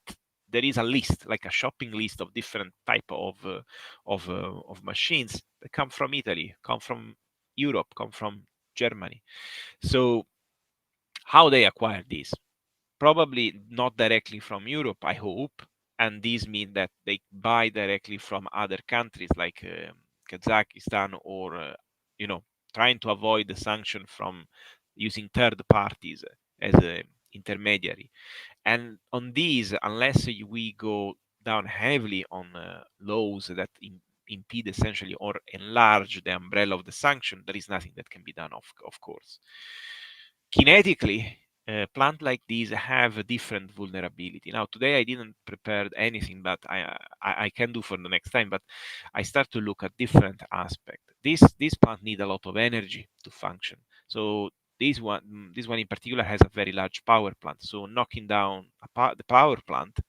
[SPEAKER 6] there is a list, like a shopping list of different type of machines that come from Italy, come from Europe, come from Germany. So How they acquire this? Probably not directly from Europe, I hope. And these mean that they buy directly from other countries like Kazakhstan, or trying to avoid the sanction from using third parties as an intermediary. And on these, unless we go down heavily on laws that impede essentially or enlarge the umbrella of the sanction, there is nothing that can be done, of course. Kinetically, plants like these have a different vulnerability. Now, today I didn't prepare anything, but I can do for the next time. But I start to look at different aspects. This plant need a lot of energy to function. So this one in particular has a very large power plant. So knocking down the power plant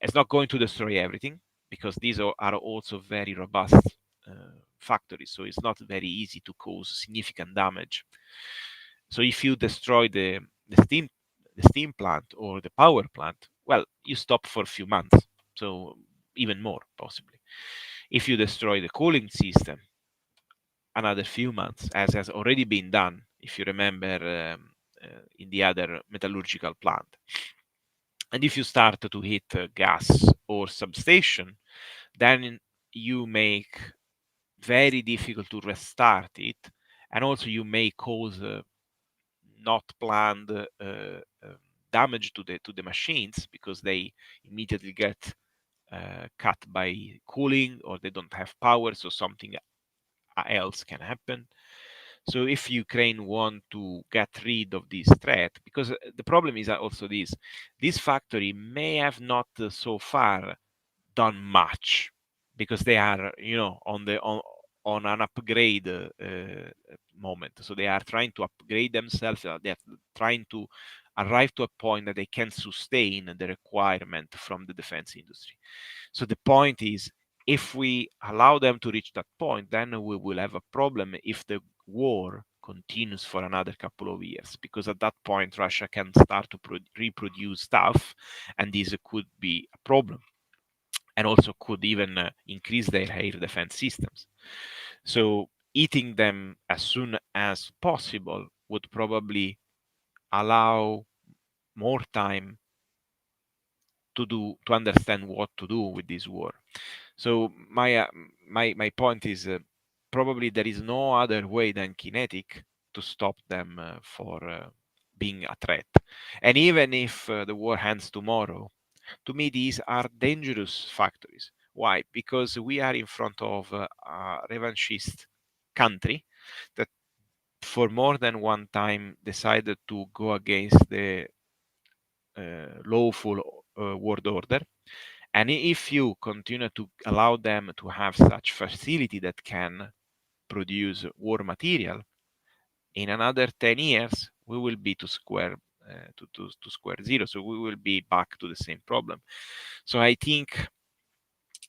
[SPEAKER 6] is not going to destroy everything, because these are also very robust factories. So it's not very easy to cause significant damage. So if you destroy the steam plant or the power plant, well, you stop for a few months, so even more possibly. If you destroy the cooling system, another few months, as has already been done, if you remember, in the other metallurgical plant. And if you start to hit gas or substation, then you make very difficult to restart it, and also you may cause not planned damage to the machines, because they immediately get cut by cooling, or they don't have power, so something else can happen. So if Ukraine want to get rid of this threat, because the problem is also this factory may have not so far done much, because they are on an upgrade moment. So they are trying to upgrade themselves. They are trying to arrive to a point that they can sustain the requirement from the defense industry. So the point is, if we allow them to reach that point, then we will have a problem if the war continues for another couple of years, because at that point Russia can start to reproduce stuff, and this could be a problem, and also could even increase their air defense systems. So eating them as soon as possible would probably allow more time to understand what to do with this war. So my point is, probably there is no other way than kinetic to stop them for being a threat. And even if the war ends tomorrow, to me these are dangerous factories. Why? Because we are in front of a revanchist country that for more than one time decided to go against the lawful world order. And if you continue to allow them to have such facility that can produce war material, in another 10 years, we will be to square zero. So we will be back to the same problem. So I think,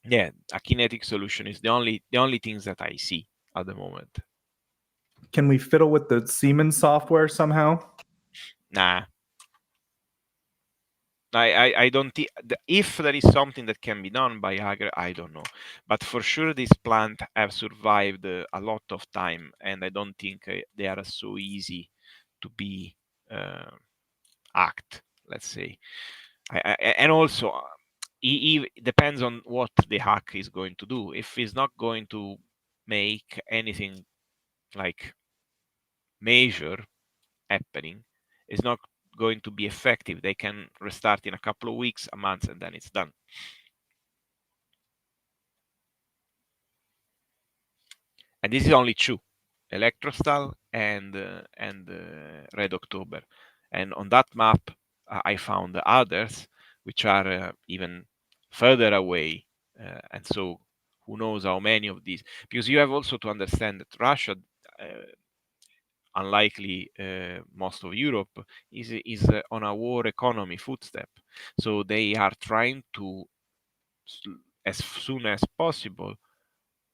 [SPEAKER 6] yeah, a kinetic solution is the only things that I see at the moment.
[SPEAKER 1] Can we fiddle with the Siemens software somehow?
[SPEAKER 6] Nah. I don't think, if there is something that can be done by Agra, I don't know. But for sure, this plant have survived a lot of time, and I don't think they are so easy to be hacked, let's say. And also, it depends on what the hack is going to do. If it's not going to make anything like major happening, it's not going to be effective. They can restart in a couple of weeks, a month, and then it's done. And this is only two, Electrostal and Red October. And on that map, I found others which are even further away. And so who knows how many of these, because you have also to understand that Russia, unlikely most of Europe, is on a war economy footstep. So they are trying to, as soon as possible,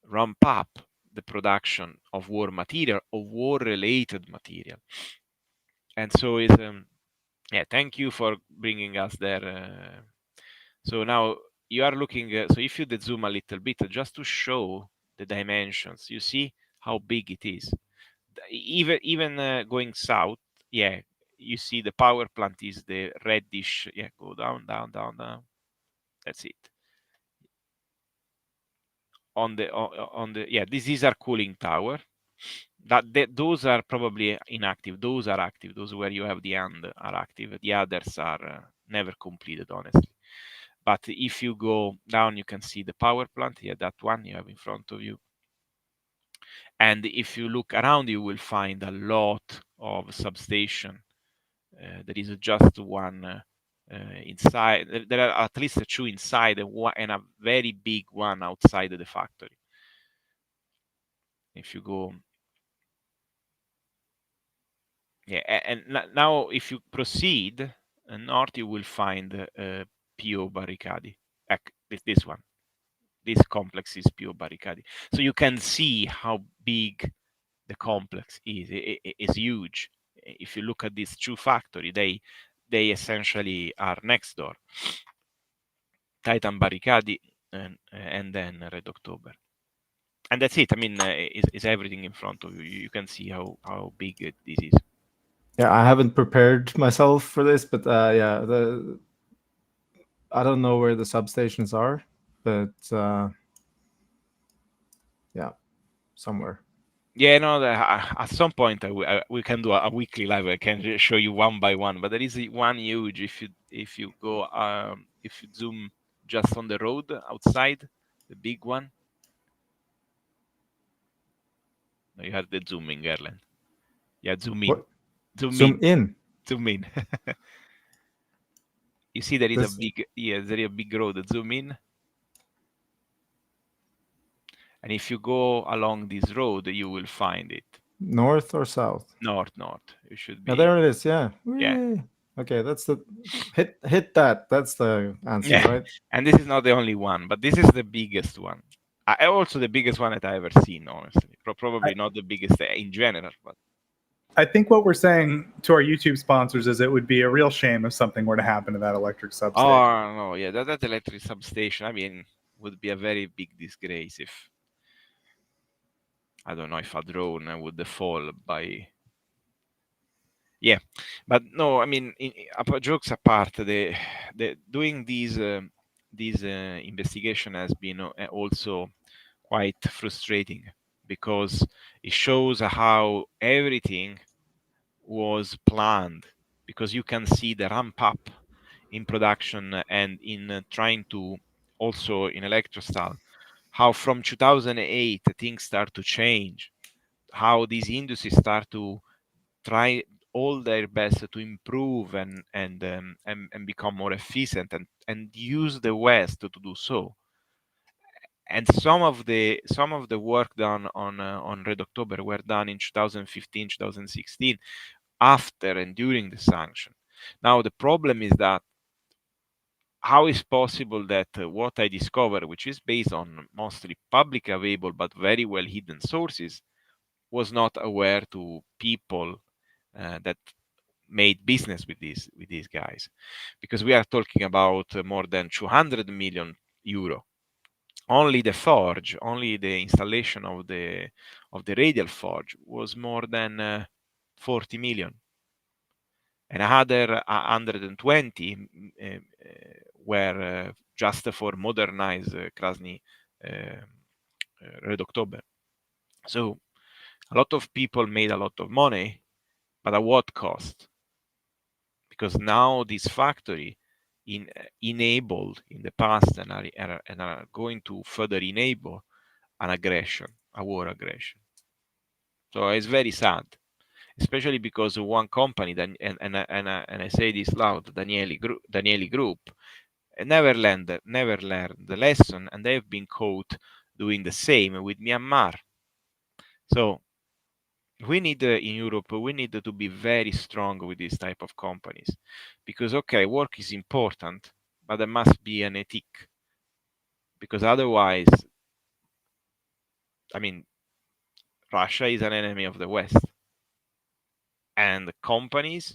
[SPEAKER 6] ramp up the production of war material, of war-related material. And so is, yeah, thank you for bringing us there. So now you are looking, so if you zoom a little bit, just to show the dimensions, you see how big it is. Even going south, yeah, you see the power plant is the reddish. Yeah, go down, down, down, down. That's it. On the yeah, these are cooling tower. Those are probably inactive. Those are active. Those where you have the end are active. The others are never completed, honestly. But if you go down, you can see the power plant. Yeah, that one you have in front of you. And if you look around, you will find a lot of substation. There is just one inside. There are at least two inside and a very big one outside the factory. If you go, yeah, and now if you proceed north, you will find PO Barricadi. This one. This complex is PO Barricadi. So you can see how big the complex is. It is huge. If you look at these two factories, they essentially are next door. Titan Barricadi and then Red October. And that's it. I mean, is everything in front of you. You can see how big this is.
[SPEAKER 3] Yeah, I haven't prepared myself for this, but yeah, I don't know where the substations are, but yeah, somewhere.
[SPEAKER 6] Yeah, no. At some point we can do a weekly live. I can show you one by one, but there is one huge. If you go if you zoom just on the road outside, the big one. No, you have the zooming, Erlend. Yeah, zoom in.
[SPEAKER 3] What?
[SPEAKER 6] Zoom
[SPEAKER 3] in.
[SPEAKER 6] Zoom in. You see there is
[SPEAKER 3] This-
[SPEAKER 6] a big, yeah, there is a big road. Zoom in. And if you go along this road, you will find it.
[SPEAKER 3] North or south?
[SPEAKER 6] North. It should be.
[SPEAKER 3] Yeah, there it is. Yeah.
[SPEAKER 6] Yeah.
[SPEAKER 3] Whee! Okay, that's the hit that. That's the answer,
[SPEAKER 6] Yeah.
[SPEAKER 3] right?
[SPEAKER 6] And this is not the only one, but this is the biggest one. Also the biggest one that I ever seen, honestly. Probably not the biggest in general, but
[SPEAKER 1] I think what we're saying to our YouTube sponsors is it would be a real shame if something were to happen to that electric substation.
[SPEAKER 6] oh no, yeah, that electric substation, I mean, would be a very big disgrace if, I don't know, if a drone would fall by. Yeah, but no, I mean, jokes apart, the doing these investigation has been also quite frustrating, because it shows how everything was planned, because you can see the ramp up in production and in trying to also in Electrostal, how from 2008 things start to change, how these industries start to try all their best to improve and become more efficient and use the West to do so. And some of the work done on Red October were done in 2015, 2016, after and during the sanction. Now the problem is that how is possible that what I discovered, which is based on mostly public available but very well hidden sources, was not aware to people that made business with these guys, because we are talking about more than 200 million euro. Only the forge, only the installation of the radial forge was more than 40 million, and another 120 were just for modernize Krasny Red October. So a lot of people made a lot of money, but at what cost? Because now this factory enabled in the past and are going to further enable an aggression, a war aggression. So it's very sad, especially because one company, and I say this loud, Danieli Group, never learned the lesson, and they've been caught doing the same with Myanmar. So we need in Europe, we need to be very strong with this type of companies, because okay, work is important, but there must be an ethic, because otherwise, I mean, Russia is an enemy of the West, and companies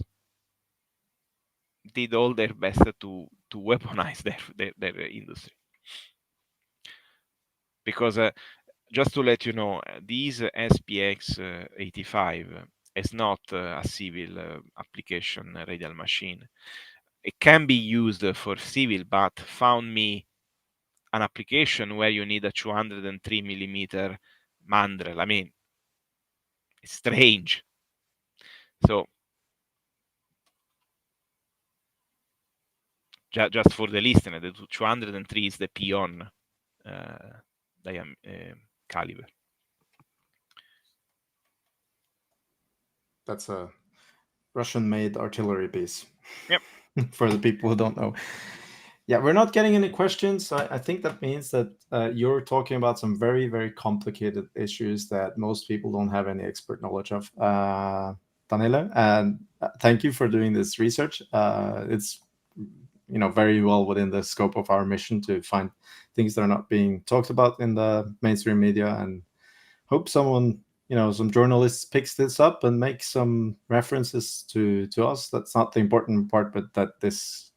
[SPEAKER 6] did all their best to weaponize their industry. Because just to let you know, these SPX 85 It's not a civil application radial machine. It can be used for civil, but found me an application where you need a 203 millimeter mandrel. I mean, it's strange. So just for the listener, the 203 is the peon caliber.
[SPEAKER 3] That's a Russian-made artillery piece.
[SPEAKER 6] Yep.
[SPEAKER 3] For the people who don't know. Yeah, we're not getting any questions. I think that means that you're talking about some very, very complicated issues that most people don't have any expert knowledge of. Daniele, and thank you for doing this research. It's very well within the scope of our mission to find things that are not being talked about in the mainstream media, and hope someone, some journalists picks this up and makes some references to us. That's not the important part, but that this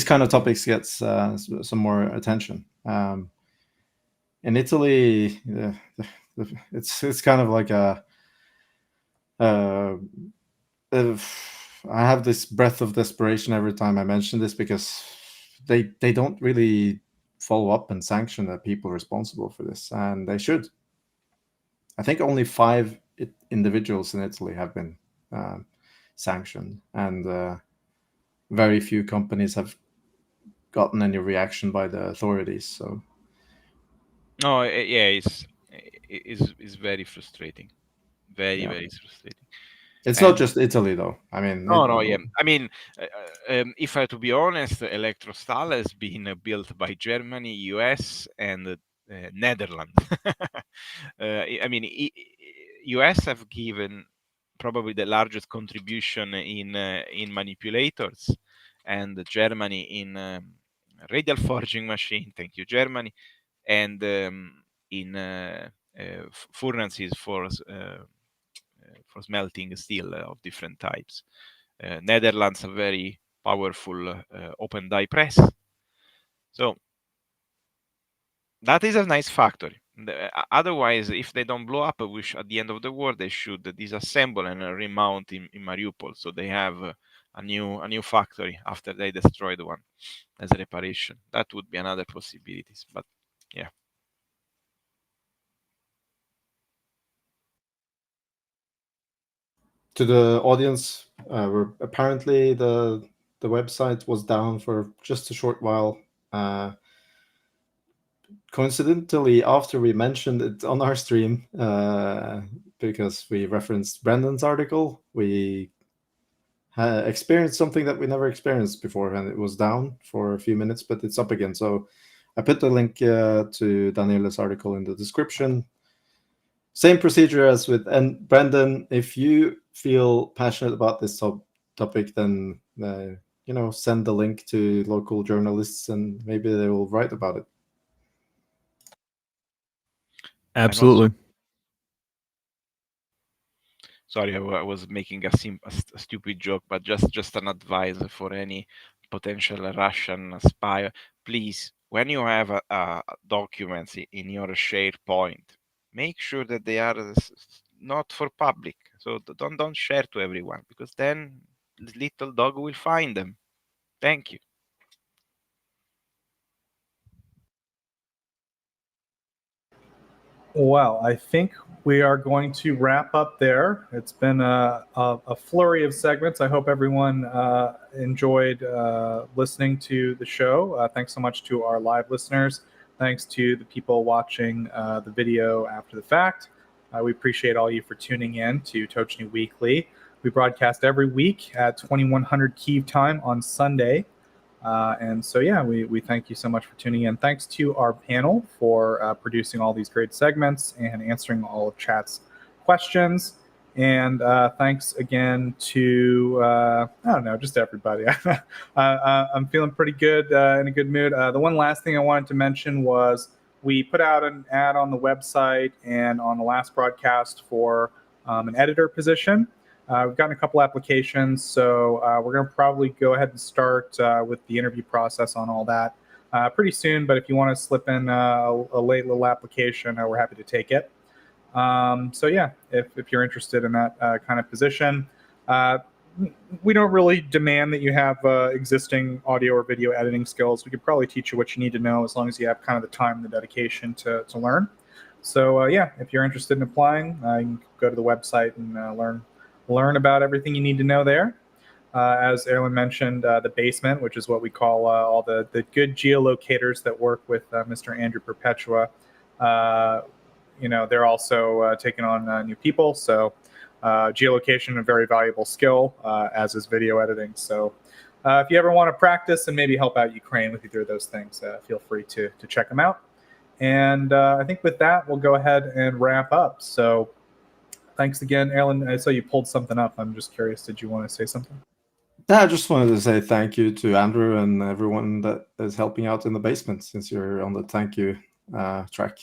[SPEAKER 3] kind of topics gets some more attention. In Italy, it's kind of like I have this breath of desperation every time I mention this, because they don't really follow up and sanction the people responsible for this, and they should. I think only 5 individuals in Italy have been sanctioned, and very few companies have gotten any reaction by the authorities. So,
[SPEAKER 6] no, yeah, it's very frustrating, very frustrating.
[SPEAKER 3] It's not just Italy, though. I mean,
[SPEAKER 6] yeah. I mean, if I have to be honest, Electrostal has been built by Germany, US, and Netherlands. I mean, US have given probably the largest contribution in manipulators, and Germany in radial forging machine. Thank you, Germany, and in furnaces for smelting steel of different types. Netherlands, a very powerful open die press. So that is a nice factory. Otherwise, if they don't blow up, which at the end of the war they should disassemble and remount in Mariupol, so they have a new factory after they destroyed one as a reparation. That would be another possibilities, but yeah.
[SPEAKER 3] To the audience, apparently the website was down for just a short while. Coincidentally, after we mentioned it on our stream, because we referenced Brendan's article, we experienced something that we never experienced before, and it was down for a few minutes, but it's up again. So I put the link to Daniele's article in the description. Same procedure as with, and Brendan, if you feel passionate about this topic, then send the link to local journalists, and maybe they will write about it.
[SPEAKER 5] Absolutely.
[SPEAKER 6] Sorry, I was making a stupid joke, but just an advice for any potential Russian spy. Please, when you have documents in your SharePoint, make sure that they are not for public. So don't share to everyone, because then the little dog will find them. Thank you.
[SPEAKER 1] Well, I think we are going to wrap up there. It's been a flurry of segments. I hope everyone enjoyed listening to the show. Thanks so much to our live listeners. Thanks to the people watching the video after the fact. We appreciate all you for tuning in to Tochnyi Weekly. We broadcast every week at 2100 Kyiv time on Sunday. And so, yeah, we thank you so much for tuning in. Thanks to our panel for producing all these great segments and answering all of chat's questions. And thanks again to, just everybody. I'm feeling pretty good, in a good mood. The one last thing I wanted to mention was we put out an ad on the website and on the last broadcast for an editor position. We've gotten a couple applications, so we're going to probably go ahead and start with the interview process on all that pretty soon. But if you want to slip in a late little application, we're happy to take it. So yeah, if you're interested in that kind of position, we don't really demand that you have existing audio or video editing skills. We could probably teach you what you need to know as long as you have kind of the time and the dedication to learn. So yeah, if you're interested in applying, you can go to the website and learn about everything you need to know there. As Erlend mentioned, the basement, which is what we call all the good geolocators that work with Mr. Andrew Perpetua, they're also taking on new people. So geolocation, a very valuable skill, as is video editing. So if you ever want to practice and maybe help out Ukraine with either of those things, feel free to check them out. And I think with that, we'll go ahead and wrap up. So thanks again, Erlend. I saw you pulled something up. I'm just curious, did you want to say something?
[SPEAKER 3] Yeah, I just wanted to say thank you to Andrew and everyone that is helping out in the basement, since you're on the thank you track.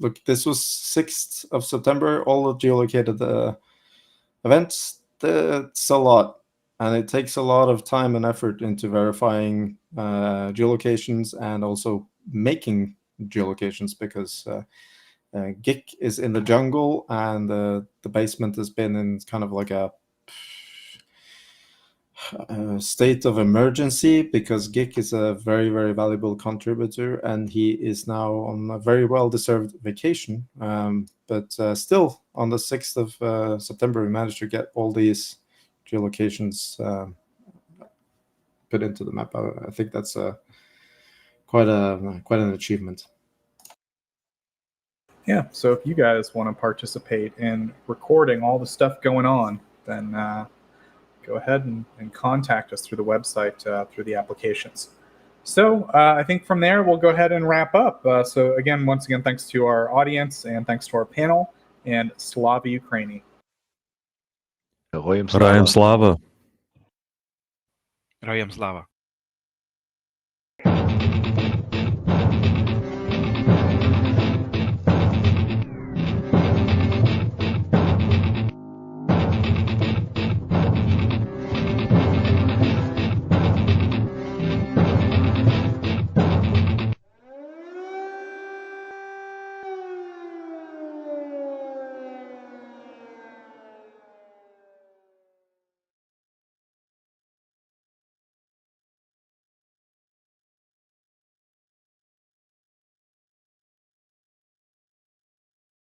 [SPEAKER 3] Look, this was 6th of September, all the geolocated events. It's a lot, and it takes a lot of time and effort into verifying geolocations and also making geolocations, because GIC is in the jungle, and the basement has been in kind of like a state of emergency, because GIC is a very, very valuable contributor, and he is now on a very well-deserved vacation. But still, on the 6th of September, we managed to get all these geolocations put into the map. I think that's quite an achievement.
[SPEAKER 1] Yeah, so if you guys want to participate in recording all the stuff going on, then go ahead and contact us through the website, through the applications. So I think from there, we'll go ahead and wrap up. So again, once again, thanks to our audience, and thanks to our panel, and Slava Ukraini.
[SPEAKER 2] Herojem
[SPEAKER 5] Herojem slava.
[SPEAKER 6] Herojem slava.